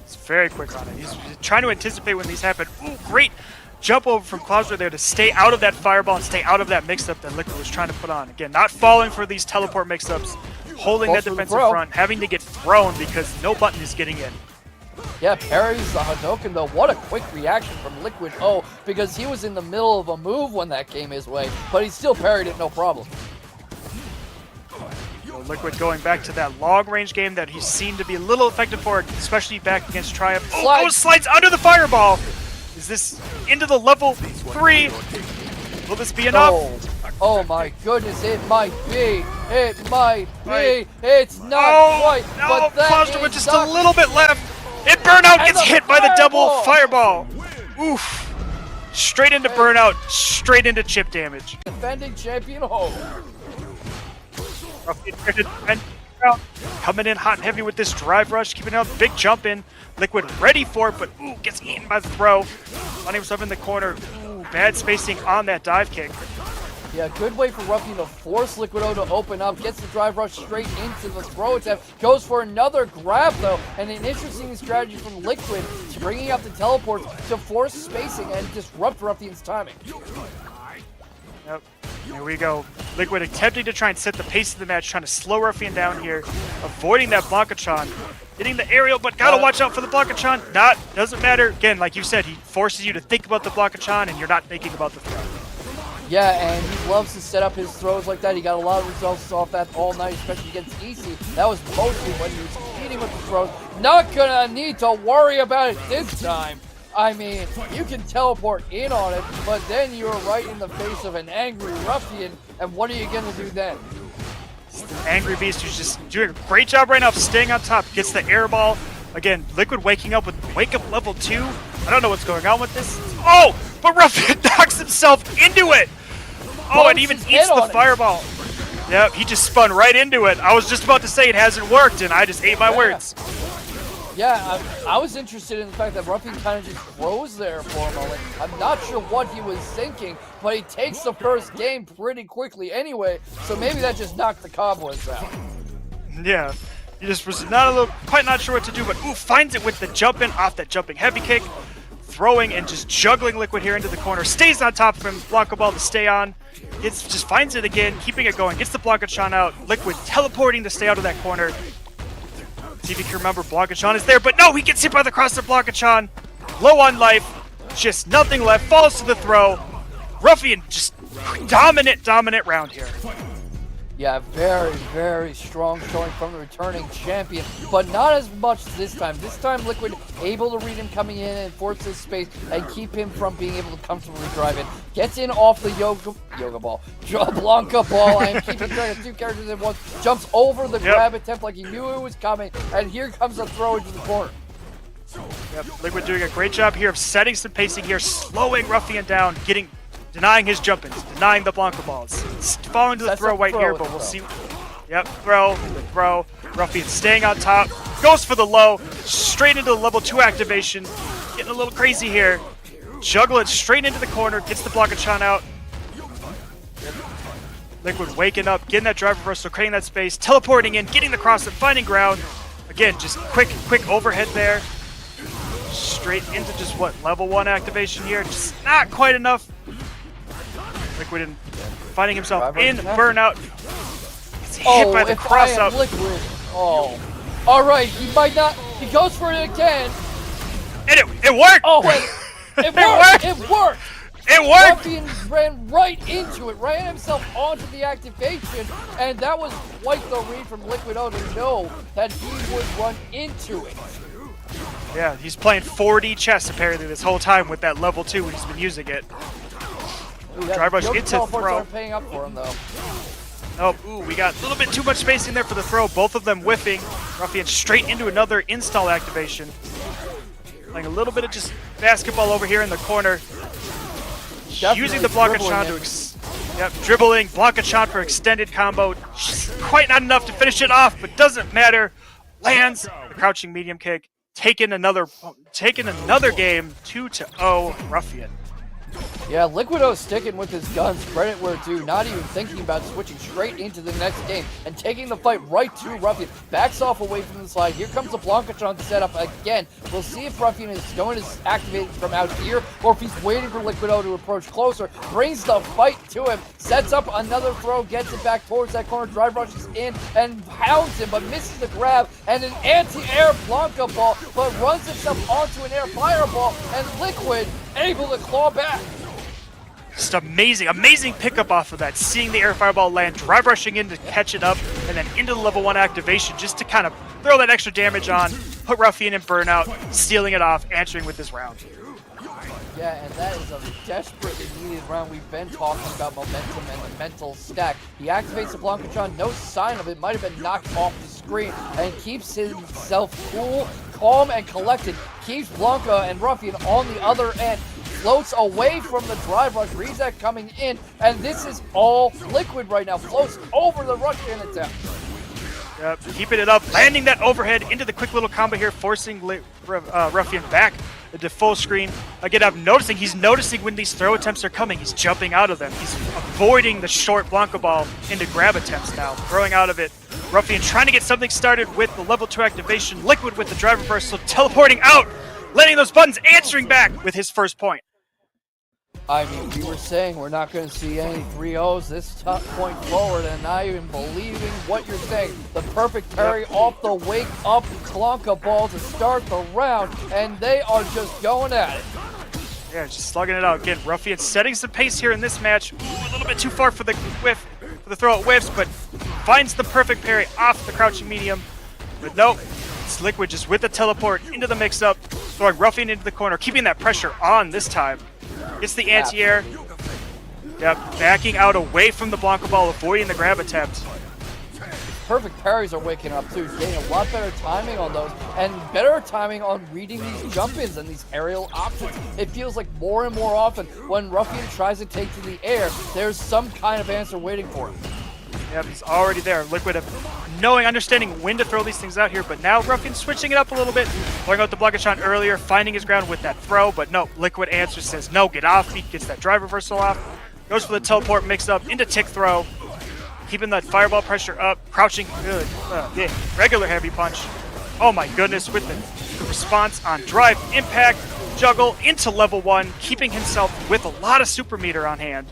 He's very quick on it. He's trying to anticipate when these happen. Ooh, great jump over from Closdra there to stay out of that fireball and stay out of that mix-up that Liquid was trying to put on. Again, not falling for these teleport mix-ups, holding that defensive front, having to get thrown because no button is getting in. Yeah, parries the Hadoken though. What a quick reaction from Liquid O, because he was in the middle of a move when that came his way, but he still parried it no problem. Liquid going back to that long-range game that he seemed to be a little effective for, especially back against Triumph. Oh, slides under the fireball! Is this into the level 3? Will this be enough? Oh my goodness, it might be. It might be. It's not quite. No, but that Closdra with just a little bit left. And Burnout gets hit by the double fireball. Oof. straight into burnout, straight into chip damage. Defending champion home. Coming in hot and heavy with this drive rush, keeping out big jump in. Liquid ready for it, but ooh, gets eaten by the throw. Finding himself in the corner. Ooh, bad spacing on that dive kick. Yeah, good way for Ruffian to force Liquido to open up, gets the drive rush straight into the throw attempt, goes for another grab though, and an interesting strategy from Liquid, bringing up the teleports to force spacing and disrupt Ruffian's timing. Yep, here we go. Liquid attempting to try and set the pace of the match, trying to slow Ruffian down here, avoiding that Blanka-chan. Hitting the aerial, but gotta watch out for the Blanka-chan. Doesn't matter. Again, like you said, he forces you to think about the Blanka-chan and you're not thinking about the throw. Yeah, and he loves to set up his throws like that. He got a lot of results off that all night, especially against EC. That was mostly when he was competing with the throws. Not gonna need to worry about it this time. I mean, you can teleport in on it, but then you're right in the face of an angry Ruffian, and what are you gonna do then? Angry Beast who's just doing a great job right now of staying on top. Gets the air ball. Again, Liquid waking up with wake up level 2. I don't know what's going on with this. Oh, but Ruffian knocks himself into it. Oh, and even eats the fireball. Yep, he just spun right into it. I was just about to say it hasn't worked, and I just ate my words. Yeah, I was interested in the fact that Ruffian kind of just froze there for a moment. I'm not sure what he was thinking, but he takes the first game pretty quickly anyway, so maybe that just knocked the cobwebs out. Yeah, he just was quite not sure what to do, but ooh, finds it with the jump in off that jumping heavy kick, throwing and just juggling Liquid here into the corner, stays on top of him, Blanka ball to stay on, just finds it again, keeping it going, gets the Blanka-chan out, Liquid teleporting to stay out of that corner. See if you can remember, Blanka-chan is there, but no, he gets hit by the cross of Blanka-chan, low on life, just nothing left, falls to the throw. Ruffian just dominant round here. Yeah, very, very strong showing from the returning champion, but not as much this time. This time, Liquid able to read him coming in and force his space and keep him from being able to comfortably drive in. Gets in off the yoga ball, Blanka ball. I am keeping track of 2 characters at once. Jumps over the grab attempt like he knew it was coming, and here comes a throw into the corner. Yep, Liquid doing a great job here of setting some pacing here, slowing Ruffian down, denying his jump-ins, denying the Blanka balls. Falling to the throw right here, but we'll see. Yep, throw. Ruffian staying on top, goes for the low, straight into the level 2 activation. Getting a little crazy here. Juggle it straight into the corner, gets the Blanka-chan out. Liquid waking up, getting that drive reversal, creating that space, teleporting in, getting the cross and finding ground. Again, just quick overhead there. Straight into just level 1 activation here. Just not quite enough. Liquid finding himself in burnout. Gets hit by the cross up. Liquid. Oh. Alright, he might not. He goes for it again. And it worked! Oh, it worked! It worked! It worked! Ruffian ran right into it, ran himself onto the activation, and that was quite the read from Liquid O to know that he would run into it. Yeah, he's playing 4D chess apparently this whole time with that level 2 when he's been using it. Ooh, drive rush into throw. Paying up for him though. Oh, ooh, we got a little bit too much spacing there for the throw. Both of them whiffing. Ruffian straight into another install activation. Playing a little bit of just basketball over here in the corner. Definitely using the Blanka-chan to dribbling Blanka-chan for extended combo. Just quite not enough to finish it off, but doesn't matter. Lands the crouching medium kick. Taking another game, 2-0 Ruffian. Yeah, Liquido's sticking with his guns, credit where it's due, not even thinking about switching straight into the next game and taking the fight right to Ruffian. Backs off away from the slide. Here comes the Blanka-chan setup again. We'll see if Ruffian is going to activate from out here or if he's waiting for Liquido to approach closer. Brings the fight to him, sets up another throw, gets it back towards that corner, drive rushes in and pounds him, but misses the grab and an anti-air Blanka ball, but runs himself onto an air fireball and Liquid able to claw back. Just amazing pickup off of that. Seeing the air fireball land, drive rushing in to catch it up, and then into the level 1 activation just to kind of throw that extra damage on, put Ruffian in burnout, stealing it off, answering with this round. Yeah, and that is a desperately needed round. We've been talking about momentum and the mental stack. He activates the Blanka-chan, no sign of it, might have been knocked off the screen, and keeps himself cool, calm, and collected. Keeps Blanka and Ruffian on the other end. floats away from the drive rush. Reset coming in, and this is all Liquid right now. Floats over the Russian attempt. Yep, keeping it up, landing that overhead into the quick little combo here, forcing Ruffian back into full screen. Again, he's noticing when these throw attempts are coming. He's jumping out of them. He's avoiding the short Blanka ball into grab attempts now, throwing out of it. Ruffian trying to get something started with the level 2 activation. Liquid with the drive reversal, teleporting out, letting those buttons answering back with his first point. I mean, we were saying we're not going to see any 3-0s this point forward, and now even believing what you're saying. The perfect parry off the wake up Blanka ball to start the round, and they are just going at it. Yeah, just slugging it out. Again, Ruffian setting some pace here in this match. Ooh, a little bit too far for the whiff, for the throw it whiffs, but finds the perfect parry off the crouching medium. But nope, it's Liquid just with the teleport into the mix-up, throwing Ruffian into the corner, keeping that pressure on this time. Gets the anti-air. Yep, backing out away from the Blanka ball, avoiding the grab attempt. Perfect parries are waking up too. He's getting a lot better timing on those, and better timing on reading these jump-ins and these aerial options. It feels like more and more often when Ruffian tries to take to the air, there's some kind of answer waiting for him. Yep, he's already there. Liquid understanding when to throw these things out here, but now Ruffian switching it up a little bit, throwing out the Blanka shot earlier, finding his ground with that throw, but no, Liquid answers, says no, get off me, gets that drive reversal off, goes for the teleport mix up into tick throw, keeping that fireball pressure up, crouching, good, regular heavy punch. Oh my goodness, with the response on drive, impact, juggle into level 1, keeping himself with a lot of super meter on hand.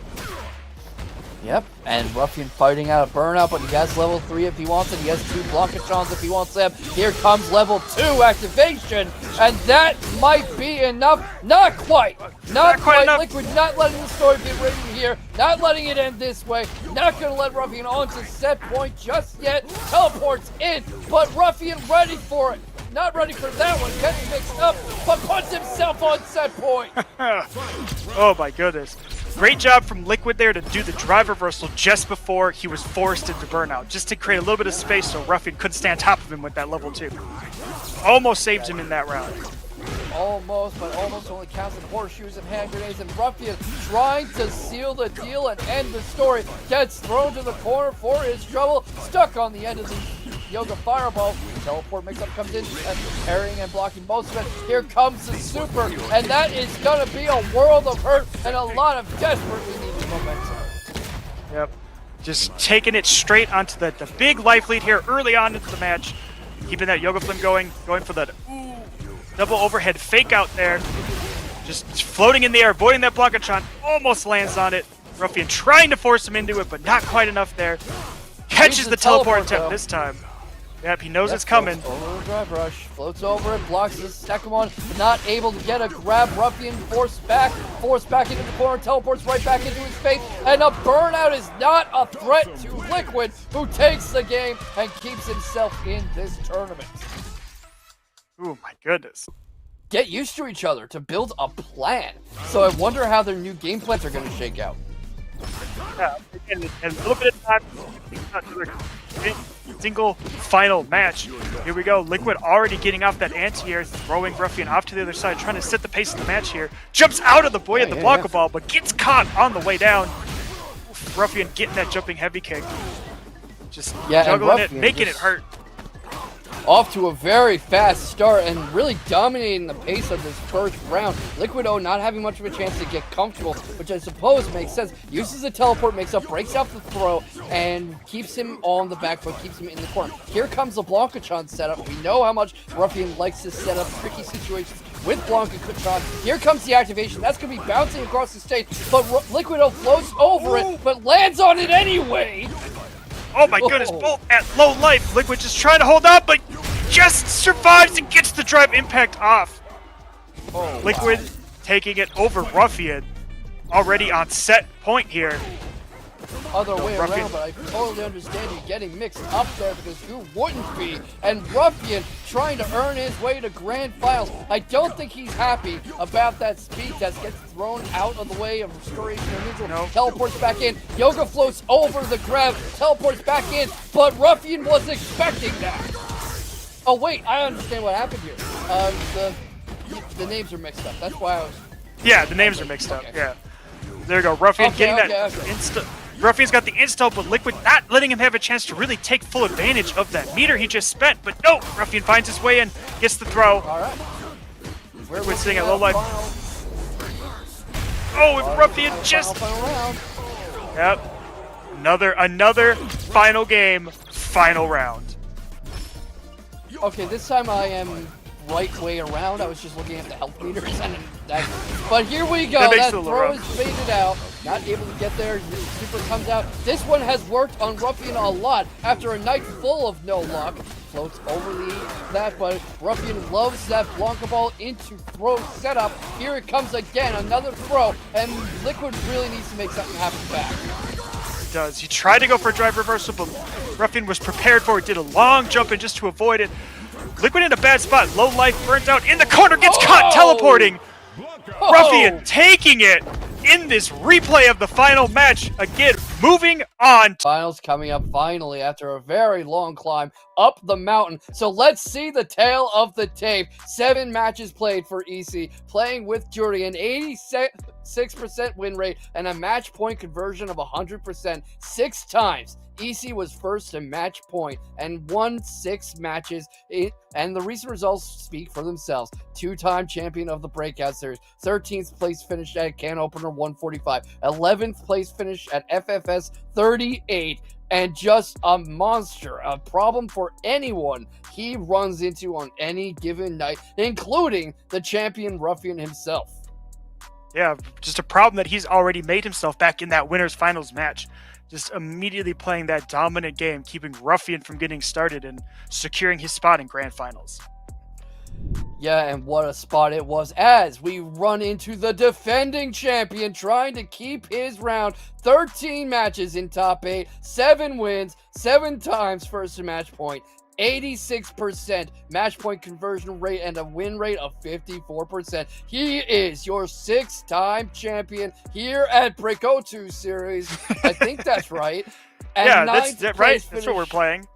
Yep, and Ruffian fighting out a burnout, but he has level 3 if he wants it. He has 2 Blanka Chons if he wants them. Here comes level 2 activation, and that might be enough. Not quite. Not quite enough. Liquid not letting the story be written here. Not letting it end this way. Not going to let Ruffian onto set point just yet. Teleports in, but Ruffian ready for it. Not ready for that one. Gets mixed up, but puts himself on set point. Oh my goodness. Great job from Liquid there to do the drive reversal just before he was forced into burnout, just to create a little bit of space so Ruffian couldn't stay on top of him with that level 2. Almost saved him in that round. Almost, but almost only counts in horseshoes and hand grenades, and Ruffian trying to seal the deal and end the story. Gets thrown to the corner for his trouble, stuck on the end of the Yoga Fireball. Teleport mix-up comes in, and parrying and blocking most of it. Here comes the super, and that is going to be a world of hurt and a lot of desperately needed momentum. Yep, just taking it straight onto the big life lead here early on into the match. Keeping that Yoga Flame going for the double overhead fake out there. Just floating in the air, avoiding that Blanka Chon, almost lands on it. Ruffian trying to force him into it, but not quite enough there. Catches the teleport attempt this time. Yep, he knows it's coming. Over the drive rush, floats over it, blocks the second one, not able to get a grab. Ruffian forced back into the corner, teleports right back into his face, and a burnout is not a threat to Liquid, who takes the game and keeps himself in this tournament. Oh my goodness. Get used to each other to build a plan. So I wonder how their new game plans are going to shake out. Yeah, and a little bit of time. Single final match. Here we go. Liquid already getting off that anti-air, throwing Ruffian off to the other side, trying to set the pace of the match here. Jumps out of the boy at the Blanka ball, but gets caught on the way down. Oof, Ruffian getting that jumping heavy kick. Just juggling it, making it hurt. Off to a very fast start and really dominating the pace of this first round. Liquid O not having much of a chance to get comfortable, which I suppose makes sense. Uses the teleport mix-up, breaks out the throw, and keeps him on the back foot, keeps him in the corner. Here comes the Blanka Chon setup. We know how much Ruffian likes to set up tricky situations with Blanka Chon. Here comes the activation. That's going to be bouncing across the stage, but Liquid O floats over it, but lands on it anyway. Oh my goodness, both at low life. Liquid just trying to hold on, but just survives and gets the drive impact off. Liquid taking it over Ruffian. Already on set point here. Other way around, but I totally understand you getting mixed up there because who wouldn't be? And Ruffian trying to earn his way to Grand Finals. I don't think he's happy about that speed test. Gets thrown out of the way of restoration neutral. Nope. Teleports back in. Yoga floats over the grab. Teleports back in, but Ruffian was expecting that. Oh wait, I understand what happened here. The names are mixed up. That's why I was Yeah, the names are mixed up. Yeah. There you go. Ruffian getting that insta. Ruffian's got the insta, but Liquid not letting him have a chance to really take full advantage of that meter he just spent. But no, Ruffian finds his way in, gets the throw. All right. Liquid sitting at low life. Oh, and Ruffian just. Final round. Yep. Another final game, final round. Okay, this time I am right way around. I was just looking at the health meters, and but here we go. That throw is faded out. Not able to get there. Super comes out. This one has worked on Ruffian a lot. After a night full of no luck, floats over that, but Ruffian loves that Blanka ball into throw setup. Here it comes again, another throw, and Liquid really needs to make something happen back. Does. He tried to go for a drive reversal, but Ruffian was prepared for it, did a long jump in just to avoid it. Liquid in a bad spot, low life, burnt out, in the corner, gets caught teleporting! Ruffian taking it in this replay of the final match. Again, moving on. Finals coming up finally after a very long climb up the mountain. So let's see the tail of the tape. 7 matches played for EC, playing with Juri, an 86% win rate and a match point conversion of 100%. 6 times. EC was first to match point and won 6 matches, and the recent results speak for themselves. 2-time champion of the Breakout Series, 13th place finish at Can Opener 145, 11th place finish at FFS 38, and just a monster, a problem for anyone he runs into on any given night, including the champion Ruffian himself. Yeah, just a problem that he's already made himself back in that winners finals match. Just immediately playing that dominant game, keeping Ruffian from getting started and securing his spot in grand finals. Yeah, and what a spot it was as we run into the defending champion trying to keep his round. 13 matches in top 8, 7 wins, 7 times first to match point, 86% match point conversion rate, and a win rate of 54%. He is your 6-time champion here at Breakout Series. I think that's right. And yeah, that's right. That's what we're playing.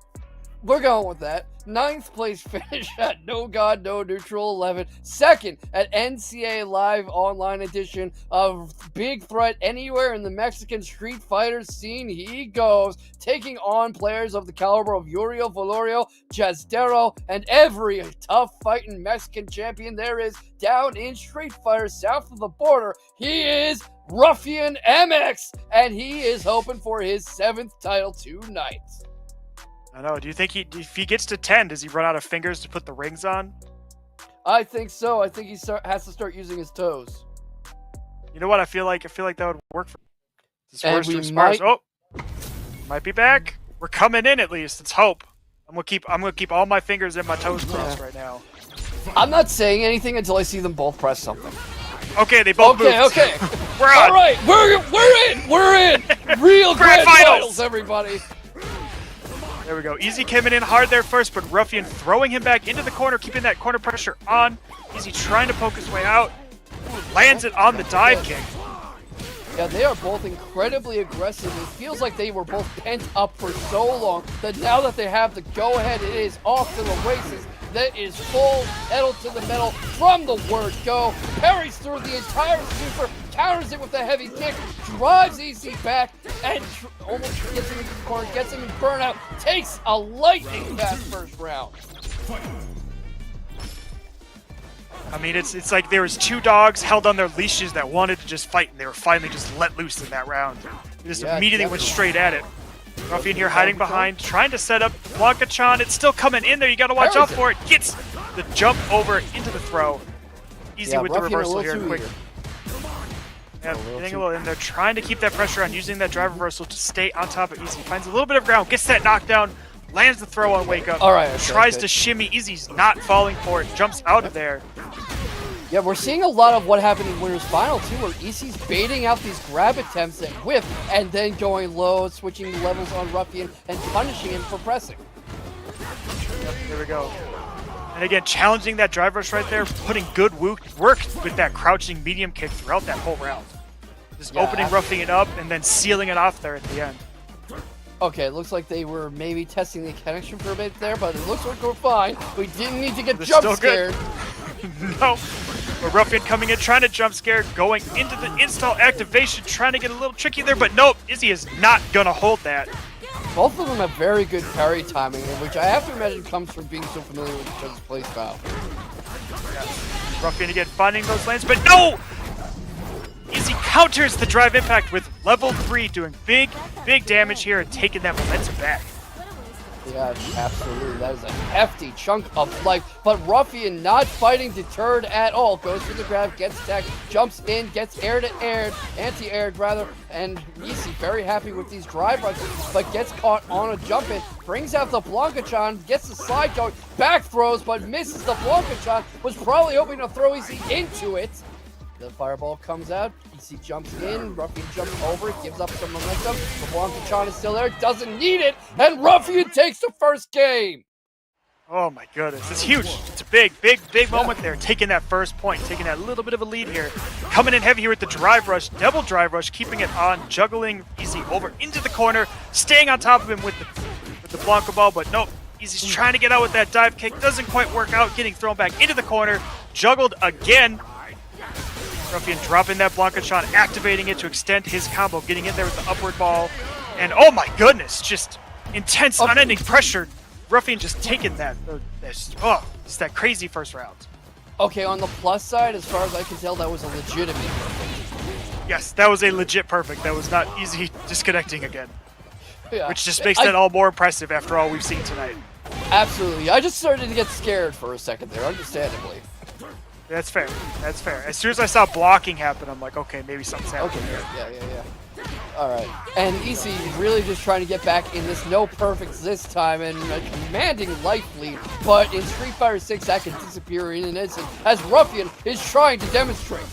We're going with that. 9th place finish at No God, No Neutral 11. 2nd at NCA Live Online Edition of Big Threat. Anywhere in the Mexican Street Fighter scene he goes, taking on players of the caliber of Uriel Valorio, Jazdero, and every tough fighting Mexican champion there is down in Street Fighter south of the border. He is RUFIANmx, and he is hoping for his 7th title tonight. I know. Do you think if he gets to 10, does he run out of fingers to put the rings on? I think so. I think he has to start using his toes. You know what? I feel like that would work for this. And we might... might be back. We're coming in at least. Let's hope. I'm gonna keep all my fingers and my toes crossed right now. I'm not saying anything until I see them both press something. Okay, they both moved. Okay. We're on. All right, we're in. Real grand finals, everybody. There we go. Easy coming in hard there first, but Ruffian throwing him back into the corner, keeping that corner pressure on. Easy trying to poke his way out. Ooh, lands it on the dive kick. Yeah, they are both incredibly aggressive. It feels like they were both pent up for so long that now that they have the go-ahead, it is off to the races. That is full pedal to the metal from the word go. Parries through the entire super, counters it with a heavy kick, drives EC back, and almost gets him into the corner, gets him in burnout, takes a lightning fast first round. I mean, it's like there was 2 dogs held on their leashes that wanted to just fight, and they were finally just let loose in that round. They just immediately went straight at it. Ruffian here hiding behind, trying to set up Blanka-chan. It's still coming in there. You got to watch out for it. Gets the jump over into the throw. Easy with the reversal here. Quick. Yeah, getting a little in there, trying to keep that pressure on, using that drive reversal to stay on top of Easy. Finds a little bit of ground, gets that knockdown, lands the throw on Wake Up. All right. Tries to shimmy. Easy's not falling for it. Jumps out of there. Yeah, we're seeing a lot of what happened in Winners Final, too, where EC's baiting out these grab attempts at whip and then going low, switching levels on Ruffian, and punishing him for pressing. Yep, there we go. And again, challenging that drive rush right there, putting good work with that crouching medium kick throughout that whole round. Just opening Ruffian up and then sealing it off there at the end. Okay, it looks like they were maybe testing the connection for a bit there, but it looks like we're fine. We didn't need to get jump scared. No. But Ruffian coming in, trying to jump scare, going into the install activation, trying to get a little tricky there, but nope, Izzy is not gonna hold that. Both of them have very good parry timing, which I have to imagine comes from being so familiar with each other's playstyle. Yeah. Ruffian again finding those lanes, but no! Izzy counters the drive impact with level 3, doing big damage here and taking that momentum back. Yeah, absolutely. That is a hefty chunk of life. But Ruffian not fighting deterred at all. Goes for the grab, gets tagged, jumps in, gets anti-aired rather, and Easy very happy with these drive rushes, but gets caught on a jump in, brings out the Blanka-chan, gets the slide going, back throws, but misses the Blanka-chan, was probably hoping to throw Easy into it. The fireball comes out, Easy jumps in, Ruffian jumps over, gives up some momentum, the Blanka-chan is still there, doesn't need it, and Ruffian takes the first game! Oh my goodness, it's huge. It's a big moment there, taking that first point, taking that little bit of a lead here. Coming in heavy here with the drive rush, double drive rush, keeping it on, juggling Easy over into the corner, staying on top of him with the Blanka ball, but nope. Easy's trying to get out with that dive kick, doesn't quite work out, getting thrown back into the corner, juggled again. Ruffian dropping that Blanka-chan, activating it to extend his combo, getting in there with the upward ball. And oh my goodness, just intense, unending pressure. Ruffian just taking that. It's that crazy first round. Okay, on the plus side, as far as I can tell, that was a legitimate perfect. Yes, that was a legit perfect. That was not Easy disconnecting again. Yeah. Which just makes that all more impressive after all we've seen tonight. Absolutely. I just started to get scared for a second there, understandably. That's fair. That's fair. As soon as I saw blocking happen, I'm like, okay, maybe something's happening here. Yeah. All right. And Easy really just trying to get back in this no perfects this time and a commanding life lead. But in Street Fighter 6, that can disappear in an instant as Ruffian is trying to demonstrate.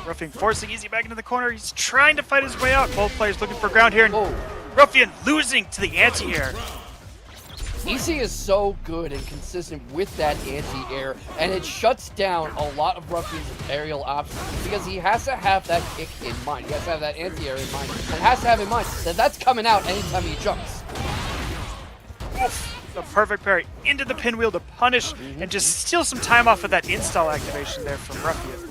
Ruffian forcing Easy back into the corner. He's trying to fight his way out. Both players looking for ground here. And Ruffian losing to the anti-air. Easy is so good and consistent with that anti-air, and it shuts down a lot of Ruffian's aerial options because he has to have that kick in mind. He has to have that anti-air in mind, and has to have in mind that that's coming out anytime he jumps. The perfect parry into the pinwheel to punish and just steal some time off of that install activation there from Ruffian.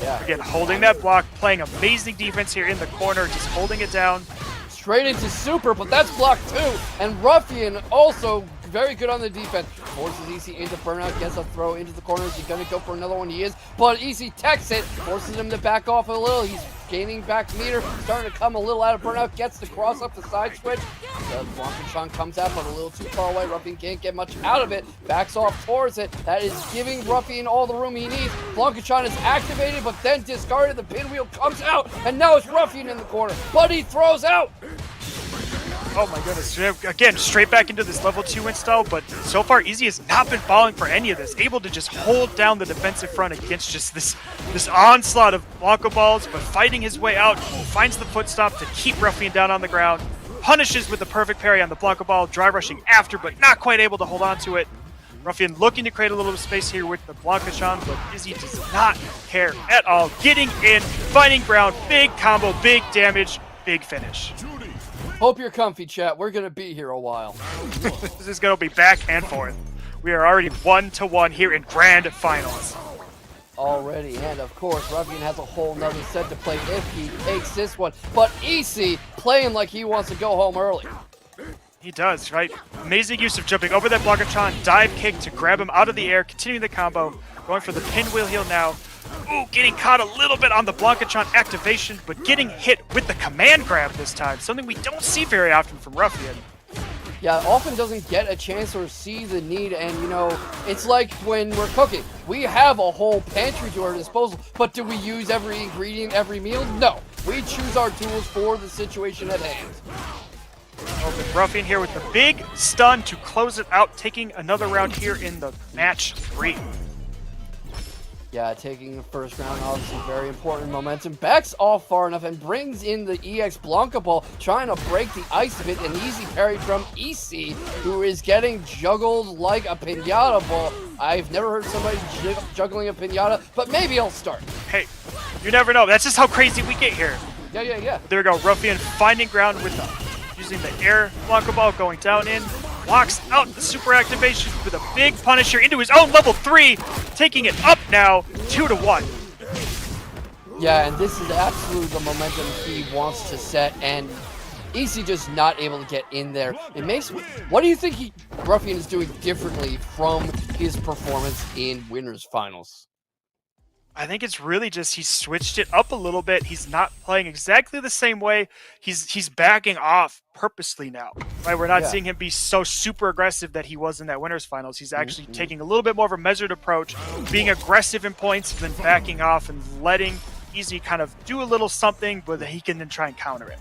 Yeah. Again, holding that block, playing amazing defense here in the corner, just holding it down. Straight into super, but that's blocked too. And Ruffian also very good on the defense. Forces Easy into burnout, gets a throw into the corner. Is he gonna go for another one? He is, but Easy techs it, forces him to back off a little. He's gaining back meter, starting to come a little out of burnout, gets the cross up the side switch. The Blanka-chan comes out, but a little too far away. Ruffian can't get much out of it, backs off towards it. That is giving Ruffian all the room he needs. Blanka-chan is activated, but then discarded. The pinwheel comes out, and now it's Ruffian in the corner, but he throws out. Oh my goodness, again, straight back into this level 2 install, but so far Easy has not been falling for any of this, able to just hold down the defensive front against just this onslaught of Blanka balls, but fighting his way out, finds the foot stop to keep Ruffian down on the ground, punishes with the perfect parry on the Blanka ball, drive rushing after, but not quite able to hold on to it. Ruffian looking to create a little space here with the Blanka-chan, but Izzy does not care at all. Getting in, finding ground, big combo, big damage, big finish. Hope you're comfy, chat. We're going to be here a while. This is going to be back and forth. We are already 1-1 here in grand finals. Already, and of course, Ruffian has a whole nother set to play if he takes this one. But Easy playing like he wants to go home early. He does, right? Amazing use of jumping over that Blanka-chan, dive kick to grab him out of the air, continuing the combo, going for the pinwheel heel now. Ooh, getting caught a little bit on the Blanka-chan activation, but getting hit with the command grab this time, something we don't see very often from Ruffian. Yeah, often doesn't get a chance or see the need, and you know, it's like when we're cooking. We have a whole pantry to our disposal, but do we use every ingredient, every meal? No. We choose our tools for the situation at hand. Open Ruffian here with the big stun to close it out, taking another round here in the match 3. Yeah, taking the first round, obviously very important momentum. Backs off far enough and brings in the EX Blanka ball, trying to break the ice of it. An easy parry from EC, who is getting juggled like a pinata ball. I've never heard somebody juggling a pinata, but maybe I'll start. Hey, you never know. That's just how crazy we get here. Yeah. There we go. Ruffian finding ground with using the air Blanka ball, going down in. Walks out the super activation with a big punish here into his own level 3, taking it up now 2-1. Yeah, and this is absolutely the momentum he wants to set, and Easy just not able to get in there. It makes. What do you think Ruffian is doing differently from his performance in Winners Finals? I think it's really just he switched it up a little bit. He's not playing exactly the same way. He's backing off purposely now. Right? We're not seeing him be so super aggressive that he was in that Winners Finals. He's actually taking a little bit more of a measured approach, being aggressive in points, then backing off and letting Easy kind of do a little something, but he can then try and counter it.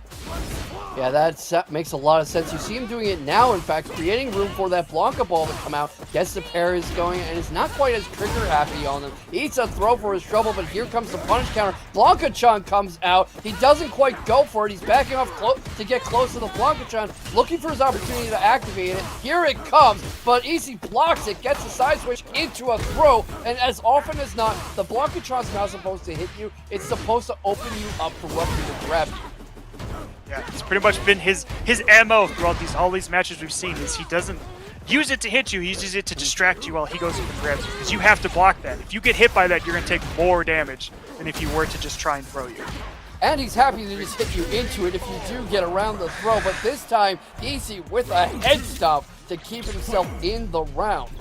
Yeah, that makes a lot of sense. You see him doing it now, in fact, creating room for that Blanka ball to come out, gets the parries going, and is not quite as trigger happy on them. Eats a throw for his trouble, but here comes the punish counter. Blanka-chan comes out. He doesn't quite go for it. He's backing off to get close to the Blanka-chan, looking for his opportunity to activate it. Here it comes, but Easy blocks it, gets a side switch into a throw, and as often as not, the Blanka-chan's not supposed to hit you. It's supposed to open you up for Ruffian to grab you. Yeah, it's pretty much been his MO throughout all these matches we've seen. Is he doesn't use it to hit you, he uses it to distract you while he goes and grabs you. Because you have to block that. If you get hit by that, you're going to take more damage than if you were to just try and throw you. And he's happy to just hit you into it if you do get around the throw, but this time, Easy with a head stomp to keep himself in the round.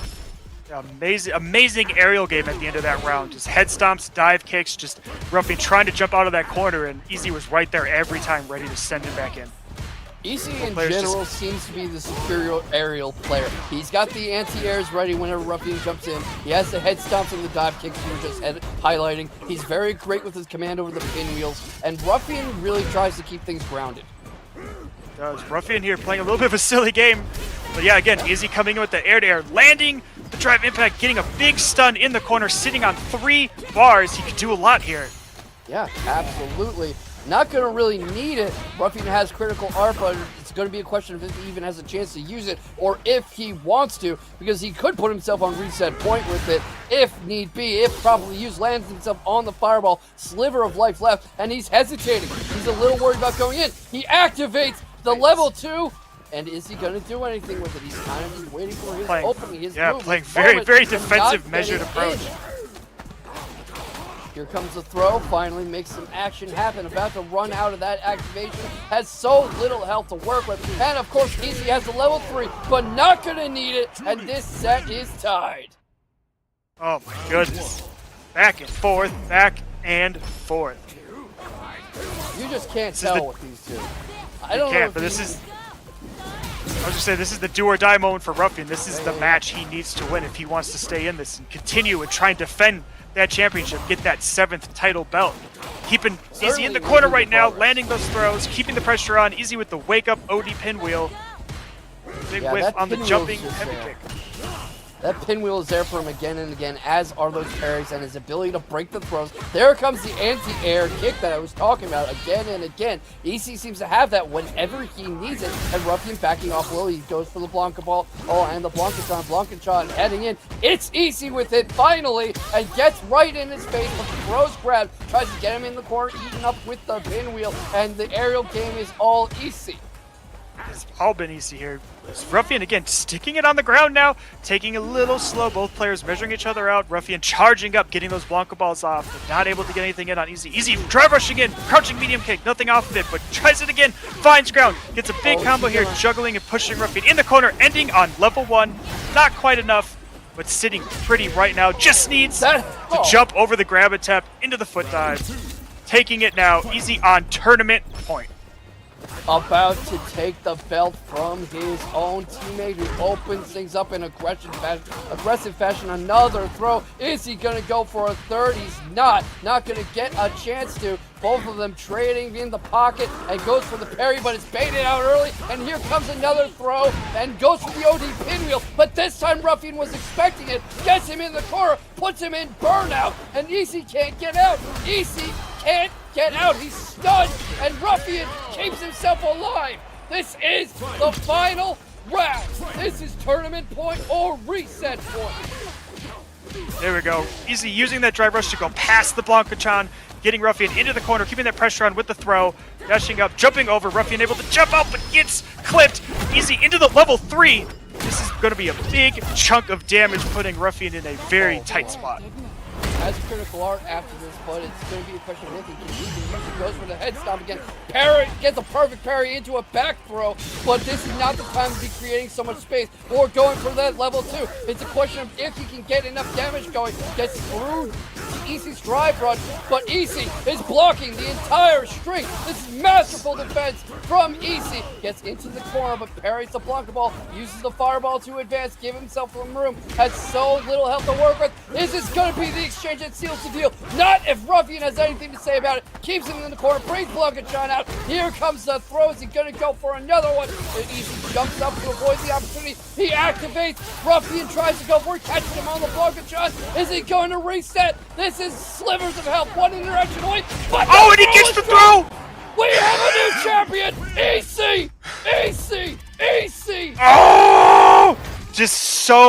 Amazing aerial game at the end of that round. Just head stomps, dive kicks, just Ruffian trying to jump out of that corner, and Easy was right there every time, ready to send it back in. Easy in general seems to be the superior aerial player. He's got the anti-airs ready whenever Ruffian jumps in. He has the head stomps and the dive kicks we were just highlighting. He's very great with his command over the pinwheels, and Ruffian really tries to keep things grounded. Does. Ruffian here playing a little bit of a silly game. But yeah, again, Easy coming in with the air-to-air, landing the drive impact, getting a big stun in the corner, sitting on 3 bars. He could do a lot here. Yeah, absolutely. Not going to really need it. Ruffian has critical art, but it's going to be a question of if he even has a chance to use it, or if he wants to, because he could put himself on reset point with it, if need be, if properly used, lands himself on the fireball, sliver of life left, and he's hesitating. He's a little worried about going in. He activates the level 2, and is he going to do anything with it? He's kind of just waiting for his opening, his move. Playing very defensive, measured approach. Here comes the throw, finally makes some action happen, about to run out of that activation, has so little health to work with, and of course Easy has the level 3, but not gonna need it, and this set is tied. Oh my goodness. Back and forth, back and forth. You just can't tell with these two. I don't know. But this is... I was just saying, this is the do or die moment for Ruffian. This is the match he needs to win if he wants to stay in this and continue and try and defend that championship, get that 7th title belt. Keeping Easy in the corner right now, landing those throws, keeping the pressure on. Easy with the wake up OD pinwheel. Big whiff on the jumping heavy kick. That pinwheel is there for him again and again, as are those parries and his ability to break the throws. There comes the anti-air kick that I was talking about again and again. Easy seems to have that whenever he needs it, and Ruffian backing off low. He goes for the Blanka ball. Oh, and the Blanka-chan heading in. It's Easy with it finally, and gets right in his face, but the throws grab, tries to get him in the corner, eaten up with the pinwheel, and the aerial game is all Easy. It's all been Easy here. Ruffian again sticking it on the ground now, taking a little slow. Both players measuring each other out. Ruffian charging up, getting those Blanka balls off, but not able to get anything in on Easy. Easy drive rushing in, crouching medium kick, nothing off of it, but tries it again, finds ground, gets a big combo here, juggling and pushing Ruffian in the corner, ending on level 1. Not quite enough, but sitting pretty right now. Just needs to jump over the grab attempt into the foot dive. Taking it now, Easy on tournament point. About to take the belt from his own teammate who opens things up in aggressive fashion. Another throw. Is he going to go for a third? He's not. Not going to get a chance to. Both of them trading in the pocket and goes for the parry, but it's baited out early. And here comes another throw and goes for the OD pinwheel. But this time Ruffian was expecting it. Gets him in the corner, puts him in burnout, and Easy can't get out. Easy can't get out. He's stunned, and Ruffian keeps himself alive. This is the final round. This is tournament point or reset point. There we go. Easy using that drive rush to go past the Blanka-chan, getting Ruffian into the corner, keeping that pressure on with the throw, dashing up, jumping over. Ruffian able to jump out, but gets clipped. Easy into the level 3. This is going to be a big chunk of damage, putting Ruffian in a very tight spot. has a critical art after this, but it's going to be a question of if he can use it. Goes for the head stomp again. Parry gets a perfect parry into a back throw, but this is not the time to be creating so much space or going for that level 2. It's a question of if he can get enough damage going. Gets through EC's drive rush, but EC is blocking the entire string. This is masterful defense from EC. Gets into the corner, but parries the Blanka ball, uses the fireball to advance, give himself some room, has so little health to work with. Is this going to be the exchange that seals the deal? Not if Ruffian has anything to say about it. Keeps him in the corner, brings Blanka John out. Here comes the throw. Is he going to go for another one? But EC jumps up to avoid the opportunity. He activates. Ruffian tries to go for it, catches him on the Blanka John. Is he going to reset? This is slivers of health, one interaction away. But oh, and he gets the throw! We have a new champion! EC! EC! EC! Oh! Just so